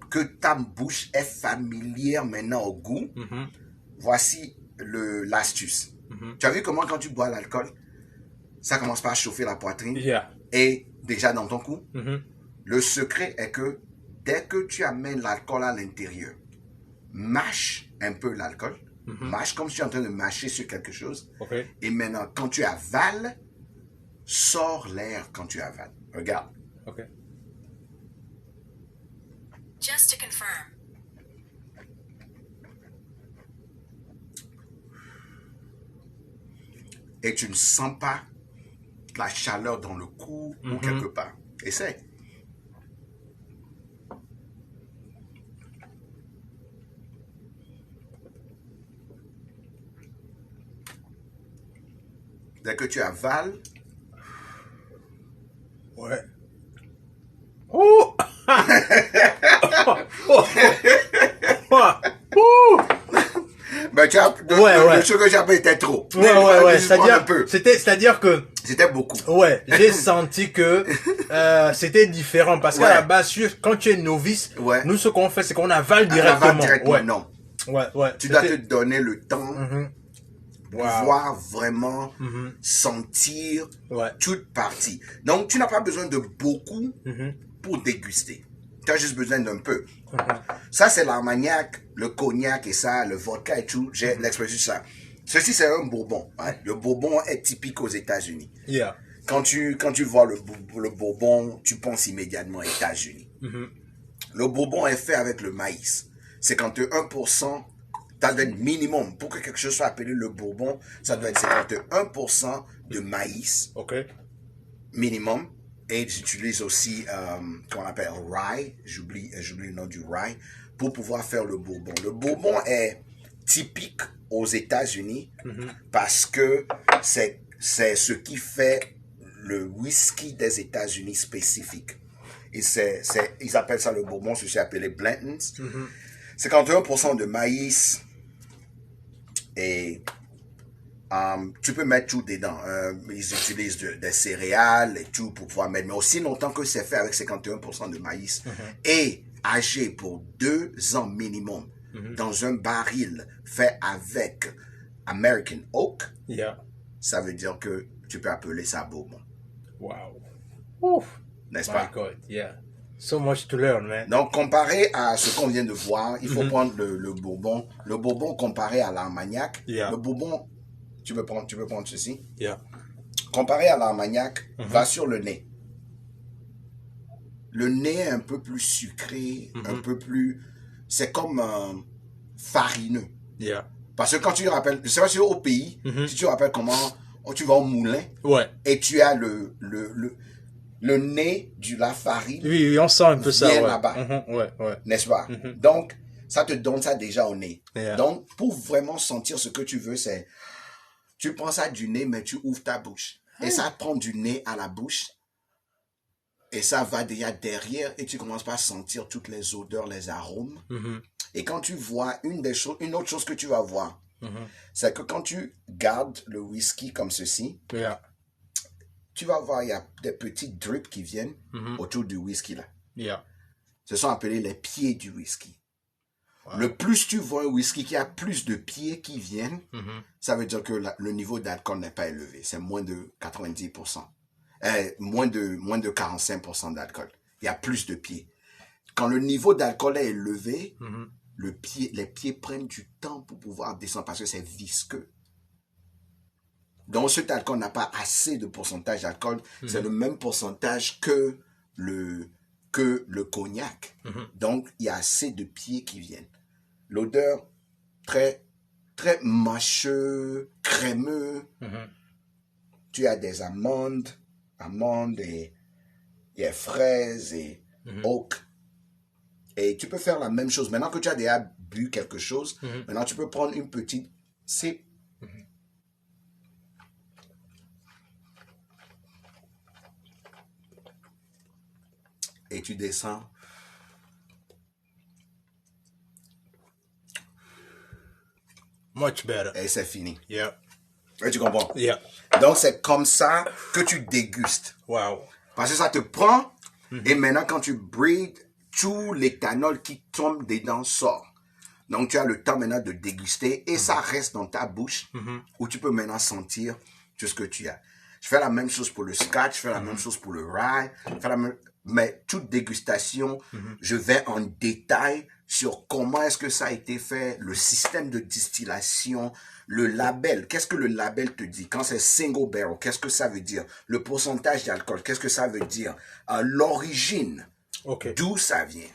que ta bouche est familière maintenant au goût, voici l'astuce. Tu as vu comment quand tu bois l'alcool, ça commence par chauffer la poitrine et déjà dans ton cou. Le secret est que dès que tu amènes l'alcool à l'intérieur, mâche un peu l'alcool, mâche comme si tu es en train de mâcher sur quelque chose. Okay. Et maintenant, quand tu avales, sors l'air quand tu avales. Regarde. Ok. Just to confirm. Et tu ne sens pas la chaleur dans le cou ou quelque part. Essaye. Dès que tu avales, ouais. Oh! ben tu as le sucre que j'ai appelé était trop. Ouais. C'est-à-dire que c'était beaucoup. Ouais, j'ai senti que c'était différent parce qu'à la base, quand tu es novice, nous ce qu'on fait, c'est qu'on avale directement. Non. Ouais. Tu dois te donner le temps. Pouvoir vraiment sentir toute partie. Donc, tu n'as pas besoin de beaucoup pour déguster. Tu as juste besoin d'un peu. Ça, c'est l'armagnac, le cognac et ça, le vodka et tout. J'ai l'expression de ça. Ceci, c'est un bourbon. Hein. Le bourbon est typique aux États-Unis. Yeah. Quand tu vois le bourbon, tu penses immédiatement aux États-Unis. Le bourbon est fait avec le maïs. 51%. Ça doit être minimum. Pour que quelque chose soit appelé le bourbon, ça doit être 51% de maïs. Ok. Minimum. Et j'utilise aussi, qu'on appelle rye. J'oublie le nom du rye. Pour pouvoir faire le bourbon. Le bourbon est typique aux États-Unis parce que c'est ce qui fait le whisky des États-Unis spécifique. Et ils appellent ça le bourbon, ceci appelé Blanton's. 51% de maïs. Et tu peux mettre tout dedans. Ils utilisent des céréales et tout pour pouvoir mettre. Mais aussi longtemps que c'est fait avec 51% de maïs. Et âgé pour 2 ans minimum dans un baril fait avec American Oak. Ça veut dire que tu peux appeler ça bourbon. Wow. Ouf. N'est-ce pas? My God, yeah. So much to learn, man. Donc, comparé à ce qu'on vient de voir, il faut prendre le bourbon. Le bourbon comparé à l'armagnac. Le bourbon, tu peux prendre ceci. Comparé à l'armagnac, va sur le nez. Le nez est un peu plus sucré, un peu plus... C'est comme farineux. Parce que quand tu rappelles... Je sais pas si au pays, si tu rappelles comment... Tu vas au moulin. Et tu as le nez de la farine. Oui, on sent un peu ça. Là-bas. N'est-ce pas? Donc, ça te donne ça déjà au nez. Donc, pour vraiment sentir ce que tu veux, c'est... Tu prends ça du nez, mais tu ouvres ta bouche. Et ça prend du nez à la bouche. Et ça va déjà derrière. Et tu commences par sentir toutes les odeurs, les arômes. Et quand tu vois une autre chose que tu vas voir, c'est que quand tu gardes le whisky comme ceci, tu vas voir, il y a des petits drips qui viennent autour du whisky là. Ce sont appelés les pieds du whisky. Le plus tu vois un whisky qui a plus de pieds qui viennent, ça veut dire que le niveau d'alcool n'est pas élevé. C'est moins de 90%. Moins de 45% d'alcool. Il y a plus de pieds. Quand le niveau d'alcool est élevé, les pieds prennent du temps pour pouvoir descendre parce que c'est visqueux. Donc, cet alcool n'a pas assez de pourcentage d'alcool. C'est le même pourcentage que que le cognac. Donc, il y a assez de pieds qui viennent. L'odeur très, très mâcheux, crémeux. Tu as des amandes et il y a fraises et oak. Et tu peux faire la même chose. Maintenant que tu as déjà bu quelque chose, maintenant tu peux prendre une petite sip. Et tu descends. Much better. Et c'est fini. Yeah. Et tu comprends? Yeah. Donc c'est comme ça que tu dégustes. Wow. Parce que ça te prend. Et maintenant quand tu breathes, tout l'éthanol qui tombe dedans sort. Donc tu as le temps maintenant de déguster et ça reste dans ta bouche où tu peux maintenant sentir tout ce que tu as. Je fais la même chose pour le scotch, je fais la même chose pour le rye, mais toute dégustation, je vais en détail sur comment est-ce que ça a été fait, le système de distillation, le label. Qu'est-ce que le label te dit? Quand c'est single barrel, qu'est-ce que ça veut dire? Le pourcentage d'alcool, qu'est-ce que ça veut dire? L'origine, d'où ça vient.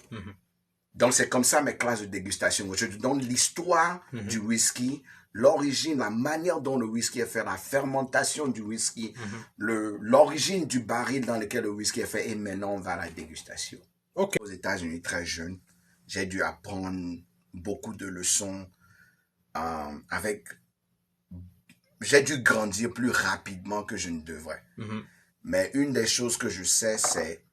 Donc, c'est comme ça mes classes de dégustation. Je te donne l'histoire du whisky, l'origine, la manière dont le whisky est fait, la fermentation du whisky, l'origine du baril dans lequel le whisky est fait, et maintenant on va à la dégustation. Aux États-Unis, très jeune, j'ai dû apprendre beaucoup de leçons j'ai dû grandir plus rapidement que je ne devrais. Mais une des choses que je sais, c'est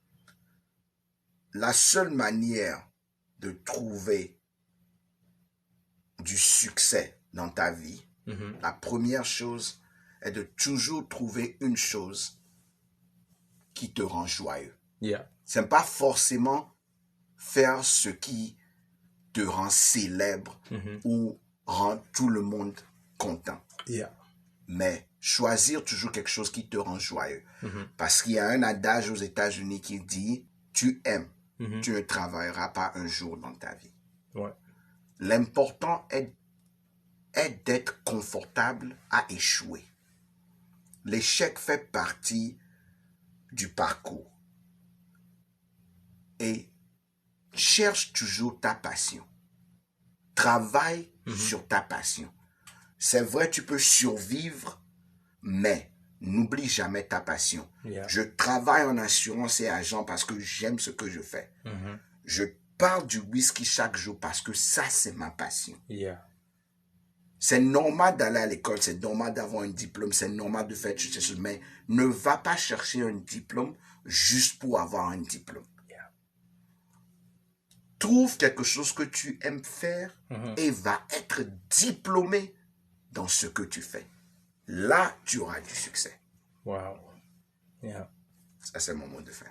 la seule manière de trouver du succès dans ta vie, la première chose est de toujours trouver une chose qui te rend joyeux. C'est pas forcément faire ce qui te rend célèbre ou rend tout le monde content. Mais choisir toujours quelque chose qui te rend joyeux. Parce qu'il y a un adage aux États-Unis qui dit, tu aimes. Tu ne travailleras pas un jour dans ta vie. L'important est d'être confortable à échouer. L'échec fait partie du parcours. Et cherche toujours ta passion. Travaille sur ta passion. C'est vrai, tu peux survivre, mais n'oublie jamais ta passion. Je travaille en assurance et agent parce que j'aime ce que je fais. Je parle du whisky chaque jour parce que ça, c'est ma passion. C'est normal d'aller à l'école, c'est normal d'avoir un diplôme, c'est normal de faire toutes ces choses, mais ne va pas chercher un diplôme juste pour avoir un diplôme. Trouve quelque chose que tu aimes faire et va être diplômé dans ce que tu fais. Là, tu auras du succès. Wow. Yeah. Ça, c'est mon mot de fin.